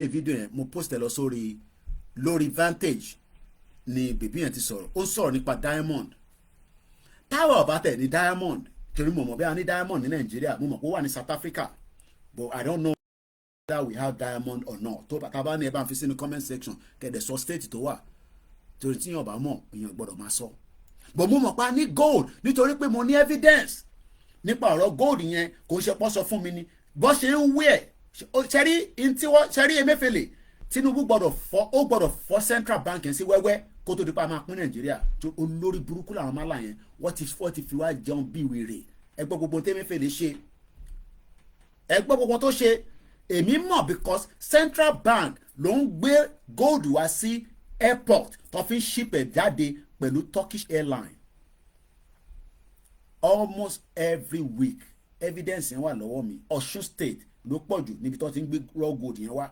fídíò yẹn mo post ẹ lọ lórí Vantage ni bèbí yẹn ti sọ̀rọ̀ ó sọ̀rọ̀ nípa diamond táwa ọba tẹ̀ ní diamond torí mo mọ̀ bí a ní diamond ní Nàìjíríà mo mọ̀ pé ó wà ní South Africa but I don't know whether we have diamond or not tó bàtà bá ní ẹ bá ń fi sínú comment section kẹ̀dẹ̀ sọ state tó wà torí tí yàn bá mọ̀ èèyàn gbọ́dọ̀ máa sọ but mo mọ̀ pé a ní gold nítorí pé mo ní evidence nípa ọ̀rọ̀ gold yẹn kò ń ṣe pọ́ sọ fún mi ni bó ṣe ń wí ẹ̀ ṣẹ́rí Emefiele Tinubu gbọ́dọ̀ fọ́ central bank yẹn sí wẹ́wẹ́ kó tó di pa máa pín Nàìjíríà tó olórí burúkú làwọn máa là yẹn wọ́n ti fi wá jẹun bí wèrè ẹgbẹ́ gbogbo tí Emefiele ṣe ẹgbẹ́ gbogbo tó ṣe èmi mọ̀ because central bank ló ń gbé gold wá sí airport tó fi ń ship ẹ̀ jáde pẹ̀lú Turkish airline almost every week evidence yẹn wà lọ́wọ́ mi Ọ̀ṣun state ló pọ̀ jù níbi tó ti ń gbé raw gold yẹn wá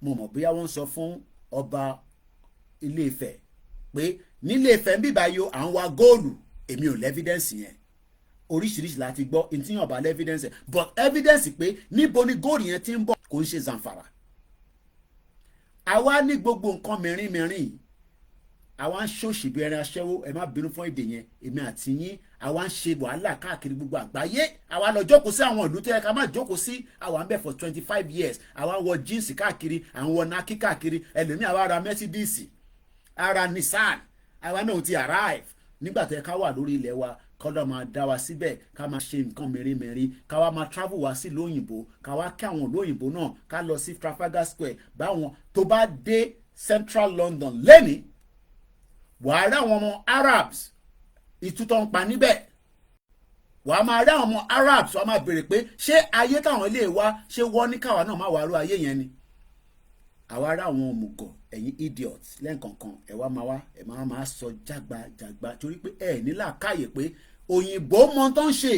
mo mọ̀ bóyá wọ́n sọ fún ọba Ilé Ifẹ̀ pé nílé Ifẹ̀ ń bíbá yo à ń wa góòlù èmi ò lẹ́fídẹ́ǹsì yẹn oríṣiríṣi láti gbọ́ ìtìyàn ọba lẹ́fídẹ́ǹsì but evidence pé níbo ni góòlù yẹn ti ń bọ̀ kò ń ṣe Zamfara àwa ní gbogbo nǹkan mìíràn àwa ń ṣòṣì bí ẹran aṣẹ́wó ẹ má bínú fún èdè yẹn èmi àti yín àwa ń ṣe wàhálà káàkiri gbogbo àgbáyé àwa lọ jókòó sí àwọn ìlú tó yẹ ká má jókòó sí àwa ń bẹ̀ for 25 years àwa ń wọ jíǹsì káàkiri àwọn wọ nákì káàkiri ẹlòmíì àwa ra Mercedes ara Nissan àwa náà ti arrive nígbà tó yẹ ká wà lórí ilẹ̀ wa kọ́dọ̀ máa dá wa síbẹ̀ ká máa ṣe nǹkan mèremère ká wá máa travel wá sí lóyìnbó ká wá kí àwọn lóyìnbó náà ká lọ sí Trafalgar Square báwọn tó bá dé Central London lẹ́ni wàá rí àwọn ọmọ Arabs ìtútọ́ ń pa níbẹ̀ wàá máa rí àwọn ọmọ Arabs wàá máa béèrè pé ṣé ayé táwọn ilé wa ṣé wọ́n ní káwa náà máa wà rú ayé yẹn ni àwa rí àwọn òmùgọ̀ ẹ̀yin idiot lẹ́ǹkankan ẹ̀ wá ẹ̀ máa sọ jágbajàgba torí pé ẹ̀ ní làákàyè pé òyìnbó mọ tó ń ṣe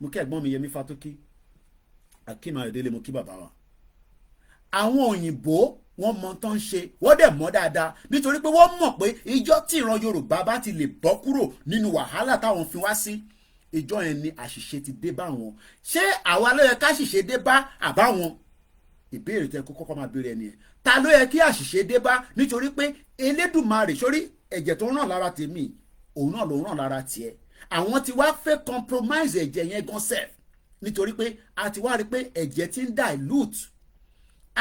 mo kí ẹ̀gbọ́n mi Yẹmí Fátókí Akeem Ayọ̀délé mo kí bàbá wa àwọn òyìnbó wọ́n mọ tó ń ṣe wọ́n dẹ̀ mọ̀ dáadáa nítorí pé wọ́n mọ̀ pé ìjọ tí ìran Yorùbá bá ti lè bọ́ kúrò nínú wàhálà táwọn fi wá sí ìjọ yẹn ni àṣìṣe ti dé bá wọn ṣé àwa ló yẹ ká ṣìṣe dé bá àbáwọn ìbéèrè tẹ kó kọ́kọ́ máa béèrè ẹni ẹ̀ ta ló yẹ kí àṣìṣe dé bá nítorí pé Elédùmarè sórí ẹ̀jẹ̀ tó ràn lára tèmi òun náà ló ràn lára tiẹ̀ àwọn ti wá fẹ́ compromise ẹ̀jẹ̀ yẹn gan sef nítorí pé a ti wá rí pé ẹ̀jẹ̀ ti ń dilute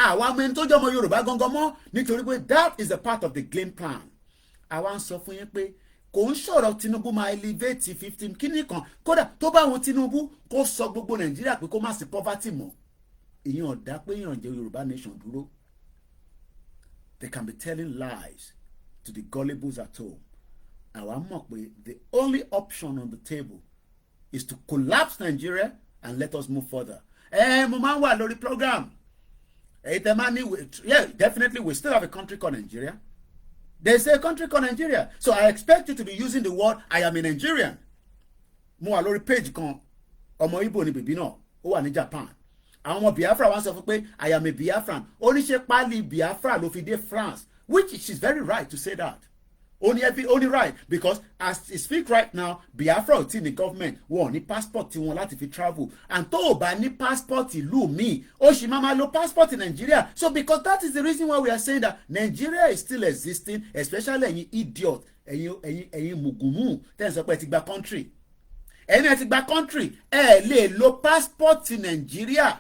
àwa ọmọ ẹni tó jẹ́ ọmọ Yorùbá gangan mọ́ nítorí pé that is a part of the game plan àwa ń sọ fún yín pé kò ń sọ̀rọ̀ Tinubu máa elevate 15 kíní kan kódà tó bá wọn Tinubu kó sọ gbogbo Nàìjíríà pé kó má sí poverty mọ́ ìyẹn ọ̀dà pé èèyàn jẹ́ Yorùbá nation dúró they can be telling lies to the gullibles at home àwa mọ̀ pé the only option on the table is to collapse Nigeria and let us move further mo máa ń wà lórí program yeah, definitely we still have a country called Nigeria. There's a country called Nigeria. So I expect you to be using the word I am a Nigerian. Mo wà lórí page kan ọmọ Igbo ni bèbí náà ó wà ní Japan. Àwọn ọmọ Biafra wá sọ fún pé I am a Biafran. Ó ní ṣe pálí Biafra ló fi dé France, which she's very right to say that. Only right because as I speak right now Biafra ò tí ní government wọn ò ní passport tiwọn láti fi travel and tó o bá ní passport ìlú mi ó sì máa lo passport in Nigeria so because that is the reason why we are saying that Nigeria is still existing especially ẹ̀yin idiot ẹ̀yin mugumu tẹ́ ẹ̀ sọ pé ẹ ti gba country ẹ̀yin ẹ ti gba country ẹ lè lo passport Nigeria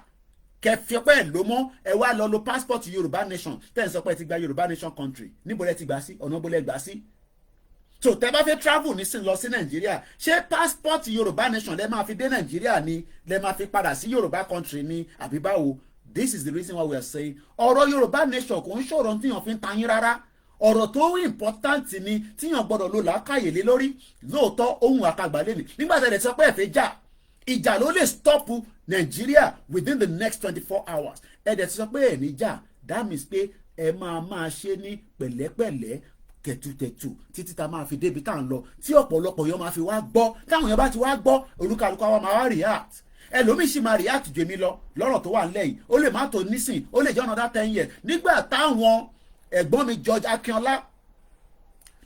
kẹfì ọpẹ ẹ ló mọ ẹ wá lọ lo passport Yorùbá nation tẹ́ ẹ̀ sọ pé ẹ ti gba Yorùbá nation country níbo lẹ ti gbà sí ọ̀nà bó lẹ gbà sí so tẹ́ bá fẹ́ travel nísìn lọ sí Nàìjíríà ṣé passport Yorùbá nation lẹ máa fi dé Nàìjíríà ni lẹ máa fi padà sí Yorùbá country ni àbí báwo this is the reason why we are saying ọ̀rọ̀ Yorùbá nation kò ń ṣòro tíyàn fi ń tayín rárá ọ̀rọ̀ tó important ni tíyàn gbọ́dọ̀ lò lákàyè lé lórí lóòótọ́ ohun àkàgbà lẹ́nu nígbà tẹ́lẹ̀ sọ pé ẹ fẹ́ jà ìjà ló lè stop Nàìjíríà within the next 24 hours ẹ dẹ̀ ti sọ pé ẹ̀ níjà that means pé ẹ máa ṣe ní pẹ̀lẹ́pẹ̀lẹ́ tẹ̀tùtẹ̀tù títí ta máa fi débi tá à ń lọ tí ọ̀pọ̀lọpọ̀ yẹn máa fi wá gbọ́ táwọn yẹn bá ti wá gbọ́ olúkálùkù wa máa wá react ẹlòmíì sì máa react jù mí lọ lọ́rọ̀ tó wà nílẹ̀ yìí ó lè má tó nísìn ó lè jẹ́ another 10 years nígbà táwọn ẹ̀gbọ́n mi George Akínọlá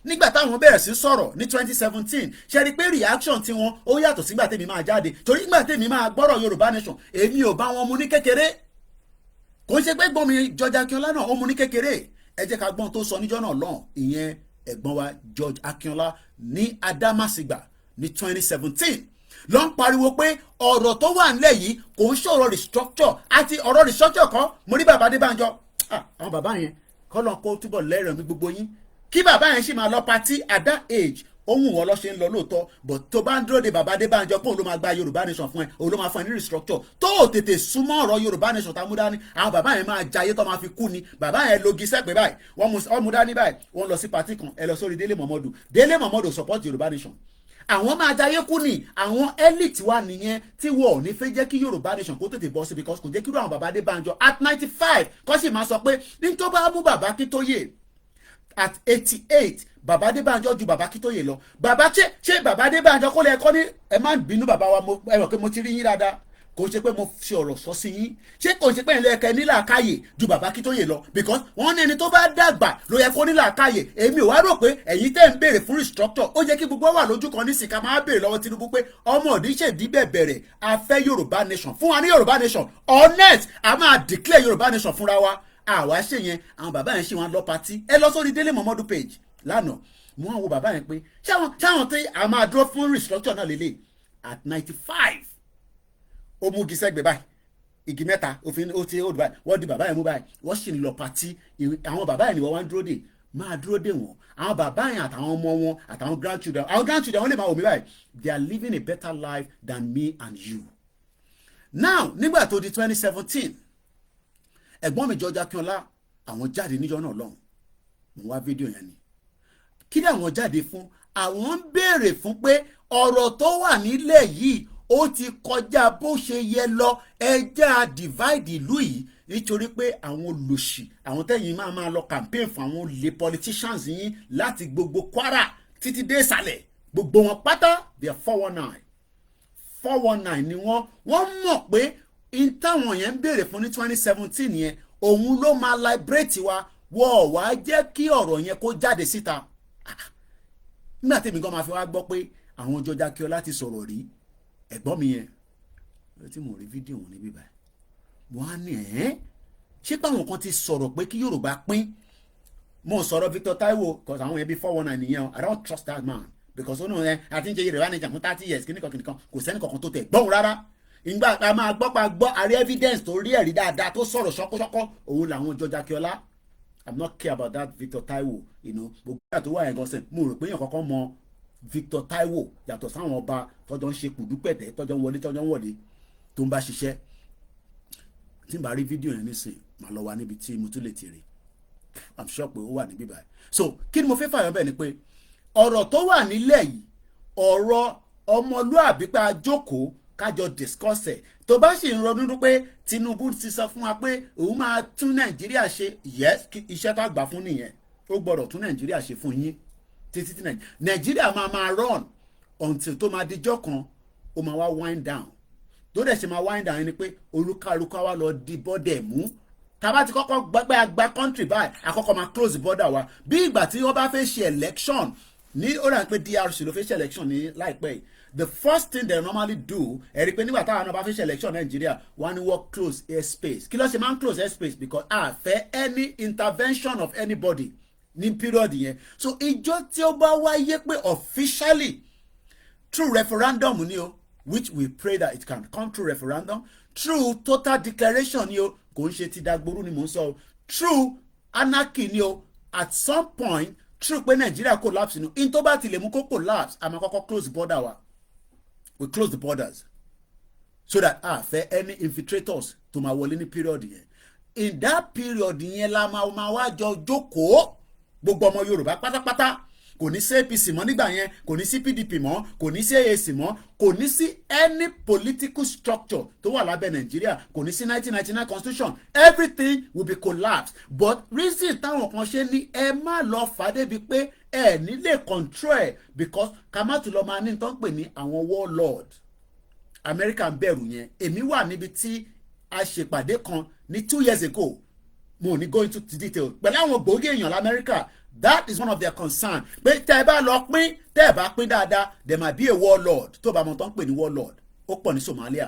nígbà táwọn bẹ̀rẹ̀ sí sọ̀rọ̀ ní 2017 ṣe rí pé reaction tiwọn ó yàtọ̀ sígbà tèmi máa jáde torí nígbà tèmi máa gbọ́rọ̀ Yorùbá nation èmi ò bá wọn mu ní kékeré kò ń ṣe pé gbọ́n mi George Akínọlá náà ó mú ní kékeré. Ẹ jẹ́ ká gbọ́n tó sọ níjọ́ náà lọ́hùn ìyẹn ẹ̀gbọ́n wa George Akínọlá ní Adámàsìgbà ní 2017 ló ń pariwo pé ọ̀rọ̀ tó wà nílẹ̀ yìí kò ń ṣọ̀rọ̀ restructure àti ọ̀rọ̀ restructure kan mo rí bàbá Adébánjọ àwọn bàbá yẹn kọ́ lọ́n kó túbọ̀ lẹ́rọ̀ mi gbogbo yín kí bàbá yẹn sì máa lọ patí at that age ohun wọn lọ ṣe ń lọ lóòótọ́ but tó bá ń dúró de bàbá Adébánjọ kóun ló máa gba Yorùbá nation fún ẹ òun ló máa fún ẹ ní restructure tó o tètè súnmọ́ ọ̀rọ̀ Yorùbá nation tá a mú dání àwọn bàbá yẹn máa jayé tó máa fi kú ni bàbá yẹn logi sẹ́pẹ̀ báyìí wọ́n mú dání báyìí wọ́n lọ sí patí kan ẹ lọ sórí Délé Mọ̀mọ́dù support Yorùbá nation àwọn máa jayé kú ni àwọn elite wa nìyẹn tí wọ́n ò ní fẹ́ jẹ́ kí Yorùbá nation kó tètè bọ́ sí because kò jẹ́ kí irú àwọn bàbá Adébánjọ at 95 kọ́ sì máa sọ pé ní tó bá mú bàbá Akíntóyè at 88 bàbá Adébánjọ ju bàbá Akíntóyè lọ bàbá ṣé bàbá Adébánjọ kó lè kọ́ ní ẹ má bínú bàbá wa ẹ mọ̀ pé mo ti rí yín dáadáa kò ṣe pé mo fi ọ̀rọ̀ sọ sí yín ṣé kò ṣe pé ẹ̀ lẹ́ẹ̀kẹ́ nílà káyè ju bàbá Akíntóyè lọ because wọ́n ní ẹni tó bá dàgbà ló yẹ kó nílà káyè èmi ò wá rò pé ẹ̀yin tẹ́ ń béèrè fún restructure ó jẹ́ kí gbogbo wà lójú kan nísìnyí ká máa béèrè lọ́wọ́ Tinubu pé ọmọ òdì ṣèdí bẹ̀rẹ̀ a fẹ́ Yorùbá nation fún wa ní Yorùbá nation honest a máa declare Yorùbá nation fúnra wa àwa ṣe yẹn àwọn bàbá yẹn ṣe wọn lọ patí ẹ lọ sórí Délé Mọ̀mọ́dù page lánàá mo àwọn wo bàbá yẹn pé ṣáwọn tí a máa dúró fún restructure náà lélẹ̀ at 95 ó mú gisẹ́gbẹ̀ báyìí igi mẹ́ta òfin ó ti ó dùn báyìí wọ́n di bàbá yẹn mú báyìí wọ́n sì ń lọ patí àwọn bàbá yẹn ni wọ́n wá ń dúró dè máa dúró dè wọ́n àwọn bàbá yẹn àtàwọn ọmọ wọn àtàwọn grandchildren wọ́n lè máa wò mí báyìí they are living a better life than me and you. now nígbà tó di 2017 ẹ̀gbọ́n mi George Akínọlá àwọn jáde níjọ́ náà lọ́hùn mo wá fídíò yẹn ni kí ni àwọn jáde fún àwọn ń béèrè fún pé ọ̀rọ̀ tó wà nílẹ̀ yìí ó ti kọjá bó ṣe yẹ lọ ẹjẹ́ divide ìlú yìí nítorí pé àwọn olòṣì àwọn tẹ́yìn máa lọ campaign fún àwọn olè politicians yín láti gbogbo Kwara títí dé ìsàlẹ̀ gbogbo wọn pátá they are 419 ni wọ́n mọ̀ pé in táwọn yẹn ń béèrè fún ní 2017 yẹn òun ló máa liberate wa wọ́ọ̀ wá jẹ́ kí ọ̀rọ̀ yẹn kó jáde síta nígbà tí èmi gan máa fi wá gbọ́ pé àwọn George Akínọlá ti sọ̀rọ̀ rí ẹ̀gbọ́n mi yẹn ló tí mo rí fídíò wọn níbí báyìí wọ́n á ní ṣé báwọn kan ti sọ̀rọ̀ pé kí Yorùbá pín mo sọ̀rọ̀ Victor Taiwo because àwọn yẹn bí 419 nìyẹn I don't trust that man because ó náà àti ń jẹ́ Yorùbá nìjà fún 30 years kíníkan kò sẹ́ni kankan tó tẹ̀ gbọ́n rárá ìgbà tá a máa gbọ́ àrí evidence tó rí ẹ̀rí dáadáa tó sọ̀rọ̀ ṣọ́kọ́ṣọ́kọ́ òun làwọn George Akínọlá I'm not care about that Victor Taiwo gbogbo ìgbà tó wà yẹn gan sẹ́ mo rò pé yẹn kankan mọ Victor Taiwo yàtọ̀ sáwọn ọba tọ́jọ́ ń ṣe kùdúpẹ̀tẹ̀ tọ́jọ́ ń wọlé tó ń bá ṣiṣẹ́ tí n bá rí fídíò yẹn nísìn màá lọ wá níbi tí mo tún lè ti rí I'm sure pé ó wà níbí báyìí so kí ni mo fẹ́ fàyọ̀ bẹ́ẹ̀ ni pé ọ̀rọ̀ tó wà nílẹ̀ yìí ọ̀rọ̀ ọmọlúàbí pé a jókòó kájọ discuss ẹ̀ tó bá sì ń ronú pé Tinubu ti sọ fún wa pé òun máa tún Nàìjíríà ṣe yes iṣẹ́ tó àgbà fún nìyẹn ó gbọ́dọ̀ tún Nàìjíríà ṣe fún yín títí tí Nàìjíríà máa run until tó máa dijọ́ kan ó máa wá wind down tó dẹ̀ ṣe máa wind down ni pé olúkálukú wa lọ di bọ́dẹ̀ mú tàbá ti kọ́kọ́ gbẹ́gbẹ́ àgbà country báyìí àkọ́kọ́ máa close border wa bí ìgbà tí wọ́n bá fẹ́ ṣe election ní ó rà pé DRC ló fẹ́ ṣe election ní láìpẹ́ yìí the first thing they normally do ẹ̀rí pé nígbà táwọn náà bá fẹ́ ṣe election Nàìjíríà wọ́n ní wọ́n close airspace kí ló ṣe máa ń close airspace because a fẹ́ any intervention of anybody ní period yẹn so ìjọ tí ó bá wáyé pé officially through referendum ni o which we pray that it can come through referendum through total declaration ni o kò ń ṣe ti dagboru ni mò ń sọ through anarchy ni o at some point through pé Nigeria collapse ni in tó bá ti lè mú kó collapse a máa kọ́kọ́ close border wa we close the borders so that a fẹ́ any infiltrators tó máa wọlé ní period yẹn in that period yẹn la máa wá jọ jókòó gbogbo ọmọ Yorùbá pátápátá kò ní sí APC mọ́ nígbà yẹn kò ní sí PDP mọ́ kò ní sí AAC mọ́ kò ní sí any political structure tó wà lábẹ́ Nàìjíríà kò ní sí 1999 constitution everything will be collapsed but reason táwọn kan ṣe ní ẹ má lọ fà débi pé ẹ nílé control ẹ because ká má tún lọ máa ní tó ń pè ní àwọn warlord America ń bẹ̀rù yẹn èmi wà níbi tí a ṣèpàdé kan ní 2 years ago mo ní go into detail pẹ̀lú àwọn gbòógì èèyàn lamẹ́ríkà that is one of their concern pé tẹ́ ẹ bá lọ pín tẹ́ ẹ bá pín dáadáa there might be a warlord tó bá mọ̀ tó ń pè ní warlord ó pọ̀ ní Somalia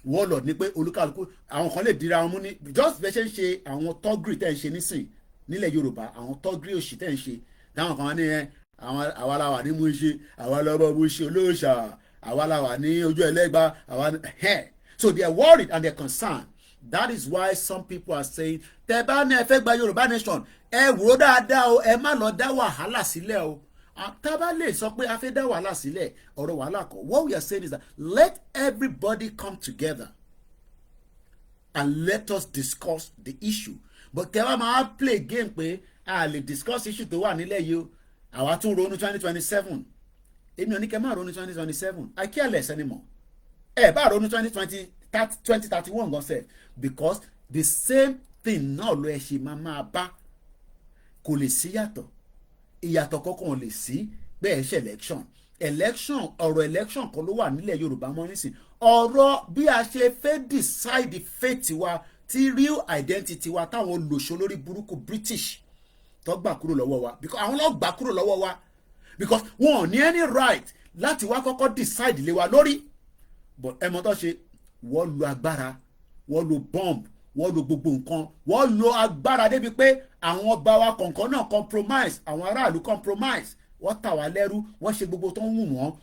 warlord ni pé olúkàlùkù àwọn kan lè dira wọn mú ní just bẹ́ẹ̀ ṣe ń ṣe àwọn tọ́gìrì tẹ́ ń ṣe nísìn nílẹ̀ Yorùbá àwọn tọ́gìrì òṣì tẹ́ ń ṣe táwọn kan ní àwa la wà ní Múṣin àwa lọ́bọ̀ Múṣin olóòṣà àwa la wà ní ojú ẹlẹ́gbà àwa so they are worried and they are concerned. That is why some people are saying tẹ́ bá ní ẹ fẹ́ gba Yorùbá nation ẹ wò ó dáadáa o ẹ má lọ dá wàhálà sílẹ̀ o tá bá lè sọ pé a fẹ́ dá wàhálà sílẹ̀ ọ̀rọ̀ wàhálà kọ́ what we are saying is that let everybody come together and let us discuss the issue but kẹ́ wá máa play game pé a lè discuss issue tó wà nílẹ̀ yìí o àwa tún ronú 2027 èmi ò ní kẹ́ máa ronú 2027 I care less anymore ẹ bá ronú 2031 gan sef because the same thing náà ló ẹ ṣe máa bá kò lè sí yàtọ̀ ìyàtọ̀ kankan ò lè sí bẹ́ẹ̀ ṣe election ọ̀rọ̀ election kan ló wà nílẹ̀ Yorùbá mọ́ nísìn ọ̀rọ̀ bí a ṣe fẹ́ decide fate wa ti real identity wa táwọn olùṣọ́ lórí burúkú British tó gbà kúrò lọ́wọ́ wa because àwọn ló gbà kúrò lọ́wọ́ wa because wọn ò ní any right láti wá kọ́kọ́ decide lé wa lórí but ẹ mọ̀ tó ṣe wọ́n lo agbára wọ́n lo bomb wọ́n lo gbogbo nǹkan wọ́n lo agbára débi pé àwọn ọba wa kọ̀ọ̀kan náà compromise àwọn aráàlú compromise wọ́n tà wá lẹ́rú wọ́n ṣe gbogbo tó ń wù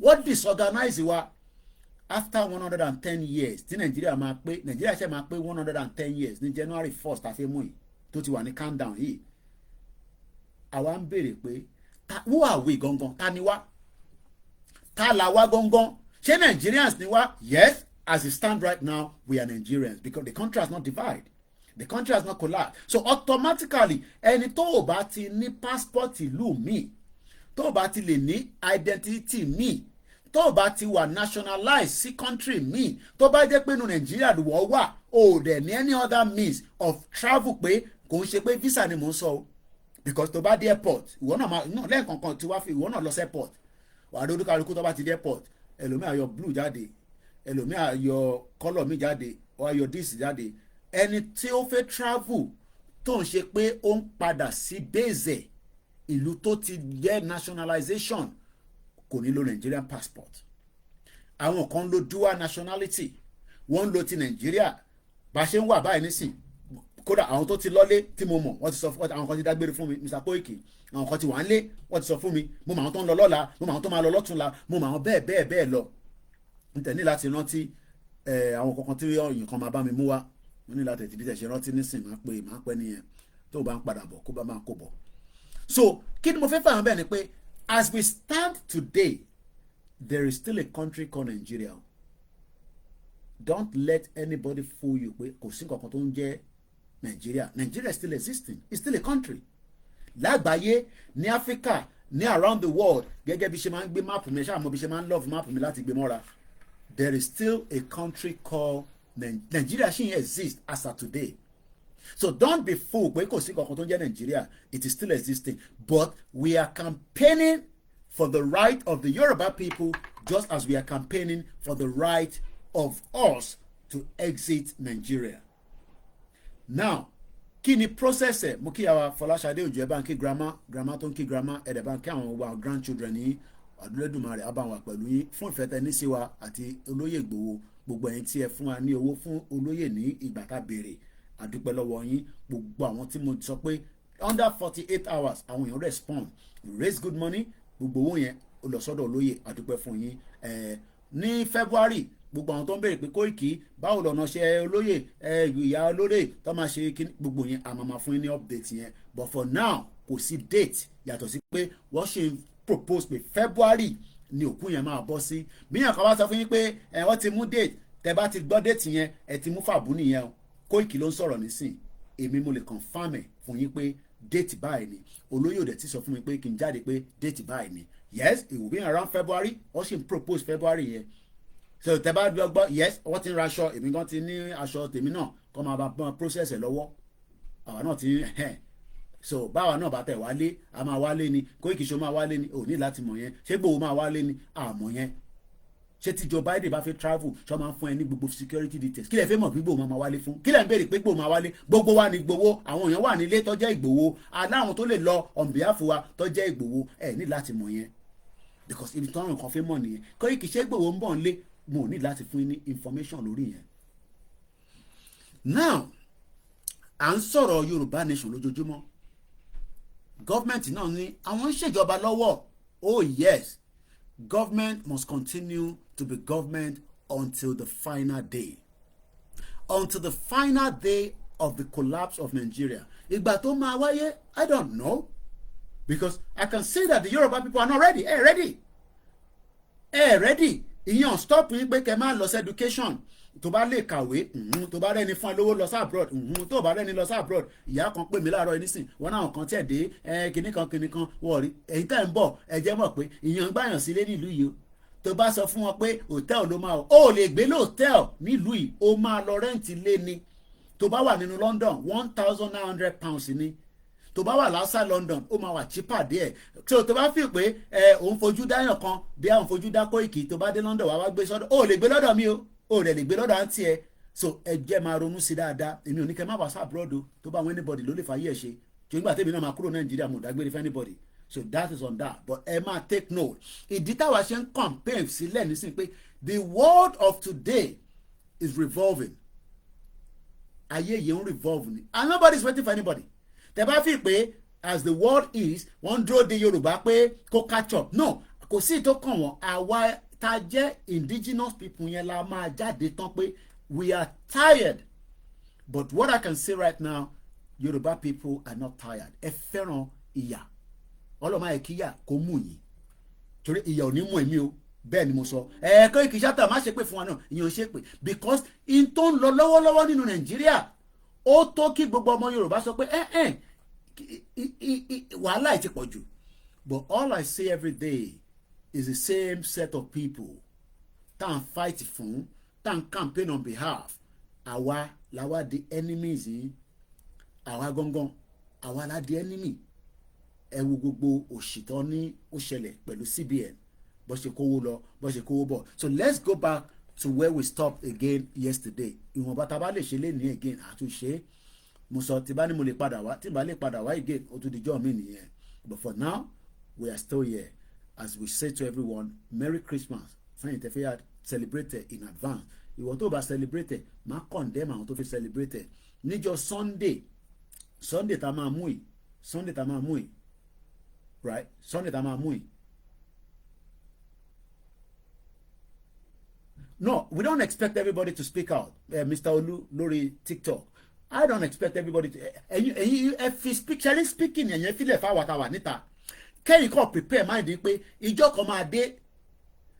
wọ́n disorganize wa after 110 years tí Nàìjíríà ṣe máa pé 110 years ní January 1st àfẹ́mú yìí tó ti wà ní countdown yìí àwa ń béèrè pé who are we gangan ta ni wá ta là wá gangan ṣé Nigerians ni wá yes. As it stands right now, we are Nigerians because the country has not divided. The country has not collapsed. So automatically, ẹni tó o bá ti ní passport ìlú mi, tó o bá ti lè ní identity mi, tó o bá ti wà nationalized sí country mi, tó bá jẹ́ pé inú Nàìjíríà ló wọ́ wà, o dẹ̀ ní any other means of travel pé kò ń ṣe pé visa ni mò ń sọ o. Because tó bá dé airport, ìwọ náà lẹ́ẹ̀kankan tí wàá fi ìwọ náà lọ sí airport. Wàá dé olúkálukú tó bá ti dé airport, ẹlòmíà yọ blue jáde. Ẹlòmíì ayọ̀ kọ́lọ̀ mi jáde ó ayọ̀ díìsì jáde ẹni tí ó fẹ́ travel tó ń ṣe pé ó ń padà sí bẹ́ẹ̀zẹ̀ ìlú tó ti jẹ́ nationalization kò ní lo Nigerian passport àwọn kan lo dual nationality wọ́n ń lo ti Nàìjíríà bá ṣe ń wà báyìí nísìn kódà àwọn tó ti lọ́lé tí mo mọ̀ wọ́n ti sọ fún àwọn kan ti dágbére fún mi Mr. Koiki àwọn kan ti wà ń lé wọ́n ti sọ fún mi mo mọ̀ àwọn tó ń lọ lọ́la mo mọ̀ àwọn tó máa lọ lọ́túnla mo mọ̀ àwọn bẹ́ẹ̀ lọ ntẹ̀ní láti rántí àwọn kankan tí ọ̀yìn kan máa bá mi mú wá mo ní láti ẹ̀tìbí tẹ̀sẹ̀ rántí nísìn máa pẹ́ nìyẹn tó o bá ń padà bọ̀ kó bá máa kó bọ̀. So kí ni mo fẹ́ fàwọn bẹ́ẹ̀ ni pé as we stand today there is still a country called Nigeria. Don't let anybody fool you pé kò sí kankan tó ń jẹ́ Nigeria. Nigeria is still existing. It's still a country. Lágbàáyé ní Africa ní around the world gẹ́gẹ́ bí ṣe máa ń gbé máàpù mi ṣáà mo bí ṣe máa ń love máàpù mi láti gbé mọ́ra. There is still a country called Nigeria. She exists as of today. So don't be fooled pé kò sí kankan tó ń jẹ́ Nigeria. It is still existing. But we are campaigning for the right of the Yoruba people just as we are campaigning for the right of us to exit Nigeria. Now, kí ni process ẹ̀ mú kí àwa Fọláṣadé Òjó ẹ̀ bá ń kí grandma tó ń kí grandma ẹ̀dẹ̀ bá ń kí àwọn wa grandchildren ní Ọdúnlẹ́dùmarè àbáwọn pẹ̀lú yín fún ìfẹ́ tẹ́ ní sí wa àti olóyè Ìgbòho gbogbo ẹ̀yin tí ẹ fún wa ní owó fún olóyè ní ìgbà tá béèrè àdúpẹ́ lọ́wọ́ yín gbogbo àwọn tí mo sọ pé under 48 hours àwọn èèyàn respond raise good money gbogbo owó yẹn ó lọ sọ́dọ̀ olóyè àdúpẹ́ fún yín ní February gbogbo àwọn tó ń béèrè pé Kóìkì báwo lọ́nà ṣe olóyè ìyá olóyè tó máa ṣe gbogbo yẹn àmàmà fún yín ní update yẹn but for now kò sí date yàtọ̀ sí pé wọ́n ṣe propose pé February ni òkú yẹn máa bọ́ sí bíyàn kan bá sọ fún yín pé wọ́n ti mú date tẹ́ bá ti gbọ́ date yẹn ẹ ti mú fàbú nìyẹn o Kóìkì ló ń sọ̀rọ̀ nísìn èmi mo lè confirm ẹ̀ fún yín pé date báyìí ni olóyè òde ti sọ fún mi pé kí n jáde pé date báyìí ni yes it will be around February wọ́n sì ń propose February yẹn so tẹ́ bá gbọ́ yes wọ́n ti ń ra aṣọ èmi gan ti ní aṣọ tèmi náà kọ́ máa bá process ẹ̀ lọ́wọ́ àwa náà ti so báwa náà bá tẹ̀ wálé a máa wálé ni Kóìkì ṣó máa wálé ni ò ní láti mọ̀ yẹn ṣé Ìgbòho máa wálé ni àmọ́ yẹn ṣé tí Joe Biden bá fẹ́ travel ṣọ́ máa ń fún ẹ ní gbogbo security details kí lẹ fẹ́ mọ̀ bí Ìgbòho máa wálé fún kí lẹ ń béèrè pé Ìgbòho máa wálé gbogbo wa ní Ìgbòho àwọn èèyàn wà nílé tó jẹ́ Ìgbòho aláwọn tó lè lọ on behalf wa tó jẹ́ Ìgbòho ẹ ní láti mọ̀ yẹn because ibi tó ń rìn kan fẹ́ mọ̀ nìyẹn Kóìkì ṣé Ìgbòho ń bọ̀ nílé mo ní láti fún yín ní information lórí yẹn. Now à ń sọ̀rọ̀ Yorùbá nation lójoojúmọ́, government náà ní àwọn ń ṣèjọba lọ́wọ́. Oh yes, government must continue to be government until the final day, until the final day of the collapse of Nigeria. Ìgbà tó máa wáyé, I don't know, because I can see that the Yoruba people are not ready. Ready. Ìyẹn stop yín pé kẹ́ máa lọ sí education. Tó bá lè kàwé, tó bá rẹ́ni fún ẹ lówó lọ sí abroad, tó bá rẹ́ni lọ sí abroad. Ìyá kan pè mí láàárọ̀ nísìn, wọn náà kan tẹ̀ dé kinní kan wọ́n rí. Ẹ̀yin tẹ́ ń bọ̀ ẹ jẹ́ mọ̀ pé ìyẹn ń gbàyàn sílé nílùú yìí o. Tó bá sọ fún wọn pé hòtẹ́ẹ̀lì ló máa ó lè gbé lóòtẹ́ẹ̀lì nílùú yìí, ó máa lọ rẹ́ǹtì lé ni. Tó bá wà nínú London £1,900 ni. Tó bá wà lásà London ó máa wà cheaper díẹ̀. So tó bá fi pé òun fojú dáyàn kan bí àwọn fojú dá Kóìkì, tó bá dé London wá gbé sọ́dọ̀ ó lè gbé lọ́dọ̀ mi o rẹ̀ lè gbé lọ́dọ̀ àǹtí ẹ. So ẹ jẹ́ máa ronú sí dáadáa. Èmi ò ní kẹ́ má wá sí abroad o, tó bá wọn anybody ló lè fàyè ẹ̀ ṣe. Tí nígbà tẹ́mi náà máa kúrò Nàìjíríà mo dágbére fún anybody. So that is on that, but ẹ máa take note. Ìdí táwa ṣe ń campaign sílẹ̀ nísìnyí pé the world of today is revolving. Ayé yìí ń revolve ni, and nobody is waiting for anybody. Tẹ́ bá fi pé as the world is, wọ́n dúró de Yorùbá pé kó catch up. No, kò sí ìtò kàn wọ́n. Àwa tá jẹ́ indigenous people yẹn la máa jáde tán pé we are tired. But what I can say right now, Yoruba people are not tired. Ẹ fẹ́ràn ìyà. Ọlọ́mọ ẹ̀ kíyà kó mú yín. Torí ìyà ò ní mú èmi o. Bẹ́ẹ̀ ni mo sọ. Kọ́ ìkìṣàtà má ṣe pé fún wa náà, ìyẹn ò ṣe pé. Because in tó ń lọ lọ́wọ́lọ́wọ́ nínú Nàìjíríà, ó tó kí gbogbo ọmọ Yorùbá sọ pé wàhálà ti pọ̀ jù. But all I say every day is the same set of people tá à ń fight fún, tá à ń campaign on behalf. Àwa làwa di enemies yìí. Àwa gangan, àwa la di enemy. Ẹ wo gbogbo òṣìtọ́ ní ó ṣẹlẹ̀ pẹ̀lú CBN. Bó ṣe kówó lọ, bó ṣe kówó bọ̀. So let's go back to where we stopped again yesterday. Ìwọ̀nba tá a bá lè ṣe lénìí again àtúnṣe. Mo sọ tí bá ní mo lè padà wá, tí bá lè padà wá again, ó tún di jọ́ mi nìyẹn. But for now, we are still here. As we say to everyone, Merry Christmas. Fẹ́yìn tẹ́ fẹ́ celebrate in advance. Ìwọ tó bá celebrate, má condemn àwọn tó fi celebrate. Níjọ́ Sunday tá máa mú yìí, right? Sunday tá máa mú yìí. No, we don't expect everybody to speak out. Mr. Olu lórí TikTok. I don't expect everybody to. If you speaking, and you feel like I níta. Kẹ́yìn kọ́ prepare mind pé ìjọ kan máa dé.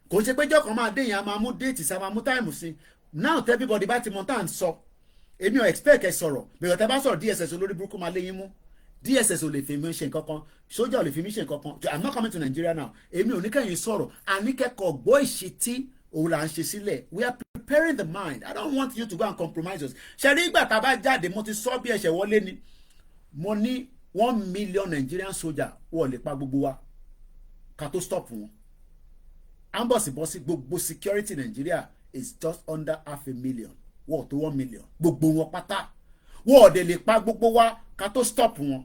Kò ṣe pé ìjọ kan máa dé yẹn a máa mú date sí a máa mú time sí. Now tell everybody bá ti mọ tá à ń sọ. Èmi ò expect ẹ sọ̀rọ̀. Bẹ̀rẹ̀ tẹ́ bá sọ̀rọ̀ DSS olórí burúkú máa lé yín mú. DSS ò lè fi mí ṣe nǹkan kan. Sójà ò lè fi mí ṣe nǹkan kan. I'm not coming to Nigeria now. Èmi ò ní kẹ́yìn sọ̀rọ̀. Àníkẹ́kọ̀ọ́ gbọ́ ìṣítí òun là ń ṣe sílẹ̀. We are preparing the mind. I don't want you to go and compromise us. Ṣé rí ìgbà tá a bá jáde mo ti sọ bí ẹ̀ṣẹ̀ wọlé ni. Mo ní 1 million Nigerian soldier wọ́n lè pa gbogbo wa ká tó stop wọn. Ambọ̀sibọ́sí gbogbo security Nigeria is just under 500,000 wọ́n tó 1 million gbogbo wọn pátá wọ́n dẹ̀ lè pa gbogbo wa ká tó stop wọn.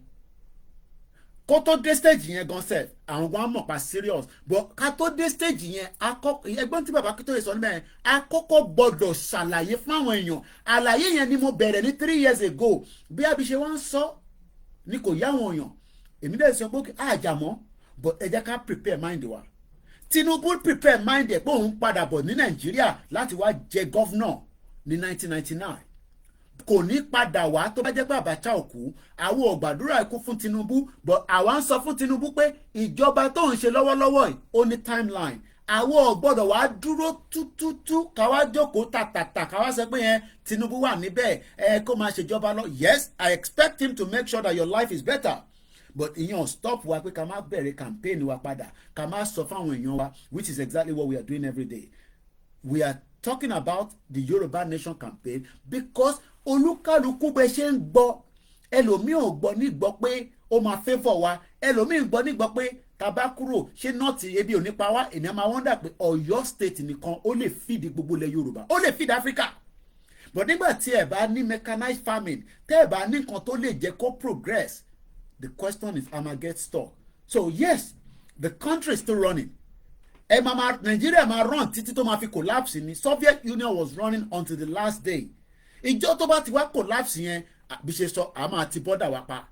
Kó tó dé stage yẹn gan sef àwọn gan mọ̀ pa serious but ká tó dé stage yẹn ẹgbọ́n tí bàbá Akíntóyè sọ níbẹ̀ yẹn àkọ́kọ́ gbọ́dọ̀ ṣàlàyé fún àwọn èèyàn. Àlàyé yẹn ni mo bẹ̀rẹ̀ ní 3 years ago bí abiṣe wá ń sọ ní kò yá àwọn èèyàn. Èmi dẹ̀ sọ pé àjàmọ́ but ẹ jẹ́ ká prepare mind wa. Tinubu prepare mind ẹ̀ pé òun padà bọ̀ ní Nàìjíríà láti wá jẹ governor ní 1999. Kò ní padà wá tó bá jẹ́ pé Abacha ò kú. Àwọn ò gbàdúrà ikú fún Tinubu but àwa ń sọ fún Tinubu pé ìjọba tó ń ṣe lọ́wọ́lọ́wọ́ yìí ó ní timeline. Àwọn ò gbọ́dọ̀ wá dúró tútútú káwá jókòó tàtàtà káwá sọ pé yẹn Tinubu wà níbẹ̀ kó máa ṣèjọba lọ. Yes, I expect him to make sure that your life is better. But ìyẹn stop wa pé ká má bẹ̀rẹ̀ campaign wa padà ká má sọ fáwọn èèyàn wa, which is exactly what we are doing every day. We are talking about the Yoruba Nation campaign because olúkálukú bẹ ṣe ń gbọ́ ẹlòmíì ò gbọ́ nígbọ́ pé ó máa favour wa, ẹlòmíì gbọ́ nígbọ́ pé tàbá kúrò ṣé nọ́ọ̀tì ebi ò ní pa wá. Ènìyàn máa wọ́ndà pé Ọ̀yọ́ state nìkan ó lè feed gbogbo ilẹ̀ Yorùbá, ó lè feed Africa. But nígbà tí ẹ bá ní mechanized farming, tẹ́ ẹ bá ní nǹkan tó lè jẹ́ kó progress, the question is am I get stuck? So yes, the country is still running. Nigeria máa run títí tó máa fi collapse ni. Soviet Union was running until the last day. Ìjọ tó bá ti wá collapse yẹn bí ṣe sọ a máa ti bọ́dà wa pa.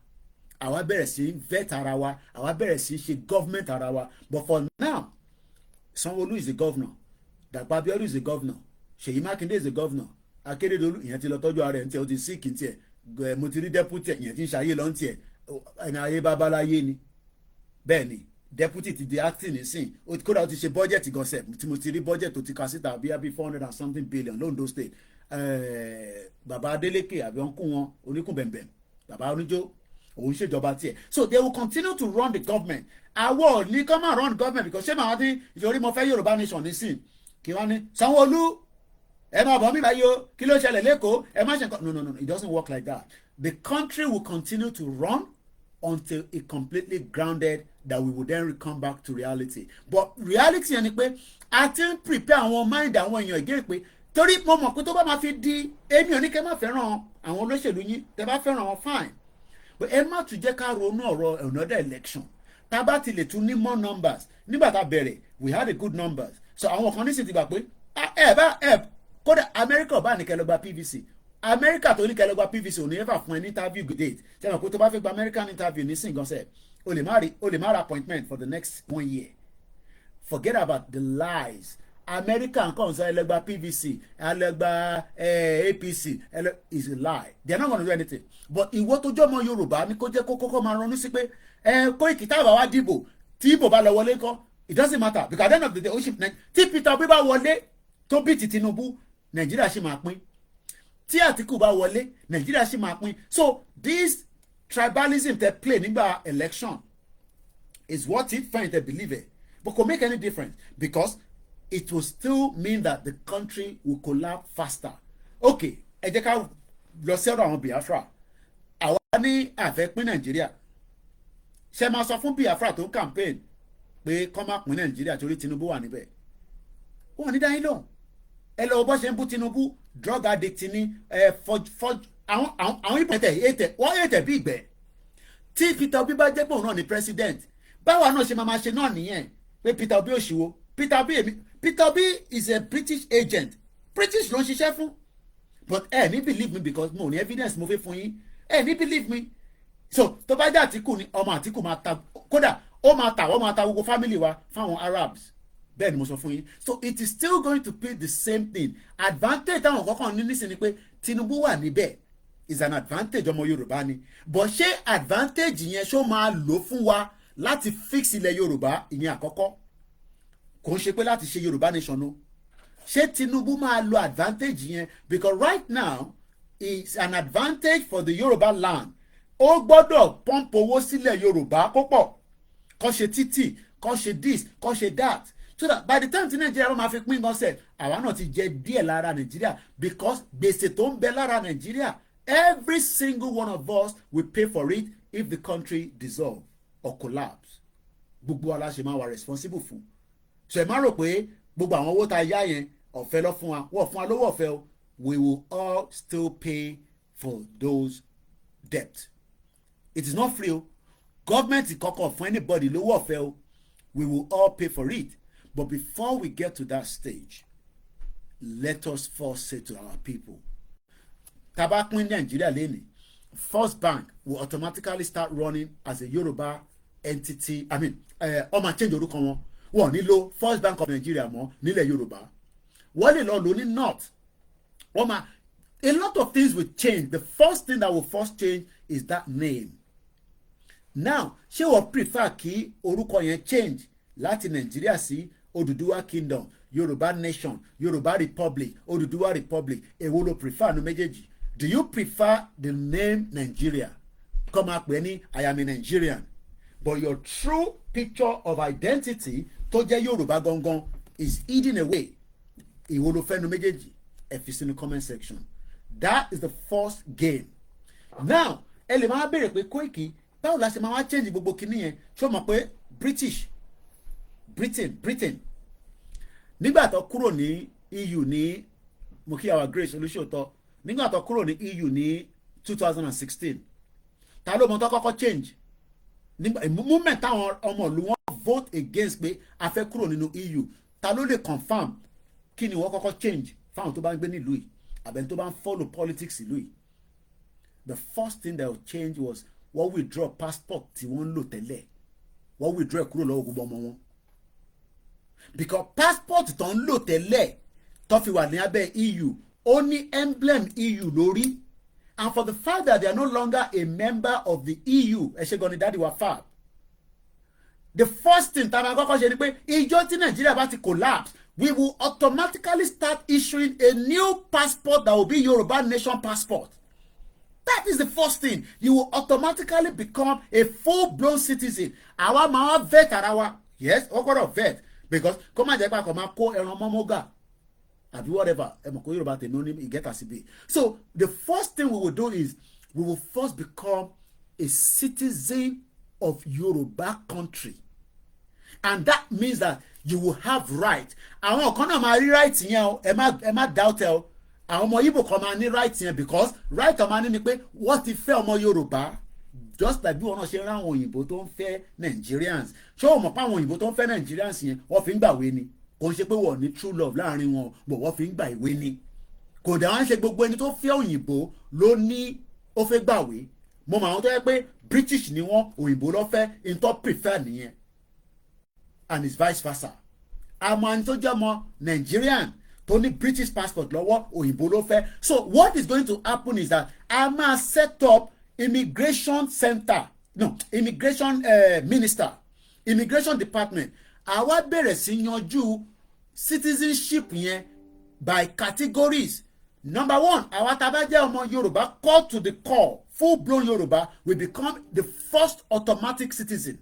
Àwa bẹ̀rẹ̀ sí vet ara wa, àwa bẹ̀rẹ̀ sí ṣe government ara wa. But for now, Sanwó-Olú is the governor, Dàpọ̀ Abíọ́dún is the governor, Ṣèyí Mákindé is the governor, Akérédolú ìyẹn ti lọ tọ́jú ara ẹ̀ ń tẹ́ o ti sick ń tiẹ̀, mo ti rí deputy ìyẹn ti ń ṣayé lọ ń tiẹ̀, ẹni ayé babaláyé ni. Bẹ́ẹ̀ ni deputy ti di acting nísìn, kódà ó ti ṣe budget gan sef, tí mo ti rí budget tó ti ka síta bí i 400 and something billion l'Ondo state. Bàbá Adélékè àbí ọ̀nkún wọn oníkùn bẹ̀m̀bẹ̀m, bàbá oníjó òun ṣèjọba tiẹ̀. So they will continue to run the government. Àwọ̀ ní kọ́ máa run government because ṣé màá dín ìjọrí mo fẹ́ Yorùbá nation nísìn kí wọ́n ní Sanwó-Olú ẹ máa bọ̀ mí báyìí o kí ló ṣẹlẹ̀ lẹ́kọ̀ọ́ ẹ má ṣe nǹkan. No, it doesn't work like that. The country will continue to run until it completely grounded that we will then come back to reality. But reality yẹn ni pé a ti ń prepare àwọn mind àwọn èèyàn again pé torí mo mọ̀ pé tó bá máa fi di èmi ò ní kẹ́ máa fẹ́ràn àwọn olóṣèlú yín tẹ́ bá fẹ́ràn wọn fine. But ẹ má tún jẹ́ ká ronú ọ̀rọ̀ another election. Tá bá ti lè tún ní more numbers. Nígbà tá bẹ̀rẹ̀ we had a good numbers. So àwọn kan nísìnyí ti gbà pé kódà America bá ní kẹ́ lọ gba PVC. America tó ní kẹ́ lọ gba PVC ò ní ever fún ẹ ní interview date. Ṣé wọn kó tó bá fẹ́ gba American interview nísìnyí gan sẹ́ o lè má ra appointment for the next 1 year. Forget about the lies. America nǹkan sọ ẹlẹgba PVC ẹlẹgba APC is a lie. They are not going to do anything. But ìwọ tó jọmọ Yorùbá ní kó jẹ́ kó kọ́kọ́ máa ronú sí pé Koiki tá bá wá dìbò tí ìbò bá lọ wọlé kọ́ it doesn't matter because at the end of the day ó ṣì tí Peter Obi bá wọlé tó bí ti Tinubu Nàìjíríà ṣì máa pín, tí Àtíkù bá wọlé Nàìjíríà ṣì máa pín. So this tribalism they play nígbà election is what it find they believe it, but could make any difference because it will still mean that the country will collapse faster. Okay, ẹ jẹ́ ká lọ sí ọ̀rọ̀ àwọn Biafra. Àwa ní àfẹ́ pín Nàìjíríà. Ṣé máa sọ fún Biafra tó ń campaign pé kọ́ máa pín Nàìjíríà torí Tinubu wà níbẹ̀? Wọ́n ní dáhìn lóhùn. Ẹ lọ bọ́ ṣe ń bú Tinubu drug addict ní àwọn ìpẹ̀tẹ̀ wọ́n ètè bí ìgbẹ́. Tí Peter Obi bá jẹ́ pé òun náà ni president, báwa náà ṣe máa ṣe náà nìyẹn pé Peter Obi òṣìwò. Peter Obi is a British agent. British ló ń ṣiṣẹ́ fún. But ní believe me because mo ní evidence mo fẹ́ fún yín. Ní believe me. So tó bá jẹ́ Àtíkù ni ọmọ Àtíkù máa ta kódà ó máa ta gbogbo family wa fáwọn Arabs. Bẹ́ẹ̀ ni mo sọ fún yín. So it is still going to be the same thing. Advantage táwọn kọ́kọ́ ní nísìn ni pé Tinubu wà níbẹ̀ is an advantage ọmọ Yorùbá ni. But ṣé advantage yẹn ṣó máa lò fún wa láti fix ilẹ̀ Yorùbá ìyẹn àkọ́kọ́? Kò ń ṣe pé láti ṣe Yorùbá nation o. Ṣé Tinubu máa lo advantage yẹn because right now it's an advantage for the Yorùbá land. Ó gbọ́dọ̀ pump owó sílẹ̀ Yorùbá púpọ̀. Kó ṣe títì, kó ṣe this, kó ṣe that. So that by the time tí Nàìjíríà ló máa fi pín gan sẹ̀, àwa náà ti jẹ díẹ̀ lára Nàìjíríà because gbèsè tó ń bẹ lára Nàìjíríà every single one of us will pay for it if the country dissolve or collapse. Gbogbo wa la ṣe máa wà responsible fún. So ẹ má rò pé gbogbo àwọn owó tá a yá yẹn ọ̀fẹ́ lọ fún wa wọ́n fún wa lówó ọ̀fẹ́ o. We will all still pay for those debt. It is not free o. Government kọ́kọ́ fún anybody lówó ọ̀fẹ́ o. We will all pay for it. But before we get to that stage, let us first say to our people, tá bá pín Nàìjíríà lẹ́nìí, First Bank will automatically start running as a Yoruba entity. I mean, ọmọ change orúkọ wọn. Wọ́n nílò First Bank of Nigeria mọ́ nílẹ̀ Yorùbá. Wọ́n lè lọ lò ní North. A lot of things will change. The first thing that will first change is that name. Now, ṣé wọ́n prefer kí orúkọ yẹn change láti Nigeria sí Oduduwa Kingdom, Yoruba Nation, Yoruba Republic, Oduduwa Republic? Èwo ló prefer nu méjèèjì? Do you prefer the name Nigeria? Come up with any, I am a Nigerian. But your true picture of identity tó jẹ́ Yorùbá gangan is hidden away. Èwo ló fẹ́ nu méjèèjì? Ẹ fi sínú comment section. That is the first game. Now, ẹ lè máa béèrè pé Koiki báwo la ṣe máa wá change gbogbo kinní yẹn? Ṣé o mọ̀ pé Britain nígbà tó kúrò ní EU ní mo kí our Grace Olúṣòótọ́ nígbà tó kúrò ní EU ní 2016 ta ló mọ̀ tó kọ́kọ́ change nígbà movement táwọn ọmọ ìlú wọn vote against pé a fẹ́ kúrò nínú EU ta ló lè confirm kí ni wọ́n kọ́kọ́ change fáwọn tó bá ń gbé nílùú yìí àbẹ̀ni tó bá ń follow politics ìlú yìí. The first thing that will change was wọ́n withdraw passport tí wọ́n ń lò tẹ́lẹ̀ wọ́n withdraw kúrò lọ́wọ́ gbogbo ọmọ wọn because passport tó ń lò tẹ́lẹ̀ tó fi wà ní abẹ́ EU ó ní emblem EU lórí and for the fact that they are no longer a member of the EU ẹ ṣe gan ni dáàdi wa fà. The first thing tá a máa kọ́kọ́ ṣe ni pé ìjọ tí Nàìjíríà bá ti collapse we will automatically start issuing a new passport that will be Yoruba nation passport. That is the first thing. You will automatically become a full-blown citizen. Àwa máa vet ara wa. Yes, ó gbọ́dọ̀ vet because kó má jẹ́ pé àkọ́ máa kó ẹran mọ́mọ́gà àbí whatever ẹ mọ̀ kó Yorùbá tèmi ó ní ìgẹ́ta síbi. So the first thing we will do is we will first become a citizen of Yoruba country. And that means that you will have right. Àwọn kan náà máa rí right yẹn o ẹ má doubt ẹ o àwọn ọmọ Igbo kan máa ní right yẹn because right ọmọ ní ni pé wọ́n ti fẹ́ ọmọ Yorùbá just like bí wọn náà ṣe rán àwọn òyìnbó tó ń fẹ́ Nigerians ṣé o mọ̀ pé àwọn òyìnbó tó ń fẹ́ Nigerians yẹn wọ́n fi ń gbàwé ni kò ń ṣe pé wọ́n ní true love láàrin wọn bọ̀ wọ́n fi ń gbà ìwé ni kò dá wọn ṣe gbogbo ẹni tó fẹ́ òyìnbó ló ní ó fẹ́ gbàwé mo mọ̀ àwọn tó yẹ pé British ni wọ́n òyìnbó ló fẹ́ in tó prefer nìyẹn and it's vice versa àmọ́ ẹni tó jẹ́ ọmọ Nigerian tó ní British passport lọ́wọ́ òyìnbó ló fẹ́. So what is going to happen is that a máa set up immigration center immigration minister immigration department àwa bẹ̀rẹ̀ sí yanjú citizenship yẹn by categories. Number one àwa tá a bá jẹ́ ọmọ Yorùbá call to the core full blown Yorùbá we become the first automatic citizen.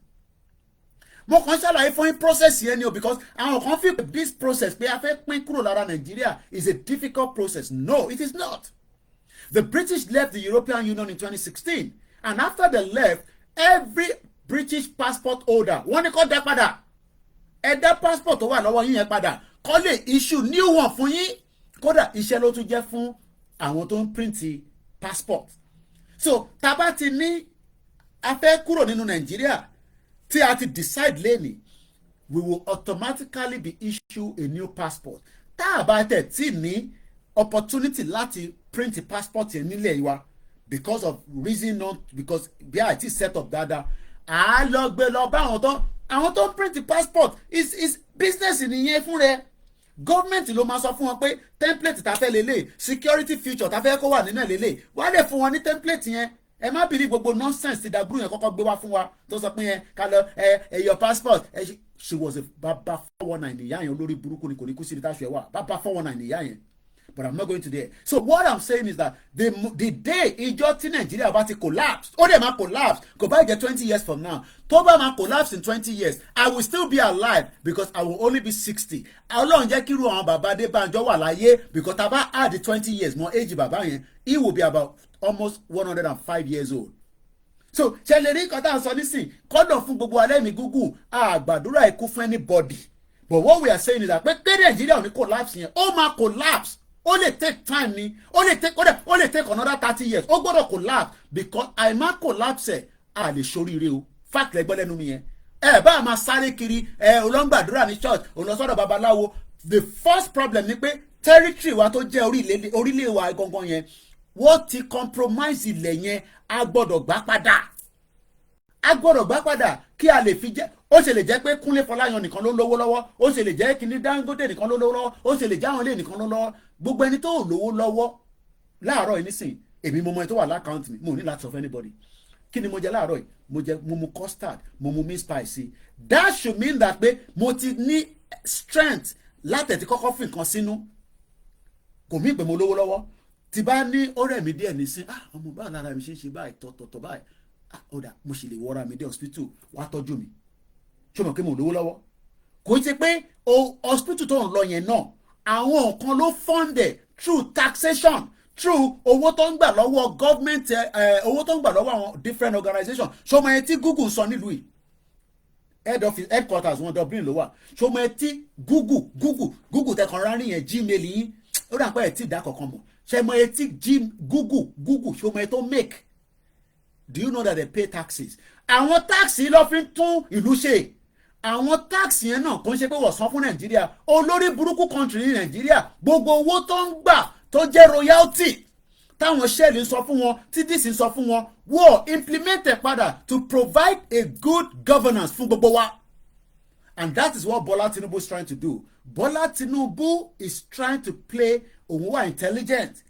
Mo kàn ṣàlàyé fún yín process yẹn ni o because àwọn kan feel this process pé a fẹ́ pín kúrò lára Nàìjíríà is a difficult process. No, it is not. The British left the European Union in 2016 and after they left every British passport holder wọ́n ní kó dá padà ẹ dá passport tó wà lọ́wọ́ yín yẹn padà kó lè issue new one fún yín kódà iṣẹ́ ló tún jẹ́ fún àwọn tó ń print passport. So tá bá ti ní a fẹ́ kúrò nínú Nàìjíríà tí a ti decide lẹ́ni we will automatically be issue a new passport. Tá a bá tẹ̀ tí ní opportunity láti print passport yẹn nílẹ̀ wa because of reason not because bí a ti set up dáadáa a lọ gbé lọ bá àwọn tó ń print passport is business nìyẹn fún rẹ. Government ló máa sọ fún wọn pé template ta fẹ́ lélẹ̀ security feature ta fẹ́ kó wà nínú ẹ̀ lélẹ̀ wá lè fún wọn ní template yẹn. Ẹ má bìrì gbogbo nonsense ti dàgbù yẹn kọ́kọ́ gbé wá fún wa tó sọ pé yẹn ká lọ your passport she was a baba 419 ìyá yẹn olórí burúkú ni kò ní kú sí ní táṣù ẹ wà baba 419 ìyá yẹn but I'm not going to there. So what I'm saying is that the day ìjọ tí Nàìjíríà bá ti collapse ó dẹ̀ máa collapse kò bá jẹ́ 20 years from now tó bá máa collapse in 20 years I will still be alive because I will only be 60. Ọlọ́run jẹ́ kí irú àwọn bàbá Adébánjọ wà láyé because tá a bá add 20 years mọ́ age bàbá yẹn he will be about almost 105 years old. So ṣe lè rí nǹkan tá à ń sọ nísìn kọ́dọ̀ fún gbogbo alẹ́ mi gúgù àgbàdúrà ikú fún anybody but what we are saying is that pé Nàìjíríà ò ní collapse yẹn ó máa collapse ó lè take time ni ó lè take another 30 years ó gbọ́dọ̀ collapse because àìmá collapse a lè ṣoríire o fact lẹ́gbẹ́ lẹ́nu mi yẹn bá a máa sáré kiri olóńgbàdúrà ní church olùsọ́dọ̀ babaláwo the first problem ni pé territory wa tó jẹ́ orílẹ̀ wa gangan yẹn wọ́n ti compromise ilẹ̀ yẹn a gbọ́dọ̀ gbà padà kí a lè fi jẹ́ ó ṣe lè jẹ́ pé Kúnlé Fọláyan nìkan ló lówó lọ́wọ́ ó ṣe lè jẹ́ kíní Dangote nìkan ló lówó lọ́wọ́ ó ṣe lè jẹ́ àwọn ilé nìkan ló lọ́wọ́ gbogbo ẹni tó lówó lọ́wọ́ láàárọ̀ yìí nísìn èmi mo mọ ẹni tó wà lákàntì mi mo ní láti sọ fún anybody kí ni mo jẹ láàárọ̀ yìí mo mu custard mo mu meat spicy that should mean that pé mo ti ní strength látẹ̀tí kọ́kọ́ fi nǹkan sínú kò mí pé mo lówó lọ́wọ́ tí bá ní ọ̀rẹ́ mi díẹ̀ nísìn ọmọ báwo lára mi ṣe ń ṣe báyìí tọ̀tọ̀ báyìí ọ̀dà mo sì lè wọra mi dé hospital wá tọ́jú mi ṣé mo kí mo lówó lọ́wọ́ kò ṣe pé hospital tó ń lọ yẹn náà àwọn kan ló funded through taxation through owó tó ń gbà lọ́wọ́ government owó tó ń gbà lọ́wọ́ àwọn different organizations ṣọmọ ẹ tí Google sọ nílùú yìí headquarters wọn Dublin ló wà ṣọmọ ẹ tí Google tẹkàn rárín yẹn Gmail yín ó dà pé ẹ tí dá kankan mọ̀ ṣọmọ ẹ tí Google ṣọmọ ẹ tó make. Do you know that they pay taxes? Àwọn táàsì ló fi ń tún ìlú ṣe àwọn tax yẹn náà kò ń ṣe pé wọ́n san fún nàìjíríà olórí burúkú country ní nàìjíríà gbogbo owó tó ń gbà tó jẹ́ royalty táwọn shell ń sọ fún wọn tí dis ń sọ fún wọn wọ́n implement ẹ̀ padà to provide a good governance fún gbogbo wa. And that is what Bola Tinubu is trying to do. Bola Tinubu is trying to play òun wà intelligent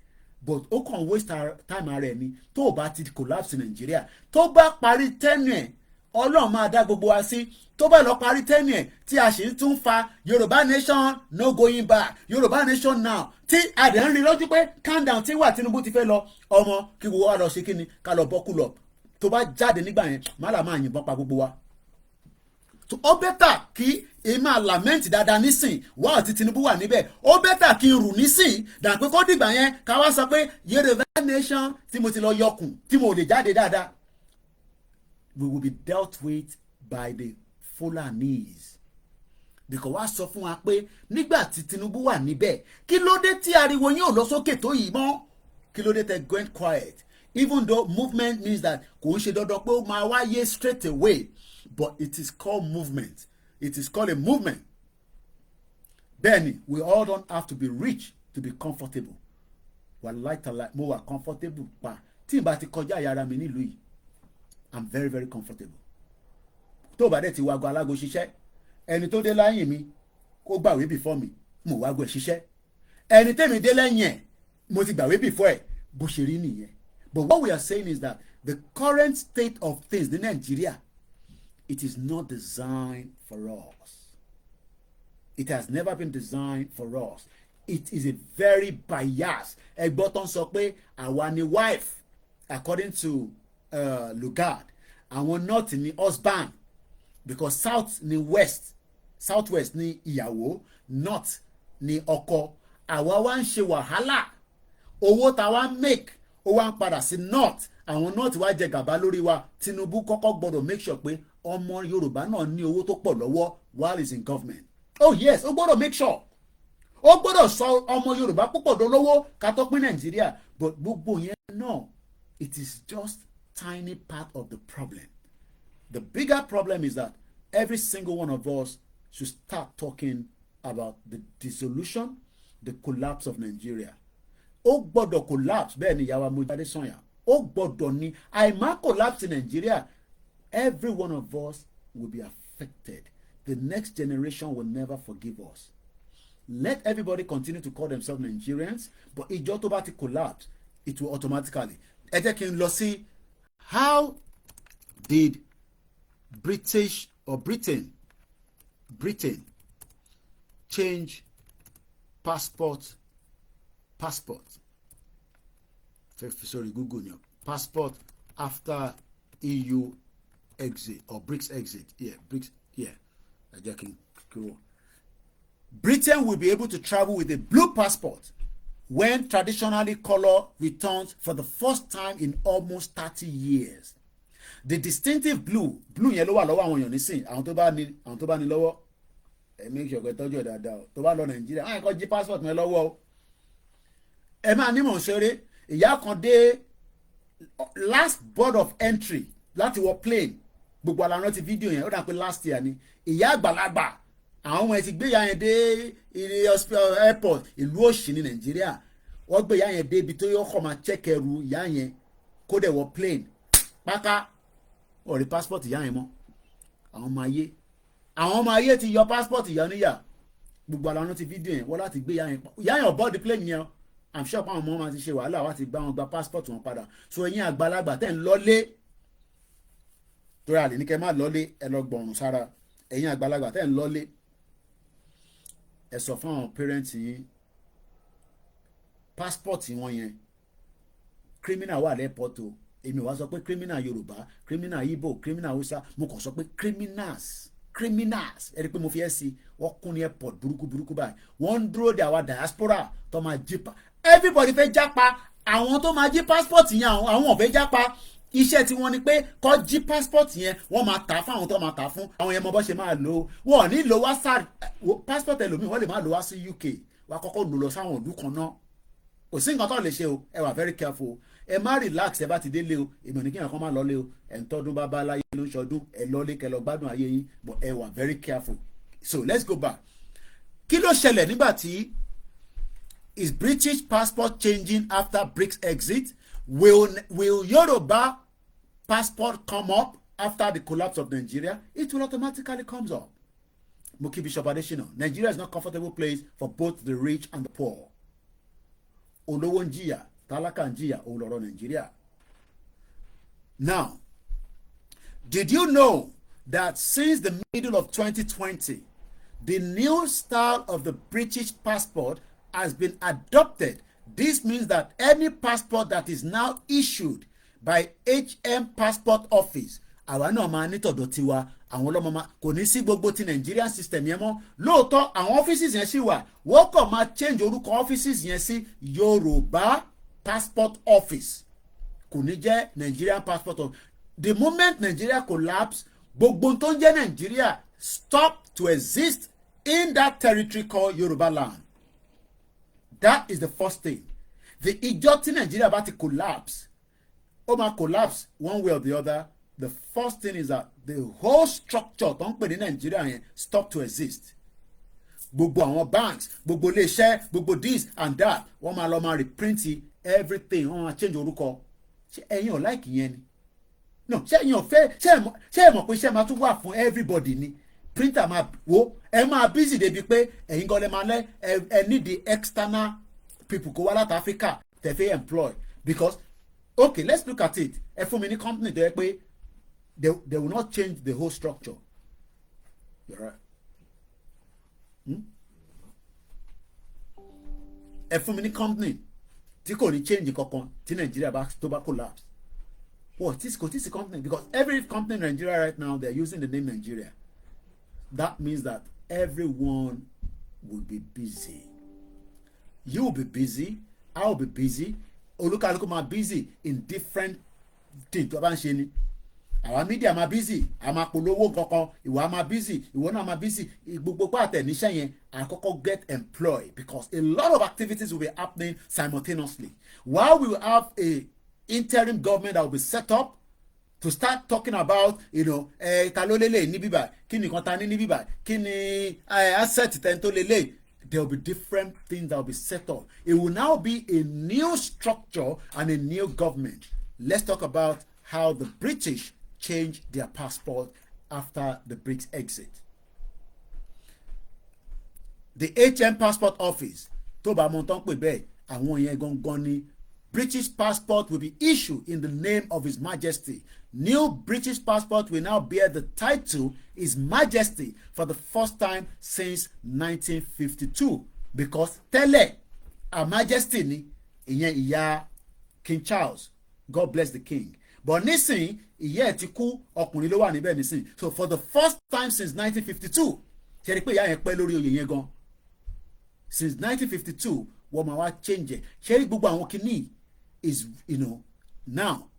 but ó kàn waste time ara ẹ̀ ni tó o bá ti collapse Nàìjíríà tó bá parí tenure Ọlọ́run máa dá gbogbo wa sí tó bá lọ parí tenure tí a sì ń tún fa Yorùbá nation no going back Yorùbá nation now tí àdé ń rí lójú pé calm down tí wà Tinubu ti fẹ́ lọ ọmọ kí gbogbo wa lọ ṣe kí ni ká lọ bọ́kú lọ tó bá jáde nígbà yẹn má là máa yìnbọn pa gbogbo wa. Ó bẹ́tà kí ẹ máa lament dáadáa nísìn wá àti Tinubu wà níbẹ̀ ó bẹ́tà kí n rù nísìn dà pé kó dìgbà yẹn ká wá sọ pé Yorùbá nation tí mo ti lọ yọkùn tí mo lè jáde dáadáa. We will be dealt with by the Fulanis. Because wá sọ fún wa pé nígbà tí Tinubu wà níbẹ̀ kí ló dé tí ariwo yín ò lọ sókè tó yìí mọ́ kí ló dé tẹ́ went quiet even though movement means that kò ń ṣe dandan pé ó máa wáyé straight away. But it is called movement. It is called a movement. Benny, we all don't have to be rich to be comfortable. Wallahi mo wà comfortable pa. Tí n bá ti kọjá yàrá mi nílùú yìí, I'm very very comfortable. Tó bá dẹ̀ ti wago alágo ṣiṣẹ́, ẹni tó dé lẹ́yìn mi kó gbàwé before mi, mo wago ẹ̀ ṣiṣẹ́. Ẹni tẹ́mi dé lẹ́yìn ẹ̀, mo ti gbàwé before ẹ̀, bó ṣe rí nìyẹn. But what we are saying is that the current state of things in Nigeria, it is not designed for us. It has never been designed for us. It is a very biased. Ẹgbọ́n tó ń sọ pé àwa ni wife according to Lugard. Àwọn north ni husband because south ni west. Southwest ni ìyàwó. North ni ọkọ. Àwa wá ń ṣe wàhálà. Owó tá wá make ó wá ń padà sí north. Àwọn north wá jẹ gàba lórí wa. Tinubu kọ́kọ́ gbọ́dọ̀ make sure pé ọmọ Yorùbá náà ní owó tó pọ̀ lọ́wọ́ while he's in government. Oh yes, ó gbọ́dọ̀ make sure. Ó gbọ́dọ̀ sọ ọmọ Yorùbá púpọ̀ dolówó ká tó pín Nàìjíríà. But gbogbo yẹn náà, it is just tiny part of the problem. The bigger problem is that every single one of us should start talking about the dissolution, the collapse of Nigeria. Ó gbọ́dọ̀ collapse bẹ́ẹ̀ ni ìyàwó Amójáde Sànyà. Ó gbọ́dọ̀ ní àìmá collapse in Nigeria. Every one of us will be affected. The next generation will never forgive us. Let everybody continue to call themselves Nigerians, but ìjọ tó bá ti collapse, it will automatically. Ẹ jẹ́ kí n lọ sí how did Britain change passport. Sorry, Google now. Passport after EU exit or BRICS exit. Yeah, BRICS. Yeah, Britain will be able to travel with a blue passport when traditionally color returns for the first time in almost 30 years. The distinctive blue yẹn ló wà lọ́wọ́ àwọn èèyàn nísìn àwọn tó bá ní lọ́wọ́ ẹ make sure pé tọ́jú ẹ̀ dáadáa o tó bá lọ Nàìjíríà àwọn ẹ̀kọ́ jí passport mi lọ́wọ́ o ẹ máa nímọ̀ ṣeré ìyá kan dé last board of entry láti wọ plane gbogbo àlànà ti fídíò yẹn ó dà pé last year ni ìyá àgbàlagbà àwọn ọmọ ẹ ti gbé ìyá yẹn dé ilé hospital airport ìlú òṣì ní Nàìjíríà wọ́n gbé ìyá yẹn dé ibi tó yọ kọ́ máa check ẹrù ìyá yẹn kó dẹ̀ wọ plane páká ọ̀rí passport ìyá yẹn mọ́ àwọn ọmọ ayé ti yọ passport ìyá níyà gbogbo àlànà ti fídíò yẹn wọ́n láti gbé ìyá yẹn ọ̀bọ́ọ̀dì plane yẹn I'm sure àwọn ọmọ máa ti ṣe wàhálà wá ti gbá wọn gba passport wọn padà so ẹ̀yin àgbàlagbà tẹ́ ń lọ́lé torí àlè ní kẹ́ máa lọ́lé ẹ lọ gbọ̀rùn sára ẹ̀yin àgbàlagbà tẹ́ ń lọ́lé ẹ sọ fún àwọn parents yín passport wọn yẹn criminal wà lẹ́pọ̀t o èmi wá sọ pé criminal Yorùbá criminal Igbo criminal Hausa mo kàn sọ pé criminals ẹ rí i pé mo fi ẹ́ sí wọ́n kún ní airport burúkú báyìí wọ́n ń dúró de àwa diaspora tó máa jí everybody fẹ́ jápa àwọn tó máa jí passport yẹn àwọn ò fẹ́ jápa iṣẹ́ tí wọ́n ní pé kó jí passport yẹn wọ́n máa tà fún àwọn tó máa tà fún àwọn yẹn mọ bó ṣe máa lò wọ́n ò ní lò wá passport ẹlòmíì wọ́n lè máa lò wá sí UK wá kọ́kọ́ lò lọ sáwọn ìlú kan náà kò sí nǹkan tó lè ṣe o ẹ wà very careful ẹ má relax ẹ bá ti délé o èmi ní kí ẹ̀kan má lọ́lé o ẹ̀ ń tọ́dún bá bá láyé ló ń ṣọdún ẹ lọ́lé kẹ lọ gbádùn ayé yín but ẹ wà very careful. So let's go back. Kí ló ṣẹlẹ̀ nígbà tí is British passport changing after BRICS exit? Will Yoruba passport come up after the collapse of Nigeria? It will automatically come up. Muki Bishop Adesina, Nigeria is not a comfortable place for both the rich and the poor. Olówó ń jìyà, tálákà ń jìyà, òun lọ̀rọ̀ Nigeria. Now, did you know that since the middle of 2020, the new style of the British passport has been adopted? This means that any passport that is now issued by HM Passport Office, àwa náà máa ní tọ̀dọ̀ tiwa, àwọn ọlọ́mọ máa kò ní sí gbogbo ti Nigerian system yẹn mọ́. Lóòótọ́ àwọn offices yẹn sì wà, wọ́n kàn máa change orúkọ offices yẹn sí Yorùbá Passport Office. Kò ní jẹ́ Nigerian Passport Office. The moment Nigeria collapse, gbogbo tó ń jẹ́ Nigeria stop to exist in that territory called Yoruba land. That is the first thing. The ìjọ tí Nigeria bá ti collapse, ó máa collapse one way or the other. The first thing is that the whole structure tó ń pè ní Nigeria yẹn stop to exist. Gbogbo àwọn banks, gbogbo iléeṣẹ́, gbogbo this and that, wọ́n máa lọ máa reprint everything, wọ́n máa change orúkọ. Ṣé ẹ̀yin ò like yẹn ni? No, ṣé ẹ̀yin ò fẹ́, ṣé ẹ mọ̀ pé iṣẹ́ máa tún wà fún everybody ni? Printer máa wo ẹ máa busy débi pé ẹ̀yin gan lè máa lẹ́ ẹ need the external people kó wá láti Africa tẹ̀ fẹ́ employ because okay, let's look at it. Ẹ fún mi ní company tó yẹ pé they will not change the whole structure. You're right. Ẹ fún mi ní company tí kò ní change kankan tí Nigeria tó bá collapse. Well, this is a company because every company in Nigeria right now they're using the name Nigeria. That means that everyone will be busy. You will be busy. I will be busy. Olúkálùkù máa busy in different things tó bá ń ṣe ni. Our media máa busy. A máa polówó kankan. Ìwọ máa busy. Ìwọ náà máa busy. Gbogbo pàtẹ níṣẹ́ yẹn àkọ́kọ́ get employed because a lot of activities will be happening simultaneously. While we will have a interim government that will be set up to start talking about, ta ló lélẹ̀ ní bíbá, kí ni nǹkan ta ní bíbá, kí ni asset tẹ̀ tó lélẹ̀. There will be different things that will be set up. It will now be a new structure and a new government. Let's talk about how the British changed their passport after the BRICS exit. The HM Passport Office, tó bá mọ̀ tán pé bẹ́ẹ̀, àwọn yẹn gangan ni British passport will be issued in the name of His Majesty. New British passport will now bear the title His Majesty for the first time since 1952 because tẹ́lẹ̀ Her Majesty ni ìyẹn ìyá King Charles, God bless the king. But nísìnyí ìyá ẹ̀ ti kú, ọkùnrin ló wà níbẹ̀ nísìnyí. So for the first time since 1952 ṣe rí pé ìyá yẹn pẹ́ lórí oyè yẹn gan. Since 1952 wọ́n máa wá change ẹ̀. Ṣé rí gbogbo àwọn kìíní is now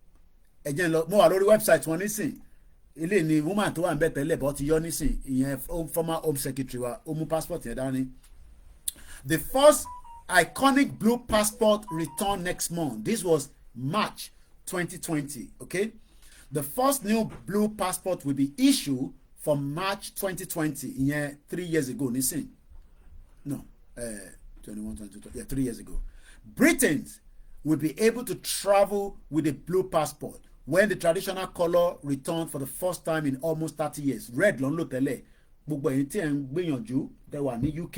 ẹ̀jẹ̀ lọ mo wà lórí website wọn nísìn ilé ni woman tó wà ń bẹ̀ tẹ́lẹ̀ bọ́ ti yọ nísìn ìyẹn former home secretary wa ó mú passport yẹn dání. The first iconic blue passport return next month. This was March 2020. Okay, the first new blue passport will be issued from March 2020 ìyẹn 3 years ago nísìn. No, 21, 22, yeah, 3 years ago. Britons will be able to travel with a blue passport when the traditional color returned for the first time in almost 30 years. Red ló ń lò tẹ́lẹ̀. Gbogbo ẹ̀yin tí ẹ̀ ń gbìyànjú tẹ́ wà ní UK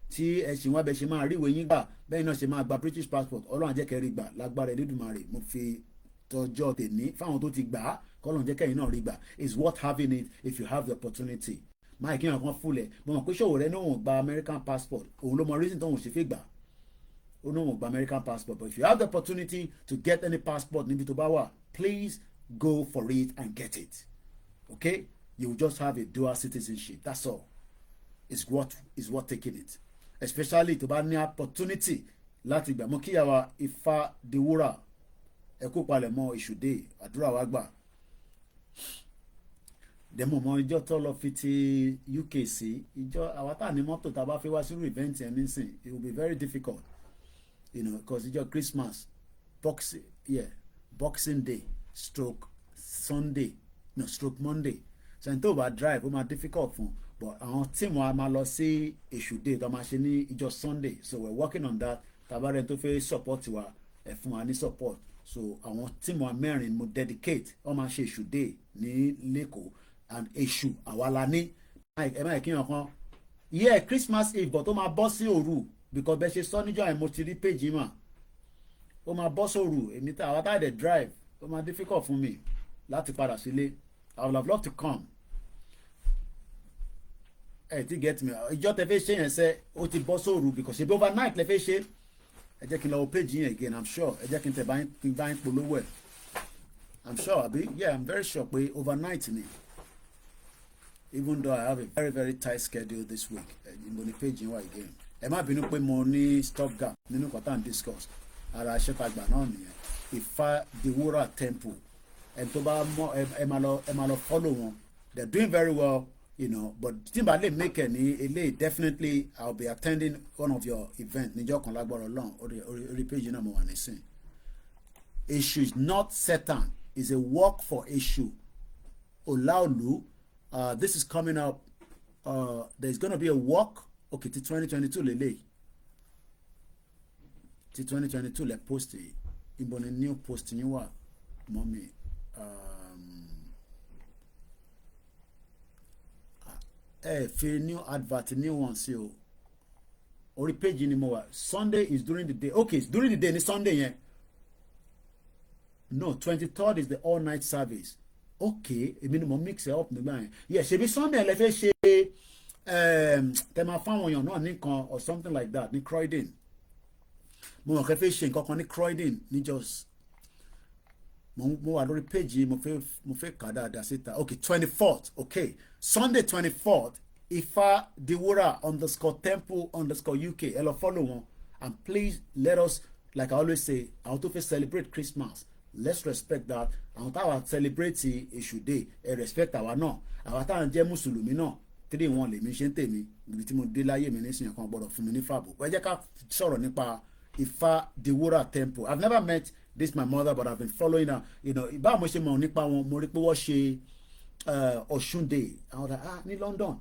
tí ẹ ṣì wá bẹ ṣe máa rí ìwé yín gbà bẹ́ẹ̀ náà ṣe máa gba British passport Ọlọ́run jẹ́ kẹ́ rí gbà lágbára Elédùmarè. Mo fi tọjọ́ tèmi fáwọn tó ti gbà á kọ́lọ́run jẹ́ kẹ́yìn náà rí gbà. It's worth having it if you have the opportunity. Máa kí wọn kan fúnlẹ̀ mo mọ̀ pé ṣòwò rẹ náà wọ́n gba American passport òun ló mọ reason tó wọ́n ṣe fẹ́ gbà. Ó náà wọ́n gba American passport, but if you have the opportunity to get any passport níbi tó bá wà, please go for it and get it. Okay? You will just have a dual citizenship. That's all. It's worth taking it. Especially tó bá ní opportunity láti gbà. Mo kíyàwó Ifá Diwúrà ẹ kó palẹ̀ mọ́ ìṣùdé àdúrà wa gbà. Dẹ̀mọ̀ mọ ìjọ tó lọ fi ti UK sí ìjọ àwa tá ní mọ́tò tá a bá fẹ́ wá sírú event yẹn nísìn, it will be very difficult. Because it's your Christmas, Boxing yeah, Boxing Day stroke Sunday no stroke Monday sẹ́ni tó bá drive ó máa difficult fún but àwọn tíìmù wa máa lọ sí èṣù day tó máa ṣe ní ìjọ Sunday so we're working on that tabarẹ tó fẹ́ support wa ẹ fún wa ní support so àwọn tíìmù wa mẹ́rin mo dedicate wọ́n máa ṣe èṣù day ní lẹ́kọ̀ọ́ and èṣù àwa la ní ẹ má kí yàn kan yeah Christmas Eve but ó máa bọ́ sí òru because bẹ́ẹ̀ ṣe sọ níjọ́ yẹn mo ti rí page mà ó máa bọ́ sóru èmi tá àwọn táyà dẹ̀ drive ó máa difficult fún mi láti padà sílé I would have loved to come ẹ ti get me ìjọ tẹ fẹ́ ṣe yẹn sẹ́ ó ti bọ́ sóru because ṣe bí overnight lẹ fẹ́ ṣe ẹ jẹ́ kí n lọ wo page yẹn again I'm sure ẹ jẹ́ kí n tẹ̀ bá yín polówó ẹ̀ I'm sure àbí yeah I'm very sure pé overnight ni even though I have a very very tight schedule this week mo ní page yẹn wá again ẹ má bínú pé mo ní stop gap nínú kọ́tà and discuss ara aṣẹ́tagbà náà nìyẹn Ifá Diwúrà temple ẹni tó bá mọ ẹ máa lọ follow wọn they're doing very well you know but tí n bá lè make ẹ ní eléyìí definitely I'll be attending one of your events níjọ́ kan lágbára Ọlọ́run orí page náà mo wà nísìn Èṣù is not Satan is a work for Èṣù Olaolu this is coming up there's gonna be a walk okay ti 2022 lélẹ́yìí ti 2022 lẹ post yìí ìbọn ni new post yín wà mọ́mí fi new advert new one sí o orí page ni mo wà Sunday is during the day okay it's during the day ni Sunday yẹn no 23rd is the all night service okay èmi ni mo mix it up nígbà yẹn yeah ṣebí Sunday lẹ fẹ́ ṣe tẹ máa fáwọn èèyàn náà nìkan or something like that ní Croydon mo mọ̀ kẹ́ fẹ́ ṣe nǹkan kan ní Croydon ní just mo wà lórí page mo fẹ́ kà dáadáa síta okay 24th okay Sunday 24th Ifá Diwúrà _temple_UK ẹ lọ follow wọn and please let us like I always say àwọn tó fẹ́ celebrate Christmas let's respect that àwọn táwa celebrate Èṣù day ẹ respect àwa náà àwa táwa jẹ́ mùsùlùmí náà 3-1 lèmi ṣe ń tèmi ibi tí mo dé láyé mi nísìnyẹn kan gbọ́dọ̀ fún mi ní fàbọ̀ ẹ jẹ́ ká sọ̀rọ̀ nípa Ifá Diwúrà temple I've never met this my mother but I've been following her you know báwo mo ṣe mọ̀ nípa wọn mo rí pé wọ́n ṣe Ọ̀ṣun day àwọn ọ̀dà ní London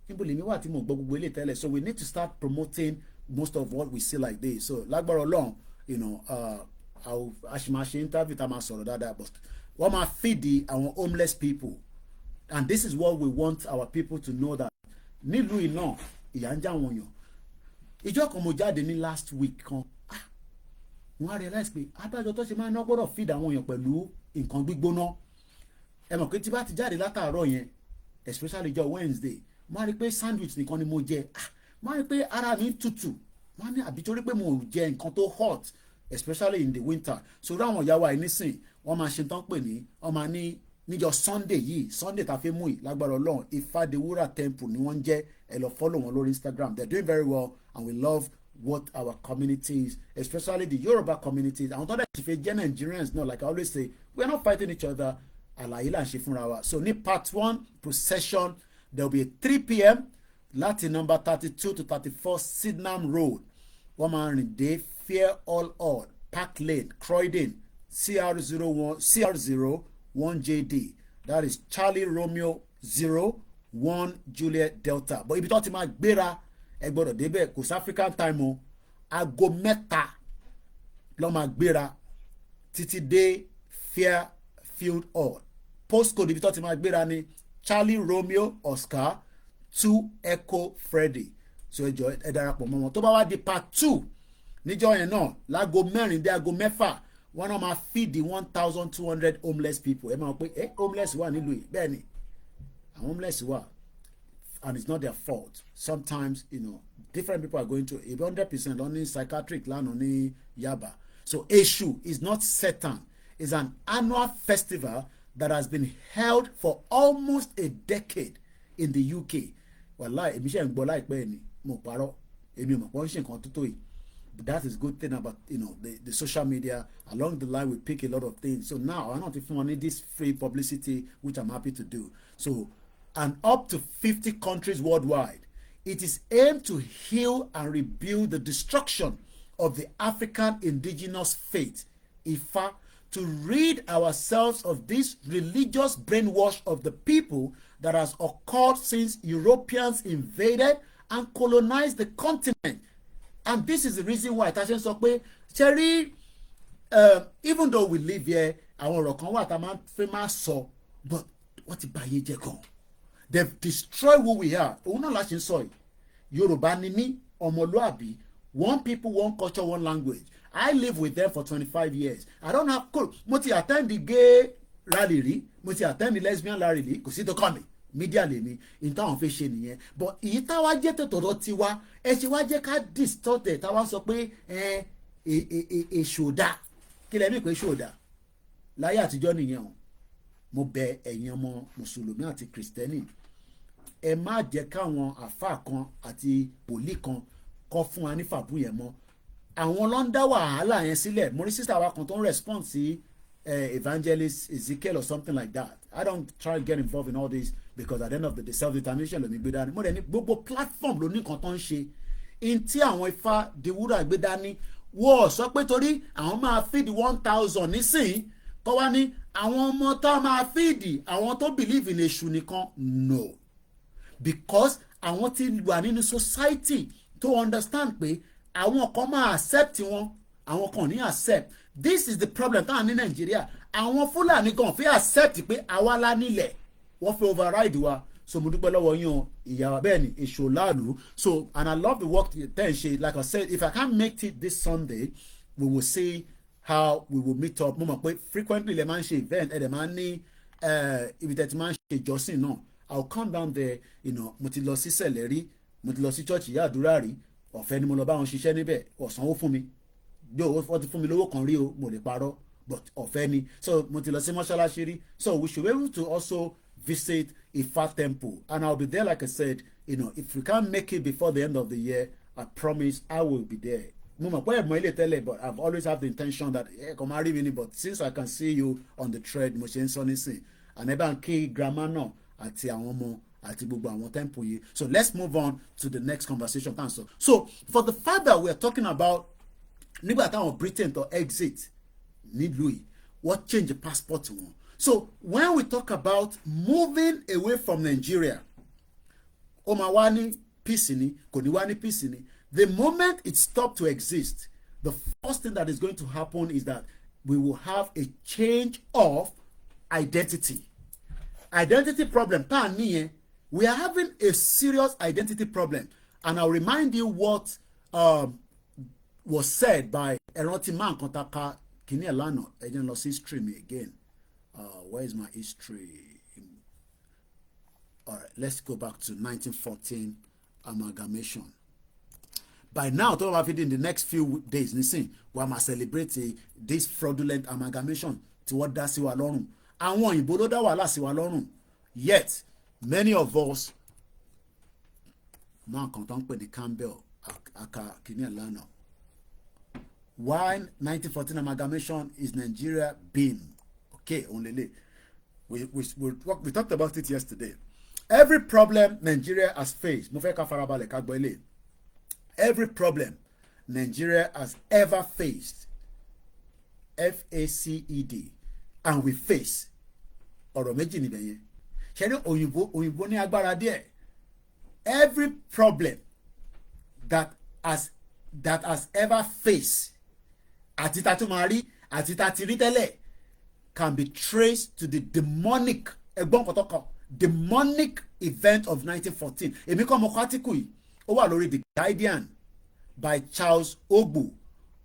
níbo lèmi wà tí mo gbọ́ gbogbo eléyìí tẹ́lẹ̀ so we need to start promoting most of what we see like this so lágbára Ọlọ́run you know àṣìmáṣe interview tá a máa sọ̀rọ̀ dáadáa but wọ́n máa feed àwọn homeless people and this is what we want our people to know that nílùú iná ìyà ń já wọn yàn ìjọ kan mo jáde ní last week kan wọ́n á realize pé adájọ́ tó ṣe máa ná gbọ́dọ̀ feed àwọn èèyàn pẹ̀lú nǹkan gbígbóná ẹ mọ̀ pé tí bá ti jáde látàárọ̀ yẹn especially jọ Wednesday mo á rí pé sandwich nìkan ni mo jẹ mo á rí pé ara mi tutù mo á ní àbí torí pé mo jẹ nǹkan tó hot especially in the winter so ráwọn ìyá wa nísìn wọ́n máa ṣe tán pè ní wọ́n máa ní níjọ́ Sunday yìí Sunday tá a fi mú yìí lágbára Ọlọ́run Ifá Diwúrà temple ni wọ́n ń jẹ́ ẹ lọ follow wọn lórí Instagram they're doing very well and we love what our communities especially the Yoruba communities àwọn tó dẹ̀ ti fẹ́ jẹ́ Nigerians náà like I always say we are not fighting each other àlàyé là ń ṣe fúnra wa so ní part 1 procession there will be a 3 p.m. láti number 32 to 34 Sydenham Road wọ́n máa rìn dé Fear All Odd Park Lane Croydon CR01JD that is Charlie Romeo 01 Juliet Delta but ibi tó ti máa gbéra ẹ gbọ́dọ̀ débẹ̀ kò sí African time o aago 3 ló máa gbéra títí dé Fairfield Hall postcode ibi tó ti máa gbéra ní Charlie Romeo Oscar 2 Echo Freddy so ẹ jọ̀ọ́ ẹ darapọ̀ mọ́ wọn tó bá wá di part 2 níjọ́ yẹn náà láago 4 dé aago 6 wọ́n náà máa feed the 1,200 homeless people ẹ máa pé homeless wà nílùú yìí bẹ́ẹ̀ ni àwọn homeless wà and it's not their fault sometimes you know different people are going to 100% on psychiatric lánàá ní Yaba so Èṣù is not Satan it's an annual festival that has been held for almost a decade in the UK wàláì èmi ṣe ń gbọ́ láìpẹ́ ni mo parọ́ èmi ò mọ̀ pé wọ́n ṣe nǹkan tó tó yìí but that is good thing about you know the social media along the line we pick a lot of things so now I want to find this free publicity which I'm happy to do so and up to 50 countries worldwide it is aimed to heal and rebuild the destruction of the African indigenous faith Ifá to rid ourselves of this religious brainwash of the people that has occurred since Europeans invaded and colonized the continent. And this is the reason why Tasha sọ pé Cherry, even though we live here, àwọn ọ̀rọ̀ kan wà tá a máa fẹ́ máa sọ, but wọ́n ti bà ayé jẹ́ gan. They've destroyed who we are. Òun náà la ṣe ń sọ yìí. Yorùbá ni mí, ọmọlúàbí, one people, one culture, one language. I live with them for 25 years. I don't have cool. Mo ti attend the gay rally rí, mo ti attend the lesbian rally rí, kò sí tó kàn mí. Media lè mi, in táwọn fẹ́ ṣe nìyẹn. But èyí táwa jẹ́ tòtòrò tiwa, ẹ ṣe wá jẹ́ ká distort ẹ̀ táwa sọ pé èṣù dá. Kí lẹ mí pé èṣù dá? Láyé àtijọ́ nìyẹn o. Mo bẹ̀ ẹ̀yin ọmọ Mùsùlùmí àti Kìrìsìtẹ́nì. Ẹ má jẹ́ káwọn àfáà kan àti wòlíì kan kọ́ fún wa ní fàbú yẹn mọ́. Àwọn ló ń dá wàhálà yẹn sílẹ̀. Mo rí sísá wa kan tó ń respond sí evangelist Ezekiel or something like that. I don't try to get involved in all this because at the end of the day self-determination ló ní gbé dání. Mo dẹ̀ ní gbogbo platform ló ní nǹkan tó ń ṣe. In tí àwọn Ifá Diwúrà gbé dání wọ́n sọ pé torí àwọn máa feed 1,000 nísìnyí kọ́ wá ní àwọn ọmọ tá máa feed àwọn tó believe in èṣù nìkan. No, because àwọn ti wà nínú society to understand pé àwọn kan máa accept wọn, àwọn kan ní accept. This is the problem táwọn ní Nàìjíríà. Àwọn Fúlàní kan fi accept pé àwa la nílẹ̀, wọ́n fi override wa. So mo dúpẹ́ lọ́wọ́ yín o, ìyá wa bẹ́ẹ̀ ni èṣù láàlú. So and I love the work tẹ́ ń ṣe. Like I said, if I can't make it this Sunday, we will see how we will meet up. Mo mọ̀ pé frequently lè máa ń ṣe event, ẹ̀ dẹ̀ máa ń ní ibi tẹ́ ti máa ń ṣe ìjọsìn náà. I'll come down there, mo ti lọ sí sẹ̀lẹ̀ rí, mo ti lọ sí church ìyá àdúrà rí, ọ̀fẹ́ ni mo lọ bá wọn ṣiṣẹ́ níbẹ̀, ọ̀sánwó fún mi. Yóò wọ́n ti fún mi lówó kan rí o, mo lè parọ́, but ọ̀fẹ́ ni. So mo ti lọ sí mọ́ṣáláṣí rí. So we should be able to also visit Ifá temple, and I'll be there like I said. If we can't make it before the end of the year, I promise I will be there. Mo mọ̀ pé ẹ̀mọ́ ilé tẹ́lẹ̀, but I've always have the intention that kò máa rí mi ni, but since I can see you on the thread, mo ṣe ń sọ nísìn, and ẹ bá ń kí grandma náà àti àwọn ọmọ àti gbogbo àwọn temple yìí. So let's move on to the next conversation. So for the fact that we are talking about nígbà táwọn Britain to exit nílùú yìí, what change the passport wọn. So when we talk about moving away from Nigeria, ó máa wá ní peace ni, kò ní wá ní peace ni. The moment it stopped to exist, the first thing that is going to happen is that we will have a change of identity. Identity problem tá a níyẹn, we are having a serious identity problem. And I'll remind you what was said by ẹ̀rántí man kan tá a ka kìíní ẹ̀ lánàá. Ẹ jẹ́ n lọ sí history mi again. Where is my history? All right, let's go back to 1914 amalgamation. By now, tó bá fi di in the next few days, nísìn, we máa celebrate this fraudulent amalgamation tí wọ́n dá sí wa lọ́rùn. Àwọn òyìnbó ló dá wàhálà sí wa lọ́rùn. Yet, many of us, máa kàn tó ń pè ní Campbell, aka kìíní ẹ̀ lánàá. Why 1914 amalgamation is Nigeria being? Okay, only we talked about it yesterday. Every problem Nigeria has faced, mo fẹ́ ká farabalẹ̀ ká gbọ́ ilé. Every problem Nigeria has ever faced, FACED, and we face, ọ̀rọ̀ méjì níbẹ̀ yẹn. Ṣé ní òyìnbó ní agbára díẹ̀? Every problem that has ever faced, àti tá tún máa rí, àti tá ti rí tẹ́lẹ̀, can be traced to the demonic demonic event of 1914. Èmi kọ́ mo kọ article yìí, ó wà lórí The Guardian by Charles Ogbu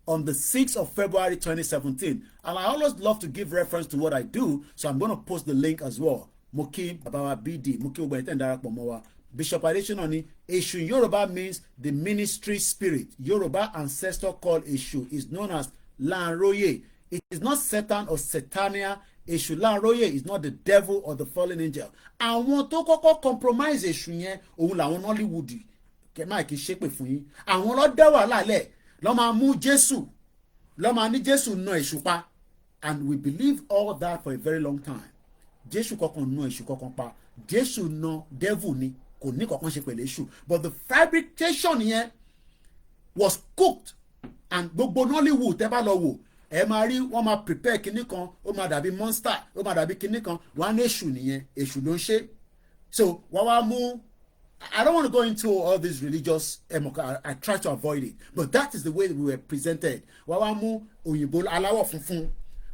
on the 6th of February 2017. And I always love to give reference to what I do, so I'm going to post the link as well. Mo kí bàbá wa BD, mo kí gbogbo ẹni tẹ́ ń darapọ̀ mọ́ wa. Bishop Adesina ní Èṣù in Yoruba means the ministry spirit. Yoruba ancestor called Èṣù is known as Lanroye. It is not Satan or Satania. Èṣù Lanroye is not the devil or the fallen angel. Àwọn tó kọ́kọ́ compromise Èṣù yẹn, òun làwọn Nollywood. Kẹ máa kì í ṣépè fún yín. Àwọn ló dá wàhálà lẹ̀, ló máa mú Jésù, ló máa ní Jésù na Èṣù pa. And we believe all that for a very long time. Jésù kọ́kàn na Èṣù kọ́kàn pa. Jésù na devil ni, kò ní kọ́kàn ṣe pẹ̀lú Èṣù. But the fabrication yẹn was cooked, and gbogbo Nollywood tẹ́ bá lọ wò, ẹ máa rí wọ́n máa prepare kinní kan ó máa dàbí monster ó máa dàbí kinní kan wọ́n á ní èṣù nìyẹn èṣù ló ń ṣe so wọ́n wá mú I don't want to go into all this religious I try to avoid it but that is the way we were presented wọ́n wá mú òyìnbó aláwọ̀ funfun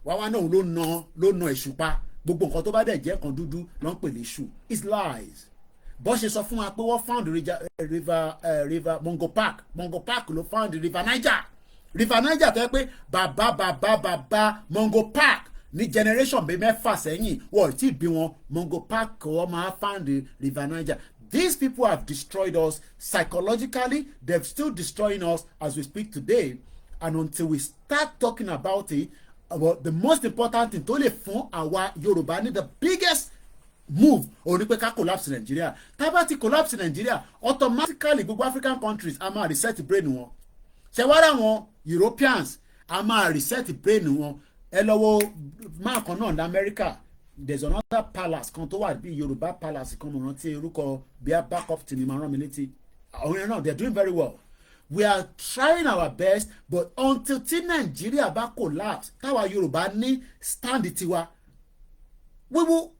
wọ́n wá náà ló na èṣù pa gbogbo nǹkan tó bá dẹ̀ jẹ́ kan dúdú ló ń pè ní èṣù it's lies bó ṣe sọ fún wa pé wọ́n found river Mongo Park ló found river Niger tó yẹ pé bàbá Mongo Park ní generation bíi mẹ́fà sẹ́yìn wọ́n ti bí wọn Mongo Park wọ́n máa found the river Niger. These people have destroyed us psychologically. They're still destroying us as we speak today. And until we start talking about it, about the most important thing tó lè fún àwa Yorùbá ní the biggest move òní pé ká collapse Nigeria. Tá bá ti collapse Nigeria, automatically gbogbo African countries a máa reset brain wọn. Ṣé wá rà wọn Europeans a máa reset brain wọn. Ẹ lọ wo máa kan náà ní America. There's another palace kan tó wà bí Yorùbá palace kan mo rántí orúkọ bí a backup tí mi máa rán mi létí. Àwọn náà they're doing very well. We are trying our best but until tí Nigeria bá collapse táwa Yorùbá ní stand tiwa wíwú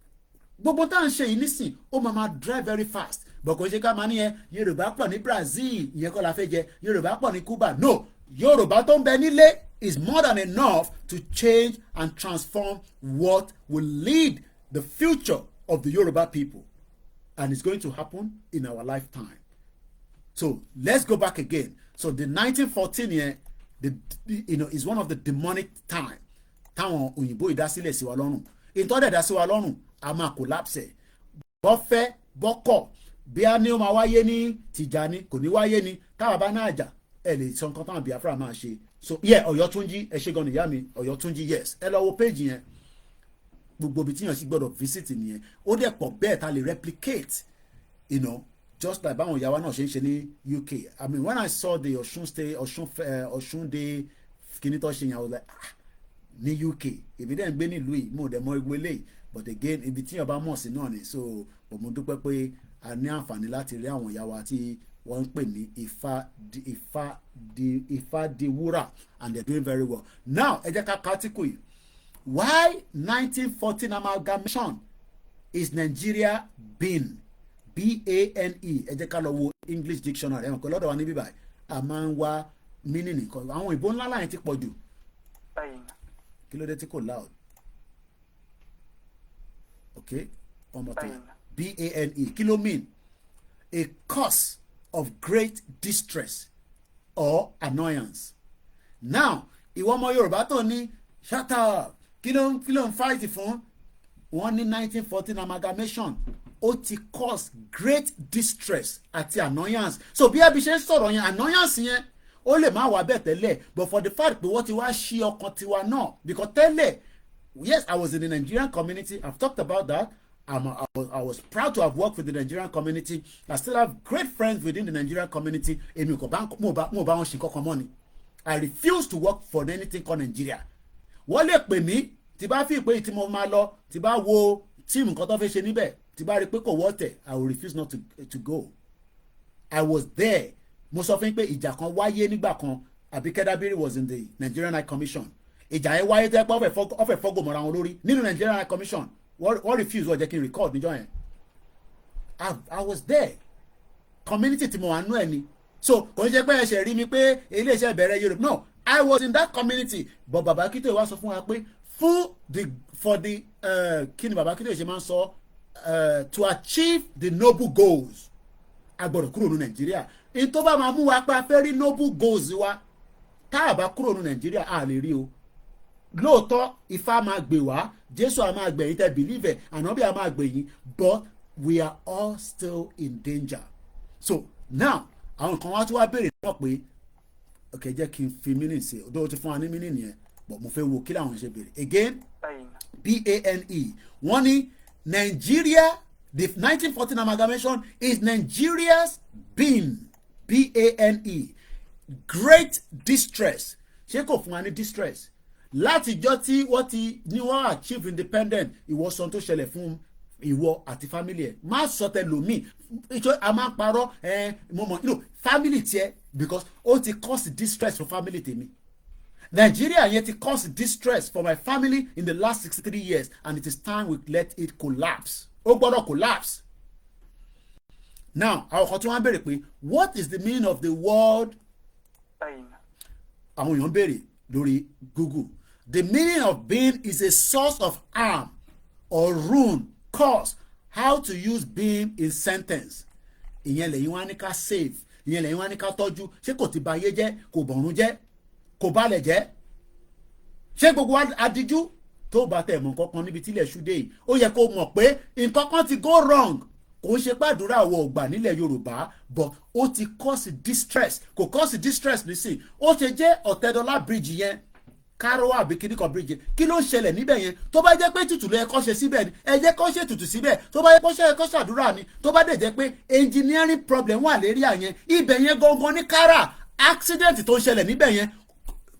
gbogbo tá à ń ṣe yìí nísìn ó máa drive very fast but kò ṣe ká máa ní ẹ Yorùbá pọ̀ ní Brazil ìyẹn kọ́ la fẹ́ jẹ Yorùbá pọ̀ ní Cuba no Yorùbá tó ń bẹ nílé is more than enough to change and transform what will lead the future of the Yoruba people and it's going to happen in our lifetime. So let's go back again. So the 1914 year is one of the demonic time táwọn òyìnbó ìdásílẹ̀ sí wa lọ́rùn ìtọ́dẹ̀ dá sí wa lọ́rùn a máa collapse bọ́fẹ́ bọ́kọ̀ bí a ní ó máa wáyé ní Tìjàní kò ní wáyé ní táwa bá náà jà ẹ lè sọ nǹkan táwọn Biafra máa ṣe so yeah Ọ̀yọ́túnjí ẹ ṣe gan nìyá mi Ọ̀yọ́túnjí yes ẹ lọ wo page yẹn gbogbo ibi tí yàn sí gbọ́dọ̀ visit nìyẹn ó dẹ̀ pọ̀ bẹ́ẹ̀ ta lè replicate just like báwọn ìyá wa náà ṣe ń ṣe ní UK I mean when I saw the Ọ̀ṣun day kìíní tó ṣe yẹn I was like ní UK èmi dẹ̀ ń gbé nílùú yìí mo dẹ̀ mọ egbò eléyìí but again ibi tí yàn bá mọ̀ sí náà ni so mo dúpẹ́ pé a ní àǹfààní láti rí àwọn ìyá wa tí wọ́n ń pè ní Ifadiwura and they're doing very well. Now ẹ jẹ́ ká kátìkù yìí why 1914 amalgamation is Nigeria been B-A-N-E ẹ jẹ́ ká lọ wo English dictionary ẹ̀wọ̀n pẹ̀lú ọ̀dọ̀ wa níbí báyìí a máa ń wá meaning nìkan àwọn ìbò ńlá láyìn ti pọ̀ jù kí ló dé tí kò loud okay one more time B-A-N-E kí ló mean a cause of great distress or annoyance. Now ìwọ ọmọ Yorùbá tó ní shut up kí ló ń fight fún wọn ní 1914 amalgamation ó ti cause great distress àti annoyance so bí ẹbí ṣe ń sọ̀rọ̀ yẹn annoyance yẹn ó lè má wà bẹ́ẹ̀ tẹ́lẹ̀ but for the fact pé wọ́n ti wá ṣí ọkàn tiwa náà because tẹ́lẹ̀ yes I was in the Nigerian community I've talked about that. I was proud to have worked with the Nigerian community. I still have great friends within the Nigerian community. Èmi kò bá wọn ṣe kọ́kọ́ mọ́ ni. I refuse to work for anything called Nigeria. Wọ́n lè pè mí tí bá fi ìpè tí mo máa lọ tí bá wo tíìmù nǹkan tó fẹ́ ṣe níbẹ̀ tí bá rí pé kò wọ́tẹ̀ I will refuse not to go. I was there. Mo sọ fún pé ìjà kan wáyé nígbà kan Abike Dabiri was in the Nigerian High Commission. Ìjà yẹn wáyé tẹ́ pé ọ̀fẹ́ fọ́gò mọ́ra wọn lórí nínú Nigerian High Commission. What refuse wọ́n jẹ́ kí n record níjọ́ yẹn I was there community tí mo wà nú ẹ̀ ni so kò ní jẹ́ pé ẹ̀ṣẹ̀ rí mi pé iléeṣẹ́ ìbẹ̀rẹ̀ Europe no I was in that community but Baba Akintoye wá sọ fún wa pé for the kí ni Baba Akintoye ṣe máa ń sọ to achieve the noble goals a gbọ́dọ̀ kúrò ní Nàìjíríà in tó bá máa mú wa pé a fẹ́ rí noble goals wa tá a bá kúrò ní Nàìjíríà a lè rí o lóòótọ́ Ifá máa gbè wá Jésù a máa gbẹ̀yìn tẹ́ believe ànábì a máa gbẹ̀yìn but we are all still in danger so now àwọn kan wá tí wá béèrè náà pé ok jẹ́ kí n fi meaning sí ọdún ó ti fún wa ní meaning yẹn but mo fẹ́ wo kí làwọn ṣe béèrè again B-A-N-E wọ́n ní Nigeria the 1914 amalgamation is Nigeria's been B-A-N-E great distress ṣé kò fún wa ní distress látijọ́ tí wọ́n ti ní wọ́n achieve independent ìwọ sọ tó ṣẹlẹ̀ fún ìwọ àti family ẹ̀ má sọ tẹ lómi ìjọ a máa parọ́ mo mọ̀ family tiẹ̀ because ó ti cause distress for family tèmi Nigeria yẹn ti cause distress for my family in the last 63 years and it is time we let it collapse. Ó gbọ́dọ̀ collapse. Now àwọn kan tí wọ́n béèrè pé what is the meaning of the word pain? Àwọn èèyàn béèrè lórí Google. The meaning of being is a source of harm or ruin, cause. How to use being in sentence. Ìyẹn lẹ́yìn wá ní ká save. Ìyẹn lẹ́yìn wá ní ká tọ́jú. Ṣé kò ti ba ayé jẹ́? Kò bọ̀run jẹ́? Kò balẹ̀ jẹ́? Ṣé gbogbo adiju tó bá tẹ̀ mọ́ nǹkan kan níbi tílẹ̀ ṣúdé yìí? Ó yẹ kó mọ̀ pé nǹkan kan ti go wrong. Kò ń ṣe pàdúrà wọ ọgbà nílẹ̀ Yorùbá but ó ti cause distress. Kò cause distress nísìn. Ó ṣe jẹ́ Ọ̀tẹ́dọ́lá bridge yẹn. Káró àbí kíní kan bíríjì kí ló ń ṣẹlẹ̀ níbẹ̀ yẹn tó bá jẹ́ pé tutù ló yẹ kó ṣe síbẹ̀ ni ẹ jẹ́ kó ṣe tutù síbẹ̀ tó bá yẹ kó ṣe kó ṣàdúrà ni tó bá dẹ̀ jẹ́ pé engineering problem wà lérí àyẹn ibẹ̀ yẹn gangan ní kára accident tó ń ṣẹlẹ̀ níbẹ̀ yẹn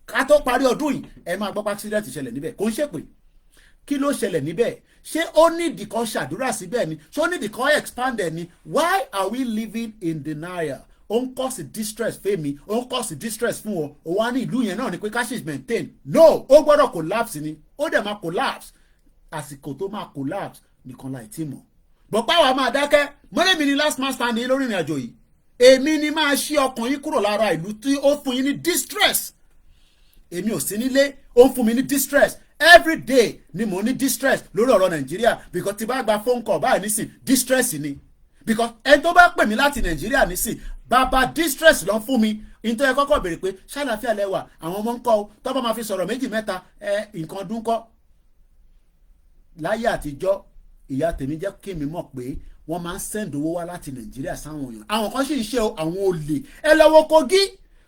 ká tó parí ọdún yìí ẹ máa gbọ́ pé accident ṣẹlẹ̀ níbẹ̀ kò ń ṣèpè kí ló ṣẹlẹ̀ níbẹ̀ ṣé ó nídìí kan ṣàdúrà síbẹ̀ ni ṣé ó nídìí kan expand ẹ̀ ni why are we living in denial? Ó ń cause distress fẹ́mi ó ń cause distress fún ọ ó wá ní ìlú yẹn náà ni pé ká ṣe maintain no ó gbọ́dọ̀ collapse ni ó dẹ̀ máa collapse àsìkò tó máa collapse nìkan láì tí mọ̀ bọ̀pá wa máa dákẹ́ mọ́lẹ́mi ni last man standing lórí ìrìn àjò yìí èmi ni máa ṣí ọkàn yín kúrò lára ìlú tí ó fún yín ní distress èmi ò sí nílé ó ń fún mi ní distress every day ni mo ní distress lórí ọ̀rọ̀ Nàìjíríà because tí bá gba phone call báyìí nísìn distress ni because ẹni tó bá pè mí láti Nàìjíríà nísìn bàbá distress lọ fún mi nítorí ẹ kọ́kọ́ béèrè pé ṣàlàfíà lẹ́wà àwọn ọmọ ń kọ́ ọ tọ́pọ̀ máa fi sọ̀rọ̀ méjì mẹ́ta nǹkan dún kọ́ láyé àtijọ́ ìyá tèmi jẹ́ kí mi mọ̀ pé wọ́n máa ń send owó wá láti Nàìjíríà sáwọn èèyàn àwọn kan sì ń ṣe àwọn olè ẹ lọ́wọ́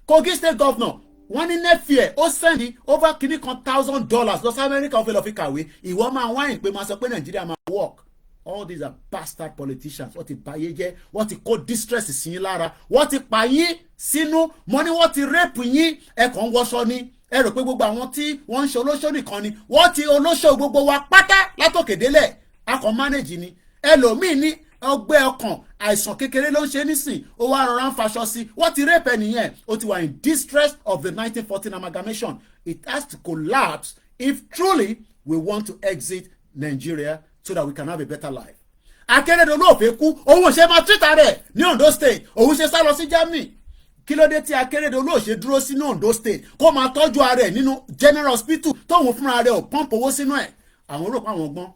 Kogi state governor wọ́n ní nefie ó send over kìíní kan $1,000 lọ sí Amẹ́ríkà ó fẹ́ lọ fi kàwé ìwọ máa wáyìn pé máa sọ pé Nàìjíríà máa work. All these are bastard politicians wọ́n ti báyé jẹ́ wọ́n ti kó distress sí yín lára wọ́n ti pa yín sínú mọ́ ni wọ́n ti rape yín ẹ̀kan wọṣọ ni ẹ rò pé gbogbo àwọn tí wọ́n ń ṣe olóṣó nìkan ni wọ́n ti olóṣó gbogbo wa pátá látòkè délẹ̀ akọ̀ manage ni ẹlòmíì ní ọgbẹ́ ọkàn àìsàn kékeré ló ń ṣe nísìn ó wá rọra ń faṣọ sí wọ́n ti rape ẹnìyẹn ó ti wà in distress of the 1914 amalgamation. It has to collapse if truly we want to exit Nigeria so that we can have a better life. Akérédolú ò fẹ́ kú òun ò ṣe máa títà rẹ̀ ní Ondo state òun ṣe sá lọ sí Germany kí ló dé tí Akérédolú ò ṣe dúró sínú Ondo state kó máa tọ́jú ara ẹ̀ nínú general hospital tóun fúnra rẹ̀ ò pọ́ǹpù owó sínú ẹ̀ àwọn rò pé àwọn gbọ́n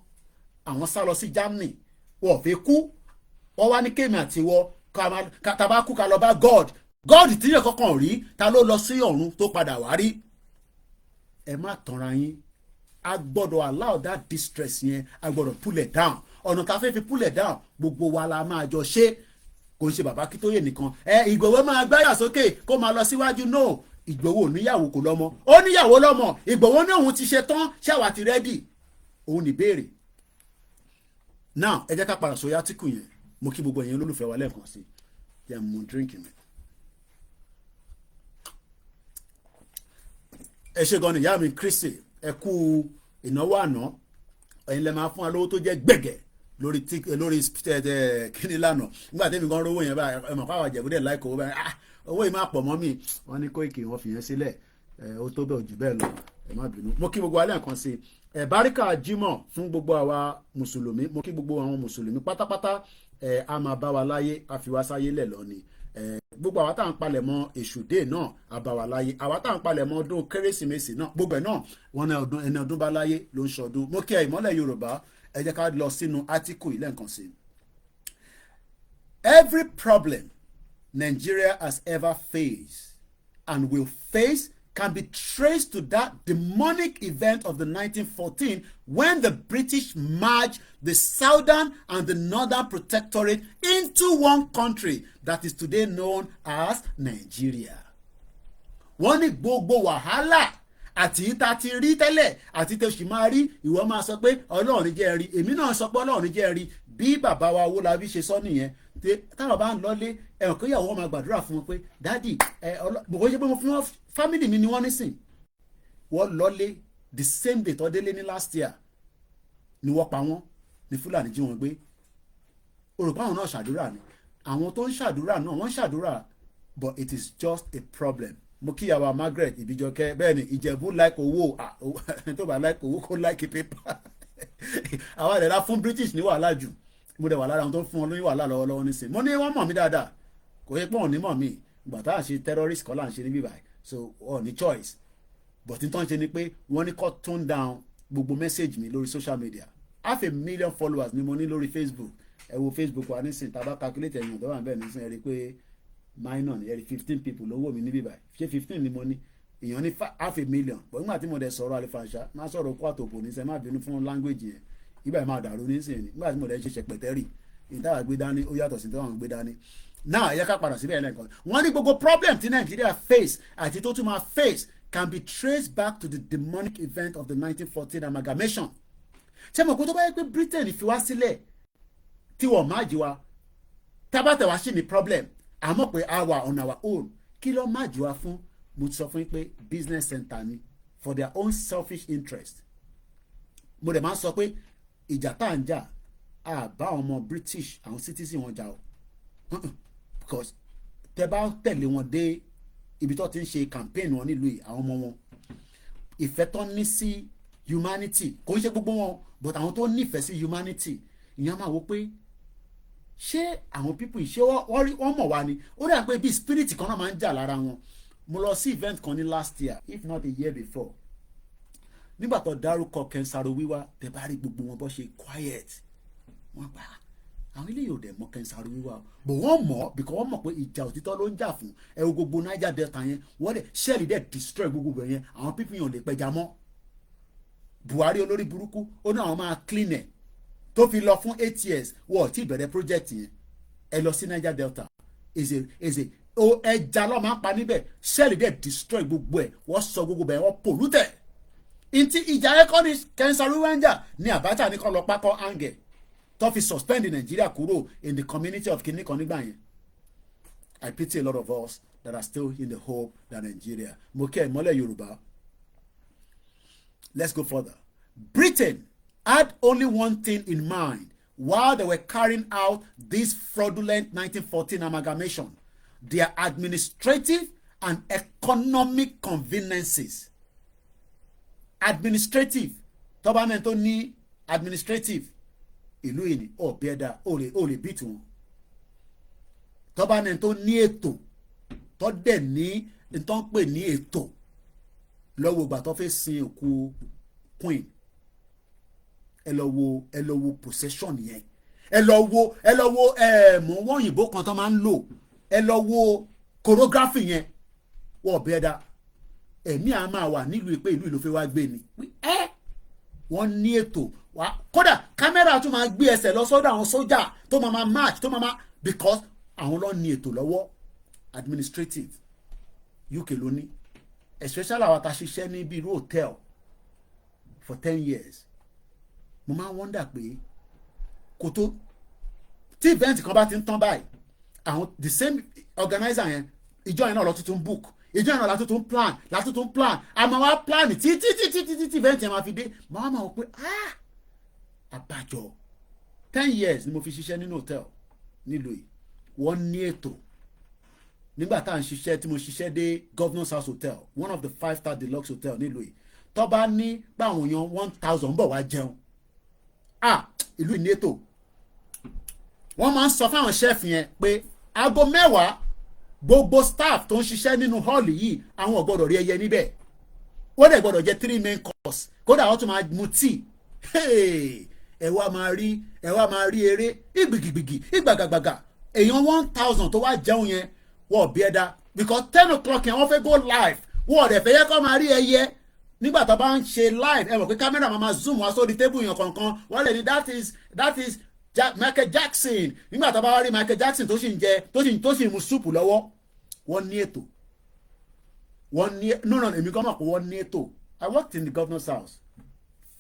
àwọn sá lọ sí Germany wọ́n ò fẹ́ kú wọ́n wá ní kéèmì àti wọ́ tàbá kú ká lọ bá God tí yẹ kọ́kàn rí ta ló lọ sí ọ̀run tó padà wá rí ẹ má tanra yín a gbọ́dọ̀ allow that distress yẹn a gbọ́dọ̀ pull it down ọ̀nà tá a fẹ́ fi pull it down gbogbo wa la máa jọ ṣe kò ń ṣe bàbá Akíntóyè nìkan Ìgbòho máa gbáyà sókè kó máa lọ síwájú no Ìgbòho níyàwó kò lọ́mọ ó níyàwó lọ́mọ Ìgbòho ní òun ti ṣe tán ṣàwà ti rẹ́dì òun ní béèrè now ẹ jẹ́ ká padà sórí átíkù yẹn mo kí gbogbo ẹ̀yin olólùfẹ́ wa lẹ́ẹ̀kan sí yẹn mo drink mi ẹ ṣe gan ni ìyá mi Kristi ẹ kú ìnáwó àná ẹ̀yin lẹ máa fún wa lówó tó jẹ́ gbẹ̀gẹ̀ lórí kíní lánàá nígbà tẹ́mi gan rówó yẹn báyìí ẹ mọ̀ fáwọn àjẹ̀bú dẹ̀ láìkó owó báyìí owó yìí máa pọ̀ mọ́ mi wọ́n ní Kóìkì wọ́n fi yẹn sílẹ̀ ó tó bẹ́ẹ̀ jù bẹ́ẹ̀ lọ ẹ má bínú mo kí gbogbo alẹ́ nǹkan sí báríkà Jímọ̀ fún gbogbo àwa mùsùlùmí mo kí gbogbo àwọn mùsùlùmí pátápátá a máa bá wa láyé a fi wá sáyé lẹ̀ lọ ni gbogbo àwa tá à ń palẹ̀ mọ́ èṣùdé náà àbáwá láyé àwa tá à ń palẹ̀ mọ́ ọdún kérésìmesì náà gbogbo ẹ̀ náà wọn náà ẹni ọdún bá láyé ló ń ṣọdún mo kí ẹ ìmọ́lẹ̀ Yorùbá ẹ jẹ́ ká lọ sínú átíkù ilé nǹkan sí. Every problem Nigeria has ever faced and will face can be traced to that demonic event of the 1914 when the British merged the southern and the northern protectorate into one country that is today known as Nigeria. Wọ́n ní gbogbo wàhálà àti ìta ti rí tẹ́lẹ̀ àti tó sì máa rí ìwọ máa sọ pé Ọlọ́run jẹ́ rí èmi náà sọ pé Ọlọ́run jẹ́ rí bí bàbá wa Owólabí ṣe sọ nìyẹn táwọn bá ń lọlé ẹ̀wọ̀n kó yàwó máa gbàdúrà fún wọn pé dádì bòkó ṣe pé mo fi wọn fámìlì mi ni wọ́n nísìn wọ́n lọlé the same day tó délé ní last year ni wọ́n pa wọ́n ní Fúlàní jí wọn gbé orúkọ àwọn náà ṣàdúrà ni àwọn tó ń ṣàdúrà náà wọ́n ṣàdúrà but it is just a problem mo kíyàwó Margaret Ìbíjọkẹ́ bẹ́ẹ̀ ni Ìjẹ̀bú like owó tó bá like owó kó like paper àwọn àdẹ̀dá fún British ní wàhálà jù mo dẹ̀ wà lára àwọn tó fún wọn lórí wàhálà lọ́wọ́lọ́wọ́ nísìnyí mo ní wọ́n mọ̀ mí dáadáa kò yẹ pé wọ́n ní mọ̀ mí ìgbà tá à ń ṣe terrorist kọ́ là ń ṣe ní bíbáyìí so ọ̀ ní choice but n tó ń ṣe ni pé wọ́n ní kó tone down gbogbo message mi lórí social media 500,000 followers ni mo ní lórí Facebook ẹ wo Facebook wa nísìnyí tá a bá calculate ẹ̀yìn tó wà níbẹ̀ nísìnyí ẹ rí i pé minor ni ẹ rí 15 people lówó mi ní bíbáyìí ṣé 15 ni mo ní èèyàn ní 500,000 but nígbà tí mo dẹ̀ sọ̀rọ̀ àlefanṣá máa sọ̀rọ̀ kó àtòkò ní sẹ́ má bínú fún language yẹn ibà máa dàrú nísìnyí nígbà tí mo dẹ̀ ṣe ṣẹpẹtẹ́rì ìtawà gbé dání ó yàtọ̀ sí ìtawà gbé dání náà ẹ yẹ ká padà síbẹ̀ lẹ́ẹ̀kan wọ́n ní gbogbo problem tí Nàìjíríà face àti tó tún máa face can be traced back to the demonic event of the 1914 amalgamation ṣé mo kó tó bá yẹ pé Britain fi wá sílẹ̀ tí wọ́n máa jí wa tábàtẹ̀ wá sí ní problem àmọ́ pé a wà on our own kí ló máa jí wa fún mo ti sọ fún yín pé business center ni for their own selfish interest mo dẹ̀ máa ń sọ pé ìjà tá à ń jà àbá ọmọ British àwọn citizen wọn jà o because tẹ bá tẹ̀lé wọn dé ibi tó ti ń ṣe campaign wọn nílùú yìí àwọn ọmọ wọn ìfẹ́ tó ní sí humanity kò ń ṣe gbogbo wọn but àwọn tó nífẹ̀ẹ́ sí humanity ìyẹn máa wo pé ṣé àwọn people yìí ṣé wọ́n mọ̀ wá ni ó dà pé bí spirit kan náà máa ń jà lára wọn mo lọ sí event kan ní last year if not a year before nígbà tó dárúkọ kẹnsaro wíwá tẹ bá rí gbogbo wọn bó ṣe quiet wọ́n gbà àwọn eléyìí ò dẹ̀ mọ̀ kẹnsaro wíwá bò wọ́n mọ̀ because wọ́n mọ̀ pé ìjà òtítọ́ ló ń jà fún ẹ wo gbogbo Niger Delta yẹn wọ́n dẹ̀ ṣẹ́ẹ̀lì dẹ̀ destroy gbogbo bẹ̀ yẹn àwọn people yẹn ò lè pẹja mọ́ Buhari olórí burúkú ó ní àwọn máa clean ẹ̀ tó fi lọ fún 8 years wọ́n ti bẹ̀rẹ̀ project yẹn ẹ lọ sí Niger Delta eze o ẹja lọ́ọ́ máa ń pa níbẹ̀ ṣẹ́ẹ̀lì dẹ̀ destroy gbogbo ẹ̀ wọ́n sọ gbogbo bẹ̀ wọ́n pollute ntí ìjà ẹ̀kọ́ ní kẹnsaro wẹ́njà ní Abacha ní kọ́ lọ pákọ́ áńgẹ̀ tó fi suspend Nigeria kúrò in the community of kìnnì kan nígbà yẹn I pity a lot of us that are still in the hope that Nigeria mo kẹ́ ẹ̀ mọ́lẹ̀ Yorùbá. Let's go further. Britain had only one thing in mind while they were carrying out this fraudulent 1914 amalgamation: their administrative and economic conveniences. Administrative tọ́ba mẹ́rin tó ní administrative ìlú yìí ni ọ̀bẹ́dà ó lè bí tiwọn tọ́ba mẹ́rin tó ní ètò tó dẹ̀ ní tó ń pè ní ètò lọ́wọ́ ìgbà tó fẹ́ sin òkú queen ẹ lọ wo possession yẹn ẹ lọ wo mọ̀ wọ́n òyìnbó kan tó máa ń lò ẹ lọ wo choreography yẹn wọ́n ọ̀bẹ́dà ẹ̀mí a máa wà nílùú pé ìlú ìlú fẹ́ wá gbé ni wọ́n ní ètò wá kódà kámẹ́rà tún máa gbé ẹsẹ̀ lọ sọ́dọ̀ àwọn sójà tó máa march tó máa because àwọn ló ní ètò lọ́wọ́ administrative UK ló ní especially àwọn tá a ṣiṣẹ́ ní bí irú hotel for 10 years mo máa ń wonder pé kò tó tí event kan bá ti ń tán báyìí àwọn the same organizer yẹn ìjọ yẹn náà lọ tuntun book ìjọ yẹn náà látúntún plan àmọ́ wá plan títí event yẹn máa fi dé màá máa wọ pé àbájọ 10 years ni mo fi ṣiṣẹ́ nínú hotel nílùú yìí wọ́n ní ètò nígbà tá à ń ṣiṣẹ́ tí mo ṣiṣẹ́ dé Governor's House Hotel one of the 5-star deluxe hotel nílùú yìí tó bá ní báwọn èèyàn 1,000 bọ̀ wá jẹun ìlú yìí ní ètò wọ́n máa ń sọ fáwọn chef yẹn pé aago 10 gbogbo staff tó ń ṣiṣẹ́ nínú hall yìí àwọn ò gbọ́dọ̀ rí ẹyẹ níbẹ̀ wọ́n dẹ̀ gbọ́dọ̀ jẹ 3 main course kódà wọ́n tún máa mu tea ẹ wá máa rí eré ìgbìgbìgbì ìgbàgàgbàgà èèyàn 1,000 tó wá jẹun yẹn wọ́n bí ẹ̀dá because 10 o'clock yẹn wọ́n fẹ́ go live wọ́n dẹ̀ fẹ́ yẹ kó máa rí ẹyẹ nígbà tó bá ń ṣe live ẹ mọ̀ pé kámẹ́rà máa zoom wá sórí tébù yẹn kankan wọ́n lè ní that is Michael Jackson nígbà tó bá wá rí Michael Jackson tó sì ń jẹ tó sì ń mu súpù lọ́wọ́ wọ́n ní ètò no èmi kan mọ̀ pé wọ́n ní ètò I worked in the governor's house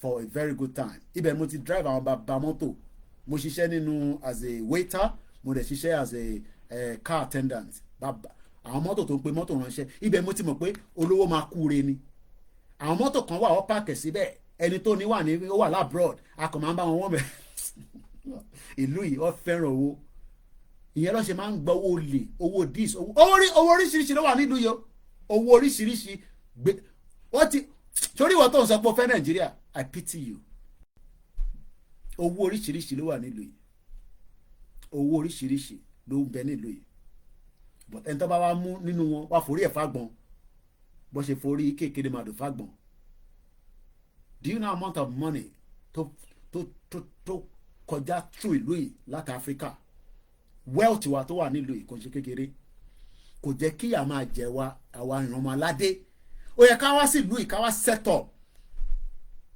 for a very good time ibẹ̀ mo ti drive àwọn bàbá mọ́tò mo ṣiṣẹ́ nínú as a waiter mo dẹ̀ ṣiṣẹ́ as a car attendant bàbá àwọn mọ́tò tó ń pe mọ́tò ránṣẹ́ ibẹ̀ mo ti mọ̀ pé olówó máa kúre ni àwọn mọ́tò kan wà wọ́n pààkì síbẹ̀ ẹni tó ní ó wà labroad a kàn máa ń bá wọn wọ́n bẹ̀ ìlú yìí wọ́n fẹ́ràn owó ìyẹn ló ṣe máa ń gba owó olè owó dis owó oríṣiríṣi ló wà nílùú yìí owó oríṣiríṣi gbé wọ́n ti torí ìwọ tó ń sọ pé o fẹ́ Nàìjíríà I pity you. Owó oríṣiríṣi ló wà nílùú yìí, owó oríṣiríṣi ló ń bẹ nílùú yìí, but ẹni tó bá wá mú nínú wọn wá forí ẹ̀ fágbọn bó ṣe forí kékeré màdùn fágbọn. Do you know amount of money tó kọjá through ìlú yìí láti Africa? Wealth wa tó wà nílùú yìí kò ṣe kékeré, kò jẹ́ kí a máa jẹ wa àwa ìrànmọ́ aládé. Ó yẹ ká wá sí ìlú yìí ká wá set up,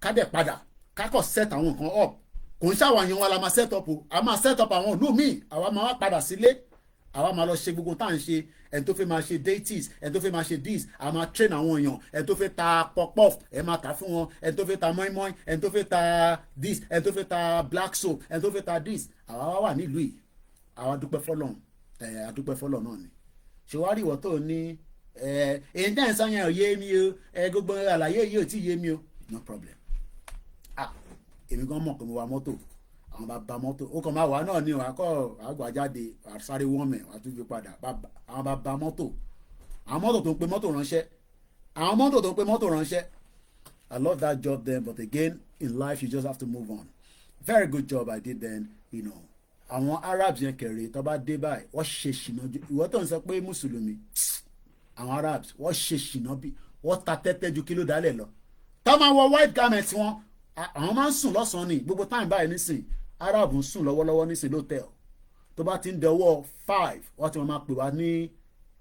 ká dẹ̀ padà ká kọ̀ set àwọn nǹkan up. Kò ń ṣàwọn èèyàn wa la máa set up o, a máa set up àwọn ìlú míì, àwa máa wá padà sílé, àwa máa lọ ṣe gbogbo tá à ń ṣe. Ẹni tó fẹ́ máa ṣe deities, ẹni tó fẹ́ máa ṣe this, a máa train àwọn èèyàn. Ẹni tó fẹ́ ta pop-off, ẹ máa tà fún wọn. Ẹni tó fẹ́ ta mọ́ínmọ́ín, ẹni tó fẹ́ ta this, ẹni tó fẹ́ ta black soap, ẹni tó fẹ́ ta this. Àwa wá wà nílùú yìí, àwa dúpẹ́ fọ́lọ́run, àdúpẹ́ fọ́lọ́run náà ni. Ṣé wàá rí ìwọ tó ní èyí tẹ́ ẹ̀ sọ yẹn ò yé mi o, gbogbo àlàyé yìí ò tí yé mi o, no problem. Èmi gan mọ̀ pé mo wa mọ́tò, àwọn bàbá mọ́tò ó kàn máa wà náà ní àgbà jáde àsáré wọ́n mẹ̀ wá tún fi padà. Àwọn bàbá mọ́tò, àwọn mọ́tò tó ń pe mọ́tò ránṣẹ́, àwọn mọ́tò tó ń pe mọ́tò ránṣẹ́. I love that job then, but again in life you just have to move on. Very good job I did then, you know. Àwọn Arabs yẹn kẹrẹ tó bá dé báyìí wọ́n ṣe ṣìnà ju ìwọ tó ń sọ pé mùsùlùmí. Àwọn Arabs wọ́n ṣe ṣìnà bí wọ́n ta tẹ́tẹ́ ju kíló dálẹ̀ lọ. Tó máa wọ white garment wọn, àwọn máa ń sùn lọ́sàn-án ní gbogbo time báyìí nísìn. Arab ń sùn lọ́wọ́lọ́wọ́ nísìn lótẹ́ẹ̀l. Tó bá ti ń dẹwọ́ 5 wọ́n ti máa pè wá ní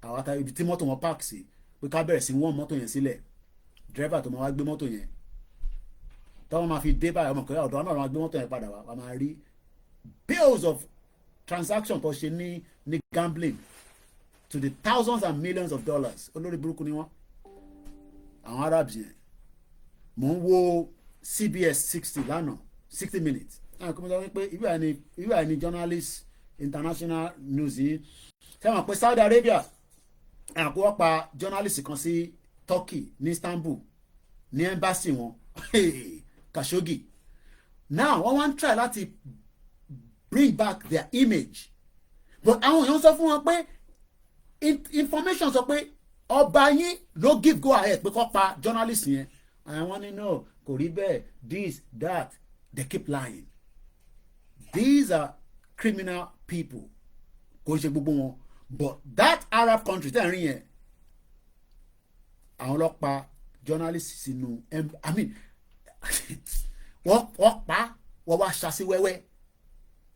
àwọn àtàwọn ibi tí mọ́tò wọn park sí pé ká bẹ̀rẹ̀ sí wọ́n mọ́tò yẹn sílẹ̀. Driver tó máa wá gbé mọ́tò yẹn tó wọ́n máa fi dé báyìí ọmọ kẹ́yà ọ̀dọ́ náà máa gbé mọ́tò yẹn padà wá máa rí bills of transaction tó ṣe ní gambling to the thousands and millions of dollars. Olórí burúkú ni wọ́n àwọn Arabs yẹn. Mò ń wo CBS 60 lánàá 60 minutes. Kò mọ̀ sọ pé ìwé àìní journalist international news yìí sẹ́wọ̀n pé Saudi Arabia àkó pa journalist kan sí Turkey ní Istanbul ní embassy wọn Khashoggi. Now wọ́n wá ń try láti bring back their image, but àwọn èèyàn sọ fún wọn pé information sọ pé ọba yín ló give go ahead pé kó pa journalist yẹn. Àwọn ní no kò rí bẹ́ẹ̀ this that they keep lying. These are criminal people kò ṣe gbogbo wọn, but that Arab country tẹ́ ẹ̀ rí yẹn àwọn ọlọ́pàá journalist sínú I mean wọ́n pa wọ́n wá ṣàṣì wẹ́wẹ́.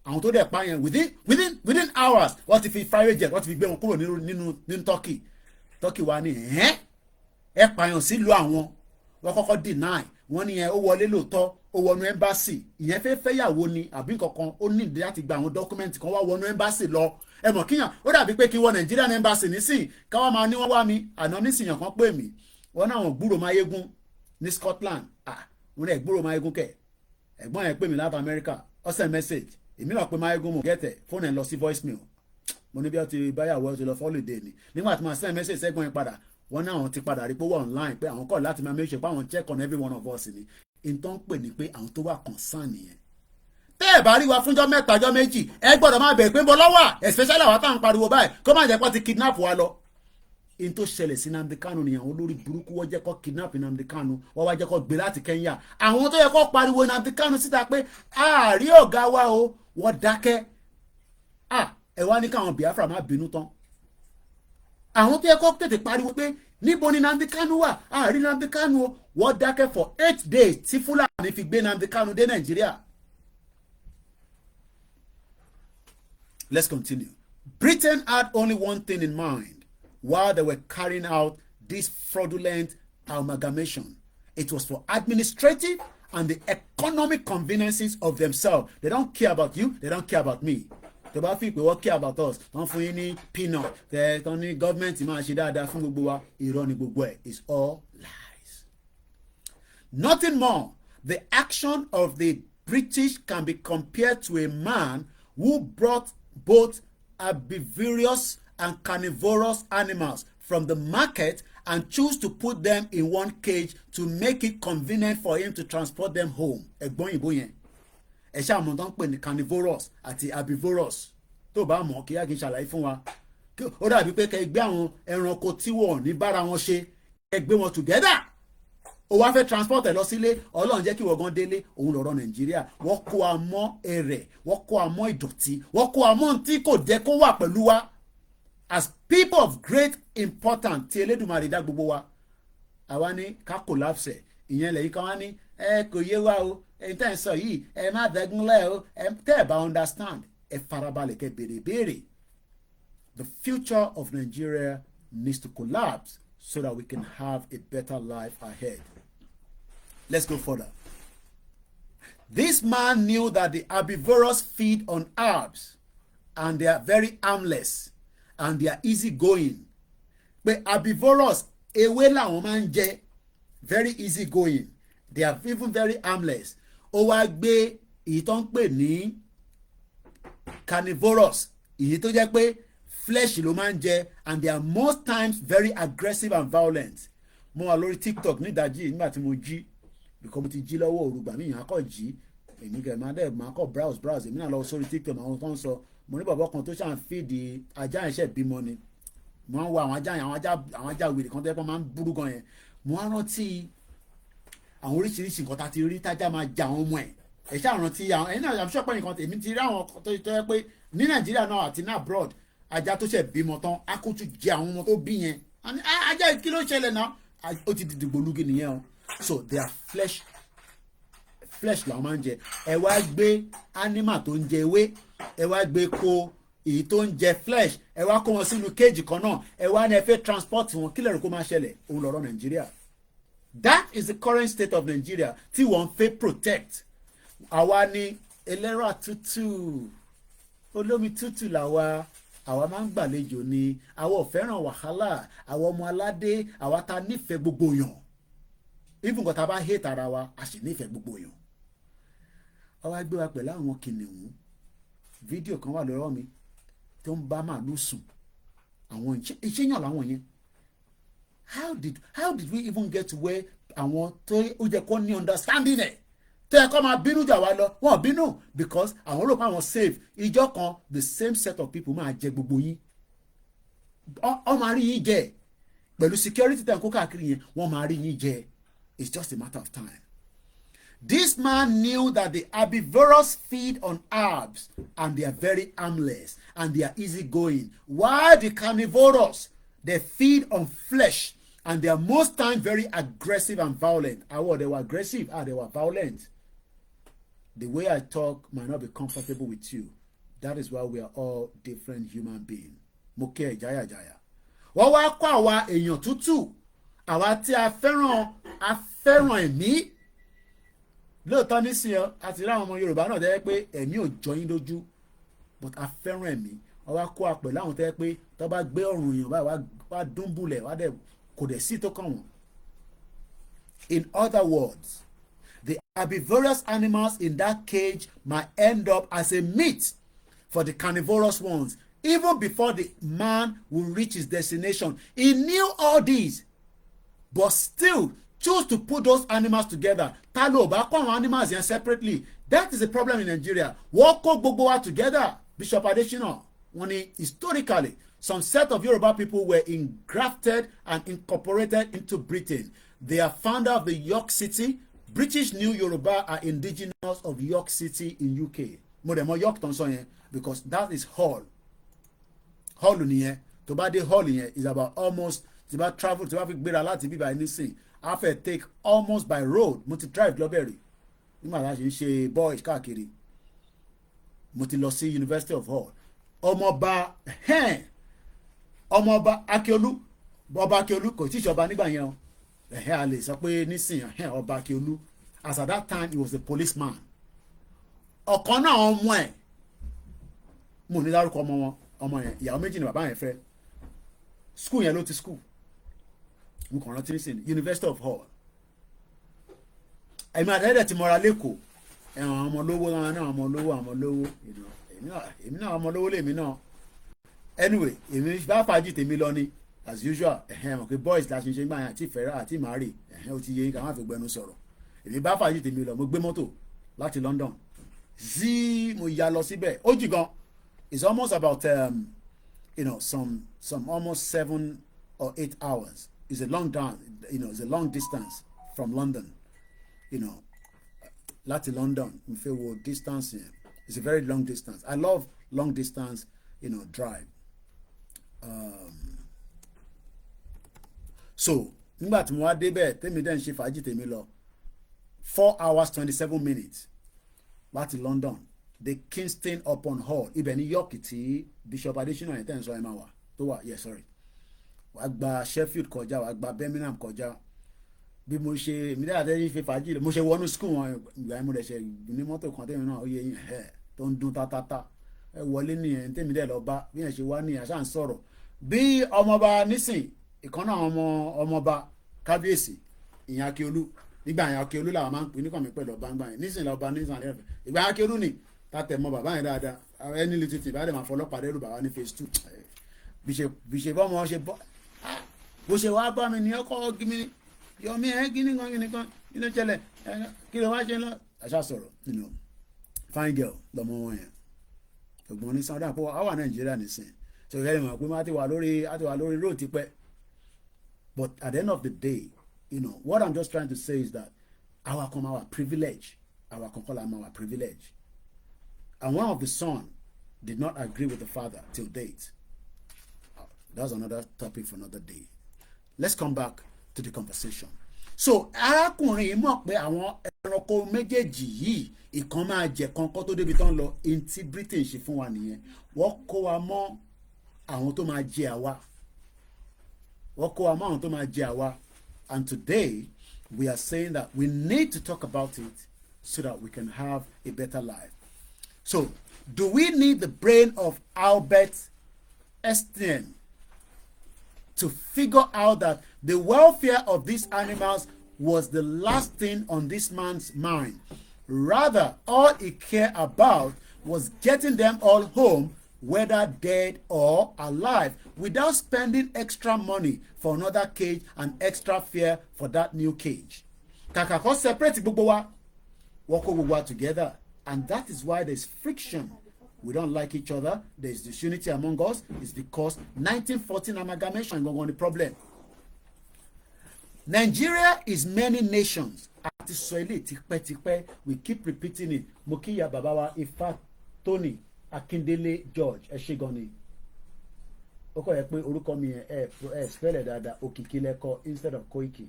Àwọn tó dẹ̀ pa yẹn within hours wọ́n ti fi private jet wọ́n ti fi gbé wọn kúrò nínú Turkey wa ní ẹ pààyàn sílùú àwọn. Wọ́n kọ́kọ́ deny wọ́n ní ó wọlé lóòótọ́ ó wọnú embassy ìyẹn fẹ́ fẹ́yàwó ni àbí kankan ó ní ìdí láti gba àwọn dọ́kúmẹ́ǹtì kan wá wọnú embassy lọ. Ẹ mọ̀ kíyàn ó dàbí pé kí wọ́n Nigerian embassy nísìn káwá máa ní wọ́n wá mi àná nísìnyàn kan pè mí wọ́n náà wọ́n gbúrò máyégún ní Scotland. Wọ́n náà gbúrò máyégún kẹ̀ ẹ̀gbọ́n yẹn pè mí láti America ó send message èmi náà pé máyégún mo gẹ́tẹ̀ fóònù ẹ̀ lọ sí voicemail mo ní bí wọ́n ti báyàwó ẹ̀ ti lọ holiday ni nígbà tí mo send message sẹ́gbọ́n yẹn padà wọ́n náà ti padà rí pé wọ́n online pé àwọn kọ́ láti máa make sure pé àwọn check on every one of us ni in tó ń pè ní pé àwọn tó wà concern nìyẹn. Tẹ́ ẹ̀ bá rí wa fúnjọ́ mẹ́ta ọjọ́ méjì ẹ gbọ́dọ̀ máa bẹ̀rẹ̀ pé ń bọ̀ lọ́wọ́ especially àwọn táwọn pariwo báyìí kó má jẹ́ pé ti kidnap wa lọ. In tó ṣẹlẹ̀ sí Nnamdi Kanu ni àwọn olórí burúkú wọ́n jẹ́ kó kidnap Nnamdi Kanu wọ́n wá jẹ́ kó gbé láti Kenya. Àwọn tó yẹ kó pariwo Nnamdi Kanu síta pé àárí ọ̀gá wa o wọ́n dákẹ́. Ẹ wá ní káwọn Biafra má bínú tán. Àwọn tó yẹ kó tètè pariwo pé níbo ni Nnamdi Kanu wà àárí Nnamdi Kanu o wọ́n dákẹ́ for 8 days tí Fúlàní fi gbé Nnamdi Kanu dé Nàìjíríà. Let's continue. Britain had only one thing in mind while they were carrying out this fraudulent amalgamation. It was for administrative and the economic conveniences of themselves. They don't care about you, they don't care about me. Tó bá fi pé wọ́n care about us, wọ́n fún yín ní peanut, tọ́ ní gọ́ọ̀mẹ̀ntì máa ṣe dáadáa fún gbogbo wa, irọ́ ni gbogbo ẹ̀, it's all lies. Nothing more. The action of the British can be compared to a man who brought both herbivorous and carnivorous animals from the market and choose to put them in one cage to make it convenient for him to transport them home. Ẹ̀gbọ́n ìbò yẹn ẹ ṣáà mọ̀ tó ń pè ní carnivorous àti herbivorous tó bá mọ̀ kí á kí n ṣàlàyé fún wa ó dàbí pé kẹ́ gbé àwọn ẹranko tí wọ́n ní bára wọn ṣe kẹ́ gbé wọn together ó wá fẹ́ transport ẹ̀ lọ sílé ọlọ́run jẹ́ kí wọ́n gan délé òun lọ́rọ̀ nàìjíríà wọ́n kó amọ́ ẹrẹ̀ wọ́n kó amọ́ ìdọ̀tí wọ́n kó amọ́ tí kò jẹ́ kó wà pẹ̀lú wa as people of great importance tí elédùnmarè dá gbogbo wa àwa ní ká collapse ìyẹn lẹ́yìn kan wá ní kò yé wa o ẹ̀yin tẹ́ ẹ̀ sọ yìí ẹ má dẹ́gunlẹ̀ o tẹ́ ẹ̀ bá understand ẹ farabalẹ̀ kẹ́ béèrè. The future of Nigeria needs to collapse so that we can have a better life ahead. Let's go further. This man knew that the herbivorous feed on herbs and they are very harmless and they are easygoing. But herbivorous, ewé làwọn máa ń jẹ, very easygoing. They are even very harmless. Ó wá gbé èyí tó ń pè ní carnivorous, èyí tó jẹ́ pé flesh ló máa ń jẹ and they are most times very aggressive and violent. Mo wà lórí TikTok nídàjí nígbà tí mo jí because mo ti jí lọ́wọ́ òrùgbà mi yàn á kọ́ jí èmi gẹ̀ máa kọ́ browse èmi náà lọ sórí TikTok àwọn tó ń sọ mo ní bàbá kan tó ṣàn fìdí ajá ẹ̀ṣẹ̀ bímọ ni mo ń wo àwọn ajá wèrè kan tó yẹ kó máa ń burú gan yẹn mo á rántí àwọn oríṣiríṣi nǹkan tá a ti rí tájá máa ja àwọn ọmọ ẹ̀ ṣáà rántí àwọn ẹ̀yin náà àmúṣọ́ pẹ́ nìkan tèmi ti rí àwọn tó yẹ pé ní Nàìjíríà náà àti ní abroad ajá tó ṣẹ̀ bímọ tán á kó tún jẹ àwọn ọmọ tó bí yẹn ajá kí ló ṣẹlẹ̀ náà ó ti dìgbò lúgi nìyẹn o so they are flesh làwọn máa ń jẹ ẹ wá gbé animal tó ń jẹ ewé ẹ wá gbé kó èyí tó ń jẹ flesh ẹ wá kó wọn sínú kéèjì kan náà ẹ wá ní ẹ fẹ́ transport wọn kí lẹ́rù kó máa ṣẹlẹ̀ òun lọ́rọ̀ Nàìjíríà that is the current state of Nigeria tí wọ́n fẹ́ protect àwa ní ẹlẹ́rọ tútù olómi tútù làwa àwa máa ń gbàlejò ni àwa ò fẹ́ràn wàhálà àwa ọmọ aládé àwa ta nífẹ̀ẹ́ gbogbo yàn even nǹkan tá a bá hate ara wa a sì nífẹ̀ẹ́ gbogbo yàn àwa gbé wa pẹ̀lú àwọn kìnìún fídíò kan wà lọ́wọ́ mi tó ń bá màálù sùn àwọn ìṣẹ́yàn làwọn yẹn how did we even get to where àwọn tó ó jẹ́ kó ní understanding ẹ̀ tẹ́ ẹ kọ́ máa bínú jà wá lọ wọ́n bínú because àwọn rò pé àwọn save ìjọ kan the same set of people máa jẹ gbogbo yín ọ máa rí yín jẹ pẹ̀lú security tẹ̀ ń kó káàkiri yẹn wọ́n máa rí yín jẹ it's just a matter of time. This man knew that the herbivorous feed on herbs and they are very harmless and they are easygoing while the carnivorous they feed on flesh and they are most times very aggressive and violent. They were aggressive, they were violent. The way I talk might not be comfortable with you. That is why we are all different human beings. Mo kẹ́ jaya. Wọ́n wá kọ́ àwa èèyàn tútù, àwa tí a fẹ́ràn ẹ̀mí. Lóòótọ́ nísìnyí àti rí àwọn ọmọ Yorùbá náà tẹ́ pé ẹ̀mí ò jọ yín lójú but a fẹ́ràn ẹ̀mí. Wọ́n wá kọ́ àpẹ̀ láwọn tẹ́ pé tó bá gbé ọ̀rùn èèyàn báyìí wá dúnbùlẹ̀ wá dẹ̀ kò dẹ̀ sí tó kàn wọ́n. In other words, the herbivorous animals in that cage might end up as a meat for the carnivorous ones even before the man will reach his destination. He knew all these, but still choose to put those animals together. Ta ló bá kó àwọn animals yẹn separately. That is the problem in Nigeria. Wọ́n kó gbogbo wa together. Bishop Adesina wọ́n ní historically some set of Yoruba people were engrafted and incorporated into Britain. They are founder of the York City. British New Yoruba are indigenous of York City in UK. Mo dẹ̀ mọ̀ York tó ń sọ yẹn because that is Hull. Hull nìyẹn tó bá dé Hull yẹn is about almost tí bá travel tí bá fi gbéra láti bíbá ẹni sìn after take almost by road mo ti drive lọ́bẹ̀rẹ̀ nígbà tá a ṣe ń ṣe boys káàkiri mo ti lọ sí University of Hull ọmọọba Akíolú ọba Akíolú kò tí ì ṣọba nígbà yẹn o a lè sọ pé nísìnyí ọba Akíolú as at that time he was a policeman ọ̀kan náà ọmọ ẹ̀ mo ní dárúkọ ọmọ yẹn ìyàwó méjì ni bàbá yẹn fẹ́ school yẹn ló ti school mo kàn rántí nísìnyí University of Hull ẹ̀mí àtẹ́lẹ̀ ti mọ́ra lẹ́kọ̀ọ́ ẹ̀wọ̀n ọmọ lówó náà ọmọ lówó èmi náà ọmọ lówó lèmi náà anyway èmi bá fàájì tèmi lọ ní as usual mọ̀ pé boys la ṣe ń ṣe gbà yẹn àti ìfẹ́rẹ́ àti ìmárì ó ti yẹ ká má fi gbẹnu sọ̀rọ̀ èmi bá fàájì tèmi lọ mo gbé mọ́tò láti London mo ya lọ síbẹ̀ ó jì gan it's almost about some almost 7 or 8 hours. It's a long down, it's a long distance from London, láti London, n fẹ́ wo distance yẹn. It's a very long distance. I love long distance, drive. So nígbà tí mo wá débẹ̀ tèmi dẹ̀ ń ṣe fàájì tèmi lọ 4 hours 27 minutes láti London the Kingston upon Hall ibẹ̀ ní York tí Bishop Adesina yẹn tẹ̀ ń sọ ẹ̀ máa wà tó wà wàá gba Sheffield kọjá wàá gba Birmingham kọjá bí mo ṣe èmi dáadáa tẹ́lẹ̀ ṣe fàájì mo ṣe wọnú school wọn ìgbà yẹn mo dẹ̀ ṣe ní mọ́tò kan tẹ́mi náà ó yẹ yín tó ń dún tátátá ẹ wọlé nìyẹn tẹ́mi dẹ̀ lọ bá bí yẹn ṣe wá nìyẹn ṣáà ń sọ̀rọ̀ bí ọmọọba nísìn ìkànnà ọmọọba kábíyèsí ìyẹn Akíolú nígbà yẹn Akíolú làwọn máa ń pè nípa mi pẹ̀lú ọba ńgbà yẹn nísìn lọ́ba nísìn àlẹ́ rẹ̀ ìgbà Akíolú ni tàtẹ̀ mọ bàbá yẹn dáadáa ẹni lè tètè bá dẹ̀ máa fọlọ́pàá dẹ́rù bàbá ní phase 2 bí ṣe bọ́ ọmọ ṣe bọ́ bó ṣe wá bá mi ní ọkọ̀ gímí yọmí gíní kan kí ló ṣẹlẹ̀ kí ló wá ṣe lọ àṣà sọ̀rọ̀ fine girl lọmọ wọn yẹn ọgbọ́n ní South Africa àwa Nàìjíríà nìsín so ìrẹ́ ìmọ̀ pé má ti wà lórí road tipẹ́ but at the end of the day what I'm just trying to say is that our privilege our privilege and one of the son did not agree with the father till date. That's another topic for another day. Let's come back to the conversation. So arákùnrin yìí mọ̀ pé àwọn ẹranko méjèèjì yìí ìkan máa jẹ kan kó tó débi tán lọ in tí Britain ṣe fún wa nìyẹn wọ́n kó wa mọ́ àwọn tó máa jẹ àwa and today we are saying that we need to talk about it so that we can have a better life. So do we need the brain of Albert Einstein to figure out that the welfare of these animals was the last thing on this man's mind? Rather, all he cared about was getting them all home, whether dead or alive, without spending extra money for another cage and extra fare for that new cage. Kàkà kó separate gbogbo wa, wọ́n kó gbogbo wa together, and that is why there's friction. We don't like each other. There is disunity among us. It's because 1914 amalgamation is going to be the problem. Nigeria is many nations. Àti sọ ilé tipẹ́tipẹ́, we keep repeating it. Mo kí ya bàbá wa Ifá Tony Akindele George ẹ ṣé gan ni. Ó kọ̀ yẹ pé orúkọ mi ẹ spell ẹ̀ dáadáa Òkìkí lẹ́kọ̀ instead of Koiki.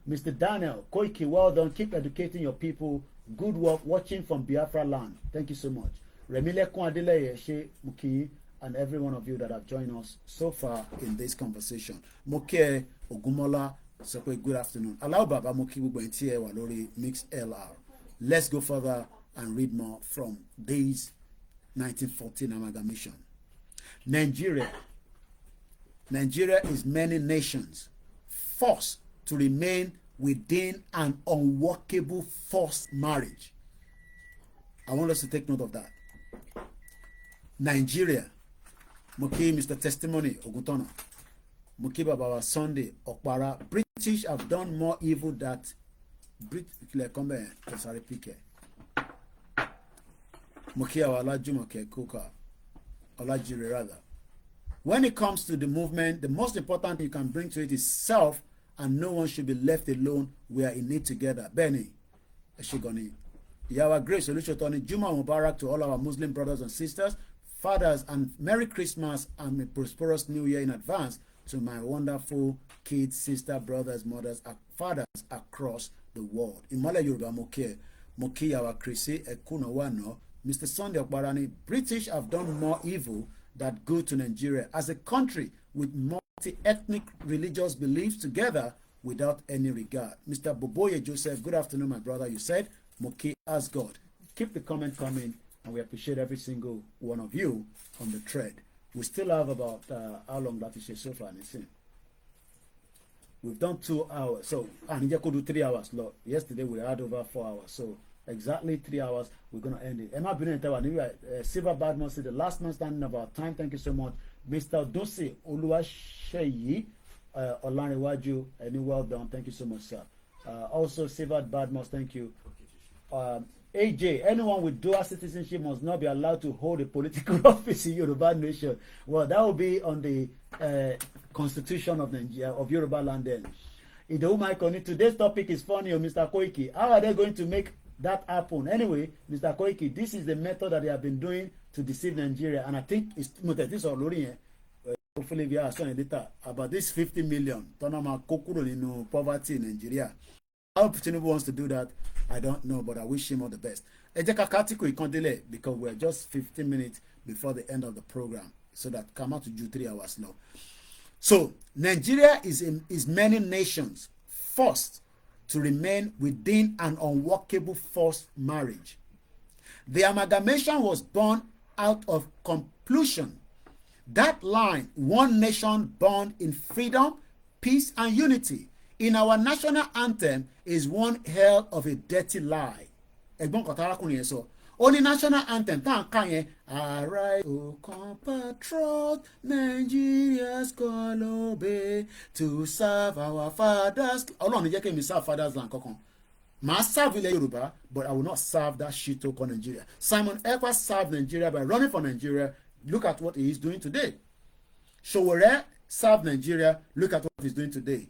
Mr. Daniel Koiki, well done. Keep educating your people. Good work watching from Biafra land. Thank you so much. Remilekun Adeleye ṣé mo kí and every one of you that have joined us so far in this conversation. Mo kí ẹ Ògúnmọ́lá sọ pé good afternoon. Allow Baba mo kí gbogbo ẹni tí ẹ wà lórí MixLR. Let's go further and read more from this 1914 amalgamation. Nigeria is many nations forced to remain within an unworkable forced marriage. I want us to take note of that. Nigeria, Moki Mr. Testimony Oguntona, Moki Baba Sunday Okpara. British have done more evil that Moki Awalajumoke Kuka Olajire rather. When it comes to the movement, the most important thing you can bring to it is self, and no one should be left alone. We are in it together. Benny Eshigoni. Yawa Grace Olushotoni, Juma Mubarak to all our Muslim brothers and sisters, fathers, and Merry Christmas and a prosperous New Year in advance to my wonderful kids, sisters, brothers, mothers, fathers across the world. Imale Yoruba Moke Yawa Krisi Ekuno Wano, Mr. Sunday Okbarani. British have done more evil than good to Nigeria as a country with multi-ethnic religious beliefs together without any regard. Mr. Boboye Joseph, good afternoon, my brother. You said Moki as God. Keep the comment coming, and we appreciate every single one of you on the thread. We still have about how long that is so far. We've done 2 hours, so and you could do 3 hours. Look, yesterday we had over 4 hours, so exactly 3 hours. We're gonna end it. Emma Binet, Silver Badmos, the last man standing about time. Thank you so much, Mr. Dosi Oluwaseyi Olanrewaju. Well done. Thank you so much, sir. Also, Silver Badmos, thank you. AJ, anyone with dual citizenship must not be allowed to hold a political office in Yoruba nation. Well, that will be on the constitution of Nigeria, of Yoruba land then. Today's topic is funny, Mr. Koiki. How are they going to make that happen? Anyway, Mr. Koiki, this is the method that they have been doing to deceive Nigeria. And I think it's this already. Hopefully, we are showing data about this 50 million. Poverty in Nigeria. How Tinubu wants to do that, I don't know, but I wish him all the best. Because we're just 15 minutes before the end of the program, so that come out to do 3 hours now. So Nigeria is many nations forced to remain within an unworkable forced marriage. The amalgamation was born out of compulsion. That line, one nation born in freedom, peace, and unity, in our national anthem is one hell of a dirty lie. Ẹ̀gbọ́n kan tára kùnrin yẹn sọ. Ó ní national anthem tá à ń kà yẹn. Arise, O compatriot, Nigeria's call obey to serve our fathers. Ọlọ́run ní jẹ́ kí mi serve fathers land kankan. Màá serve ilẹ̀ Yorùbá, but I will not serve that shit to call Nigeria. Simon Ekpa served Nigeria by running for Nigeria. Look at what he is doing today. Sowore served Nigeria. Look at what he's doing today.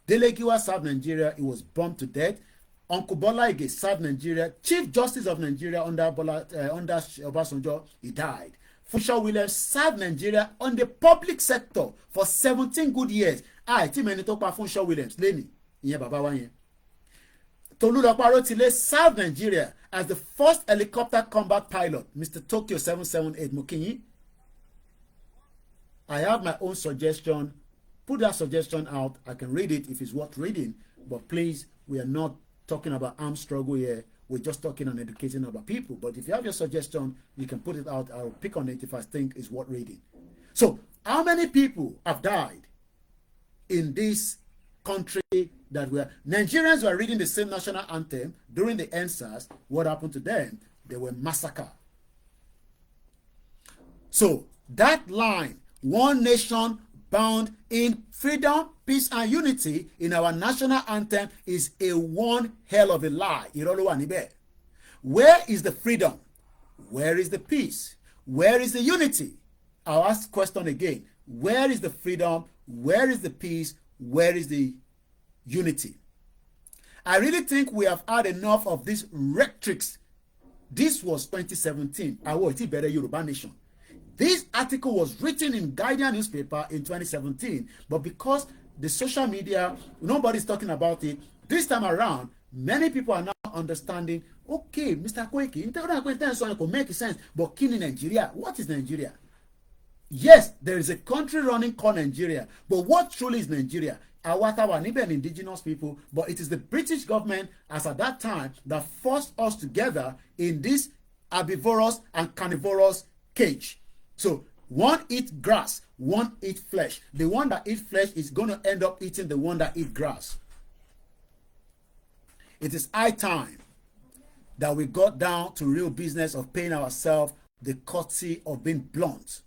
Dele Giwa served Nigeria. He was bombed to death. Uncle Bola Ige served Nigeria. Chief Justice of Nigeria under Obasanjo, he died. Funsho Williams served Nigeria on the public sector for 17 good years. Tí mẹ́ni tó pa Funsho Williams lẹ́nìí, ìyẹn bàbá wa yẹn. Tolulope Arotile served Nigeria as the first helicopter combat pilot. Mr. Tokyo 778 Mokinyi. I have my own suggestion. Put that suggestion out. I can read it if it's worth reading. But please, we are not talking about armed struggle here. We're just talking on educating about people. But if you have your suggestion, you can put it out. I'll pick on it if I think it's worth reading. So, how many people have died in this country that Nigerians were reading the same national anthem during the EndSARS? What happened to them? They were massacred. So, that line, one nation bound in freedom, peace, and unity in our national anthem is a one hell of a lie. Where is the freedom? Where is the peace? Where is the unity? I'll ask the question again. Where is the freedom? Where is the peace? Where is the unity? I really think we have had enough of these rhetorics. This was 2017. I was better Yoruba nation. This article was written in Guardian newspaper in 2017, but because the social media, nobody's talking about it, this time around, many people are now understanding, okay, Mr. Koiki, it make sense, but kini Nigeria, what is Nigeria? Yes, there is a country running called Nigeria, but what truly is Nigeria? Awatawa, even indigenous people, but it is the British government as at that time that forced us together in this herbivorous and carnivorous cage. So one eats grass, one eats flesh. The one that eats flesh is going to end up eating the one that eats grass. It is high time that we got down to real business of paying ourselves the courtesy of being blunt.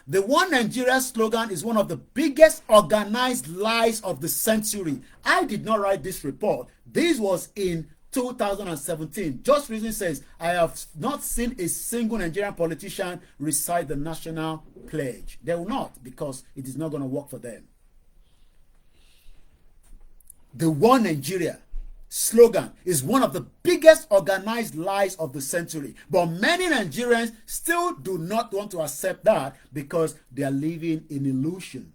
The One Nigeria slogan is one of the biggest organized lies of the century. I did not write this report. This was in 2017. Just Reason says, I have not seen a single Nigerian politician recite the national pledge. They will not, because it is not going to work for them. The One Nigeria slogan is one of the biggest organized lies of the century. But many Nigerians still do not want to accept that because they are living in illusion.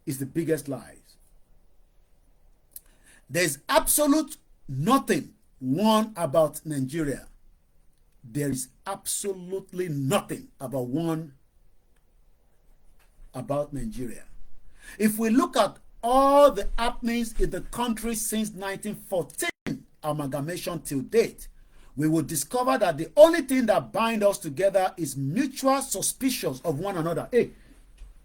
It's the biggest lies. There's absolute nothing one about Nigeria. There is absolutely nothing about Nigeria. If we look at all the happenings in the country since 1914, amalgamation till date, we will discover that the only thing that binds us together is mutual suspicions of one another. Hey,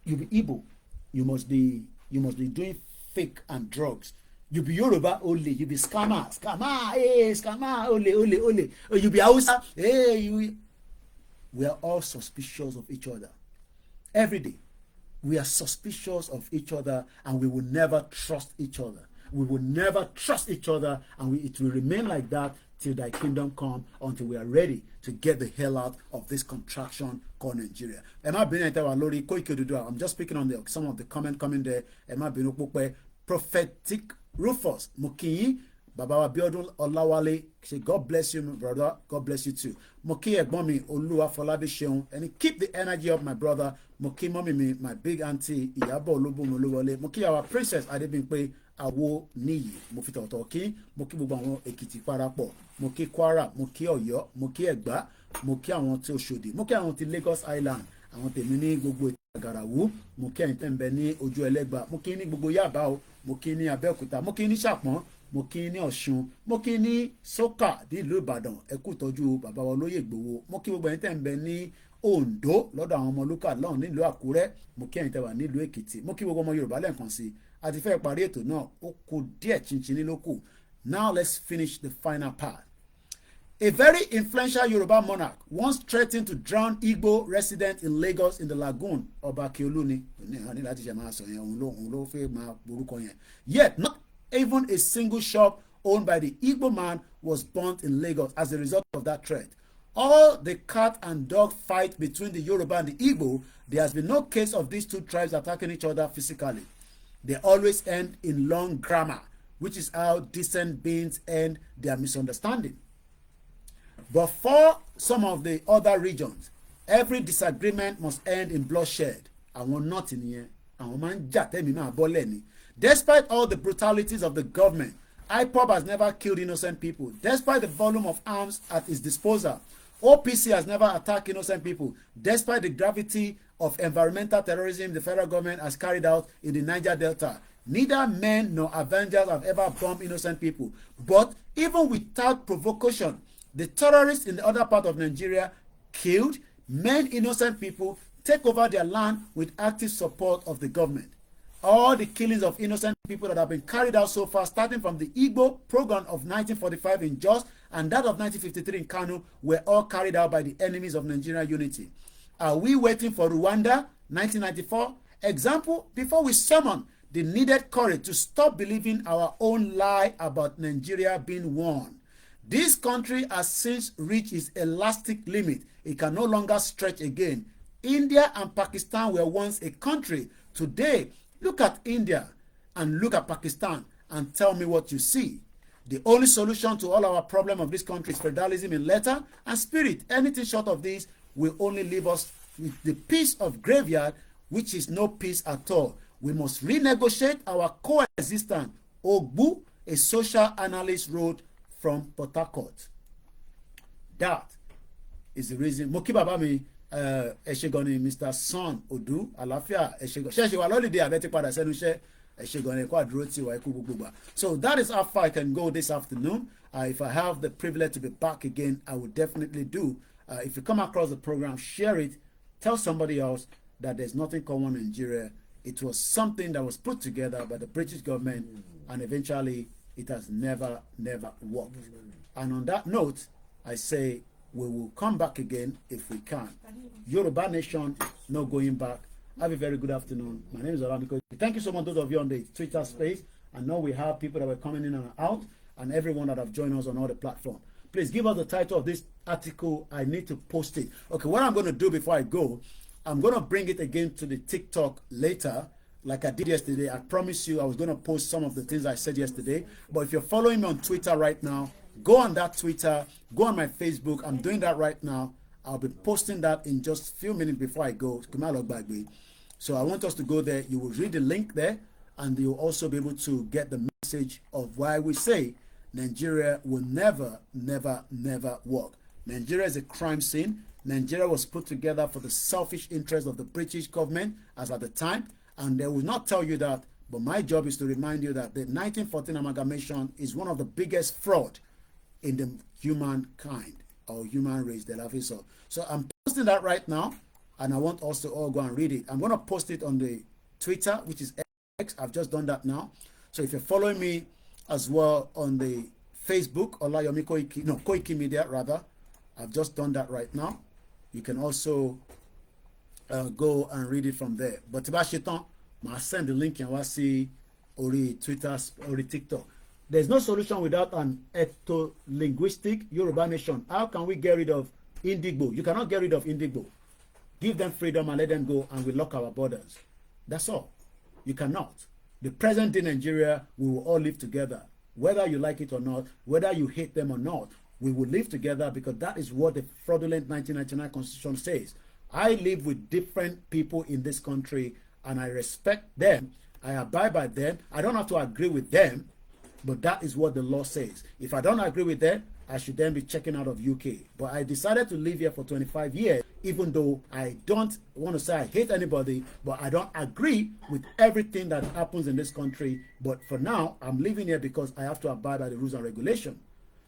you be Igbo, you must be doing fake and drugs. You be Yoruba only, you be scammer, hey, scammer, ole. Or you be Hausa, hey, we are all suspicious of each other. Every day, we are suspicious of each other and we will never trust each other. We will never trust each other, and it will remain like that till thy kingdom come, until we are ready to get the hell out of this contraction called Nigeria. Emma Benita Walori, Koiki Oduduwa. I'm just speaking on some of the comment coming there. Emma Benokwe, Prophetic Rufus, Mukinyi, Baba wa Biodun Olawale, say God bless you, my brother. God bless you too. Moki Egbomi Oluwa Folabi Sheun, and keep the energy up, my brother. Moki Mommy me, my big auntie Iyabo Olubu Moluwale. Moki our princess Adebimpe Awo Niyi. Mofita Otoki, Moki Bugbanwo Ekiti Parapo, Moki Kwara, Moki Oyo, Moki Egba, Moki àwọn tí Oṣòdì, Moki àwọn tí Lagos Island, àwọn tèmi ní gbogbo Agarawu, Moki ẹ̀yin tẹ́ ń bẹ ní Ojú Ẹlẹ́gba, Moki ní gbogbo Yaba o, Moki ní Abẹ́òkúta, Moki ní Ṣàpọ́n, mo kí ní Ọ̀ṣun, mo kí ní Sókà nílùú Ìbàdàn, ẹ kú ìtọ́jú bàbá wa Olóyè Ìgbòho, mo kí gbogbo ẹ̀yin tẹ́ ń bẹ ní Oǹdó lọ́dọ̀ àwọn ọmọ lókà lọ́hùn nílùú Àkúrẹ́, mo kí ẹ̀yin tẹ́ wà nílùú Èkìtì, mo kí gbogbo ọmọ Yorùbá lẹ́ẹ̀kan sí. A ti fẹ́ parí ètò náà, ó kù díẹ̀ chinchin ló kù. Now let's finish the final part. A very influential Yoruba monarch once threatened to drown Igbo residents in Lagos in the lagoon. Ọba Akiolu ni, ní láti ṣe máa sọ yẹn, òun ló fẹ́ máa borúkọ yẹn. Yet not even a single shop owned by the Igbo man was burnt in Lagos as a result of that threat. All the cat and dog fight between the Yoruba and the Igbo, there has been no case of these two tribes attacking each other physically. They always end in long grammar, which is how decent beings end their misunderstanding. But for some of the other regions, every disagreement must end in bloodshed. Àwọn nọ́ọ̀tì nìyẹn, àwọn máa ń jà tẹ́mi máa bọ́ lẹ́ni. Despite all the brutalities of the government, IPOB has never killed innocent people. Despite the volume of arms at its disposal, OPC has never attacked innocent people. Despite the gravity of environmental terrorism the federal government has carried out in the Niger Delta, neither men nor avengers have ever bombed innocent people. But even without provocation, the terrorists in the other part of Nigeria killed many innocent people, take over their land with active support of the government. All the killings of innocent people that have been carried out so far, starting from the Igbo program of 1945 in Jos and that of 1953 in Kano, were all carried out by the enemies of Nigerian unity. Are we waiting for Rwanda, 1994? Example, before we summon the needed courage to stop believing our own lie about Nigeria being won. This country has since reached its elastic limit. It can no longer stretch again. India and Pakistan were once a country. Today, look at India and look at Pakistan and tell me what you see. The only solution to all our problem of this country is federalism in letter and spirit. Anything short of this will only leave us with the peace of graveyard, which is no peace at all. We must renegotiate our coexistence. Ogbu, a social analyst, wrote from Port Harcourt. That is the reason. Moki baba mi ẹ̀ṣẹ̀gọ́ni Mr. Son Odu àlàáfíà ṣẹ̀ṣẹ̀ wà lọ́lídé àbẹ́tí padà sẹ́nu iṣẹ́ ẹ̀ṣẹ̀gọ́ni ẹ̀kọ́ àdúró tí wà ikú gbogbo gbà. So that is how far I can go this afternoon. If I have the privilege to be back again, I will definitely do. If you come across the program, share it. Tell somebody else that there's nothing common in Nigeria. It was something that was put together by the British government, and eventually it has never worked. And on that note, I say we will come back again if we can. Yoruba Nation, no going back. Have a very good afternoon. My name is Olamiko. Thank you so much, those of you on the Twitter space. I know we have people that were coming in and out, and everyone that have joined us on all the platforms. Please give us the title of this article. I need to post it. Okay, what I'm going to do before I go, I'm going to bring it again to the TikTok later, like I did yesterday. I promise you I was going to post some of the things I said yesterday. But if you're following me on Twitter right now, go on that Twitter, go on my Facebook. I'm doing that right now. I'll be posting that in just a few minutes before I go. So I want us to go there. You will read the link there, and you'll also be able to get the message of why we say Nigeria will never work. Nigeria is a crime scene. Nigeria was put together for the selfish interest of the British government as at the time, and they will not tell you that, but my job is to remind you that the 1914 amalgamation is one of the biggest fraud in the humankind or human race that I've saw. So I'm posting that right now, and I want us to all go and read it. I'm going to post it on the Twitter, which is X. I've just done that now. So if you're following me as well on the Facebook, Olayomi Koiki, no, Koiki Media rather, I've just done that right now. You can also go and read it from there. But if I send the link and we'll see Twitter, TikTok. There's no solution without an ethno-linguistic Yoruba nation. How can we get rid of Indigbo? You cannot get rid of Indigbo. Give them freedom and let them go, and we lock our borders. That's all. You cannot. The present day Nigeria, we will all live together. Whether you like it or not, whether you hate them or not, we will live together, because that is what the fraudulent 1999 Constitution says. I live with different people in this country, and I respect them. I abide by them. I don't have to agree with them, but that is what the law says. If I don't agree with them, I should then be checking out of UK. But I decided to live here for 25 years, even though I don't want to say I hate anybody, but I don't agree with everything that happens in this country. But for now, I'm living here because I have to abide by the rules and regulations.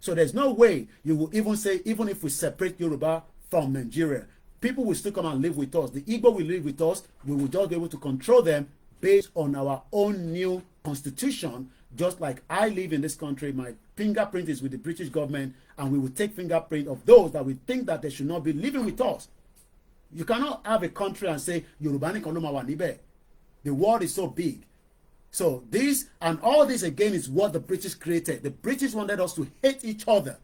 So there's no way you will even say, even if we separate Yoruba from Nigeria, people will still come and live with us. The Igbo will live with us. We will just be able to control them based on our own new constitution. Just like I live in this country, my fingerprint is with the British government, and we will take fingerprint of those that we think that they should not be living with us. You cannot have a country and say, Yoruba ni kan lo ma wa níbẹ̀. The world is so big. So this and all this again is what the British created. The British wanted us to hate each other.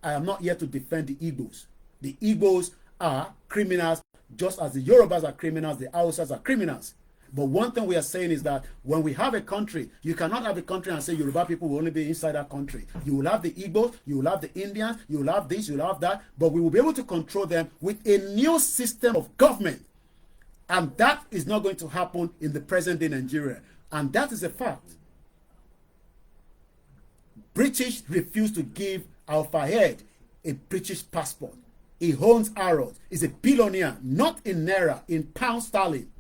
I am not here to defend the Igbos. The Igbos are criminals, just as the Yorubas are criminals, the Hausas are criminals. But one thing we are saying is that when we have a country, you cannot have a country and say Yoruba people will only be inside that country. You will have the Igbos, you will have the Indians, you will have this, you will have that, but we will be able to control them with a new system of government. And that is not going to happen in the present day Nigeria. And that is a fact. British refused to give Al Fayed a British passport. He owns Harrods. He's a billionaire, not in Naira, in pound sterling.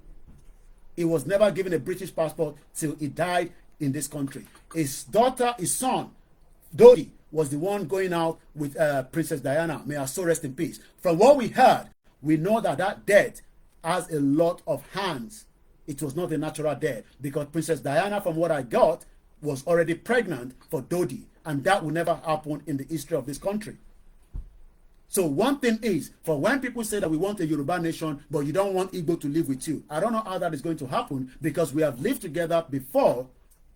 He was never given a British passport till he died in this country. His daughter, his son, Dodi, was the one going out with Princess Diana. May her soul rest in peace. From what we heard, we know that that death has a lot of hands. It was not a natural death, because Princess Diana, from what I got, was already pregnant for Dodi, and that will never happen in the history of this country. So one thing is, for when people say that we want a Yoruba nation, but you don't want Igbo to live with you, I don't know how that is going to happen, because we have lived together before.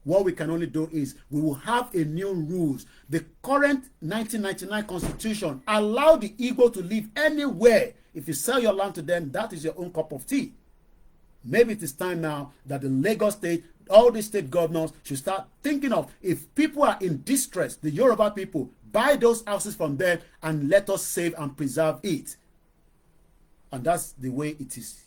What we can only do is we will have a new rules. The current 1999 Constitution allow the Igbo to live anywhere. If you sell your land to them, that is your own cup of tea. Maybe it is time now that the Lagos state, all the state governors should start thinking of, if people are in distress, the Yoruba people, buy those houses from them and let us save and preserve it. And that's the way it is.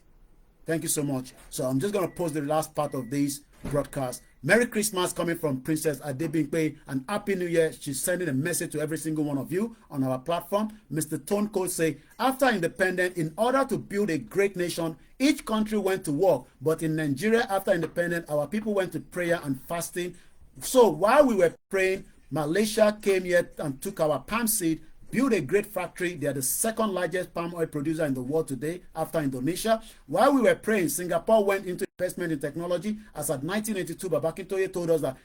Thank you so much. So I'm just going to post the last part of this broadcast. Merry Christmas coming from Princess Adebimpe, and Happy New Year. She's sending a message to every single one of you on our platform. Mr. Tone Cole say, after independence, in order to build a great nation, each country went to war. But in Nigeria, after independence, our people went to prayer and fasting. So while we were praying, Malaysia came here and took our palm seed, built a great factory. They are the second largest palm oil producer in the world today after Indonesia. While we were praying, Singapore went into investment in technology. As at 1982, Babakintoye told us that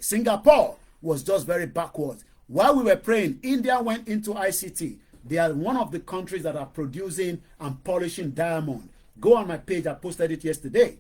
Singapore was just very backwards. While we were praying, India went into ICT. They are one of the countries that are producing and polishing diamond. Go on my page, I posted it yesterday.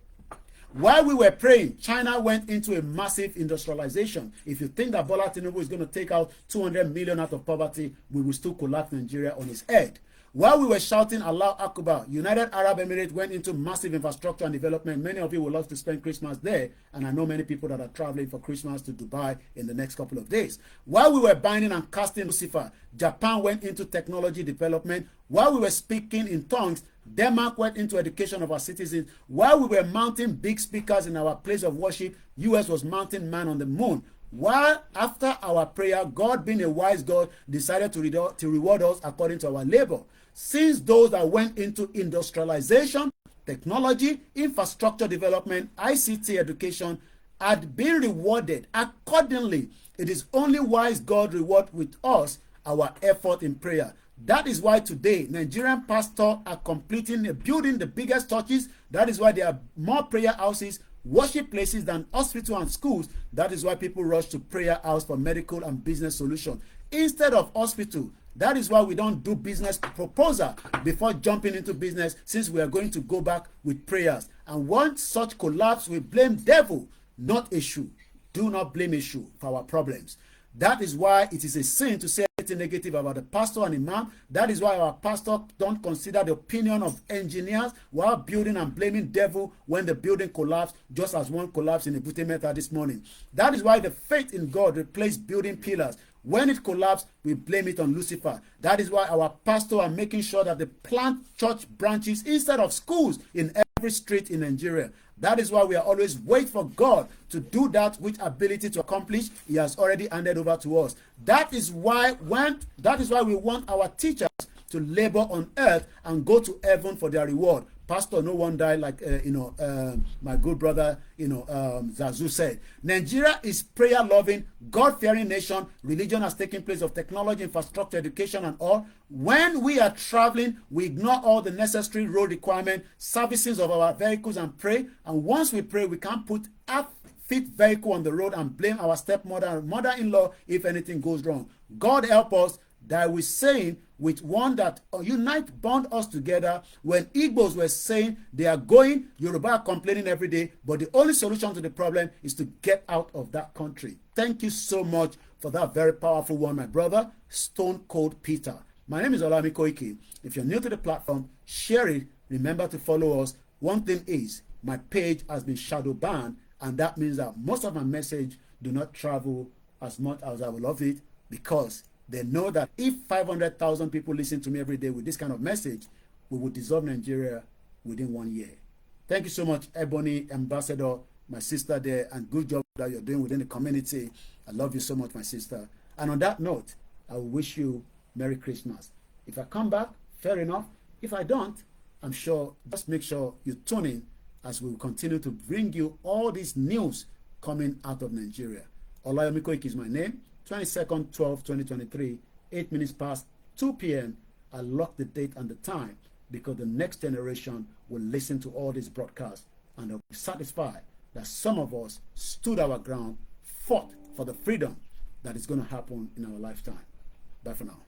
While we were praying, China went into a massive industrialization. If you think that Bola Tinubu is going to take out 200 million out of poverty, we will still collapse Nigeria on his head. While we were shouting Allah Akbar, United Arab Emirates went into massive infrastructure and development. Many of you will love to spend Christmas there, and I know many people that are traveling for Christmas to Dubai in the next couple of days. While we were binding and casting Lucifer, Japan went into technology development. While we were speaking in tongues, Denmark went into education of our citizens. While we were mounting big speakers in our place of worship, US was mounting man on the moon. While after our prayer, God, being a wise God, decided to reward us according to our labor. Since those that went into industrialization, technology, infrastructure development, ICT education had been rewarded accordingly, it is only wise God reward with us our effort in prayer. That is why today Nigerian pastors are building the biggest churches. That is why there are more prayer houses, worship places than hospitals and schools. That is why people rush to prayer house for medical and business solution instead of hospital. That is why we don't do business proposal before jumping into business, since we are going to go back with prayers. And once such collapse, we blame devil. not Eshu. Do not blame Eshu for our problems. That is why it is a sin to say anything negative about the pastor and imam. That is why our pastor don't consider the opinion of engineers while building and blaming devil when the building collapsed, just as one collapsed in Ebute Metta this morning. That is why the faith in God replaced building pillars. When it collapsed, we blame it on Lucifer. That is why our pastor are making sure that they plant church branches instead of schools in every street in Nigeria. That is why we are always wait for God to do that which ability to accomplish He has already handed over to us. That is why we want our teachers to labor on earth and go to heaven for their reward. Pastor, no one died like my good brother Zazu said. Nigeria is prayer-loving, God-fearing nation. Religion has taken place of technology, infrastructure, education, and all. When we are traveling, we ignore all the necessary road requirements, services of our vehicles, and pray. And once we pray, we can't put half-fit vehicle on the road and blame our stepmother and mother-in-law if anything goes wrong. God help us that we're saying with one that unite, bond us together. When Igbos were saying they are going, Yoruba are complaining every day, but the only solution to the problem is to get out of that country. Thank you so much for that very powerful one, my brother, Stone Cold Peter. My name is Olami Koiki. If you're new to the platform, share it. Remember to follow us. One thing is, my page has been shadow banned, and that means that most of my message do not travel as much as I would love it, because they know that if 500,000 people listen to me every day with this kind of message, we will dissolve Nigeria within 1 year. Thank you so much, Ebony Ambassador, my sister there, and good job that you're doing within the community. I love you so much, my sister. And on that note, I will wish you Merry Christmas. If I come back, fair enough. If I don't, I'm sure, just make sure you tune in as we will continue to bring you all this news coming out of Nigeria. Olayomi Koiki is my name. 22nd, 12, 2023, 8 minutes past 2 p.m. I lock the date and the time because the next generation will listen to all these broadcasts and they'll be satisfied that some of us stood our ground, fought for the freedom that is going to happen in our lifetime. Bye for now.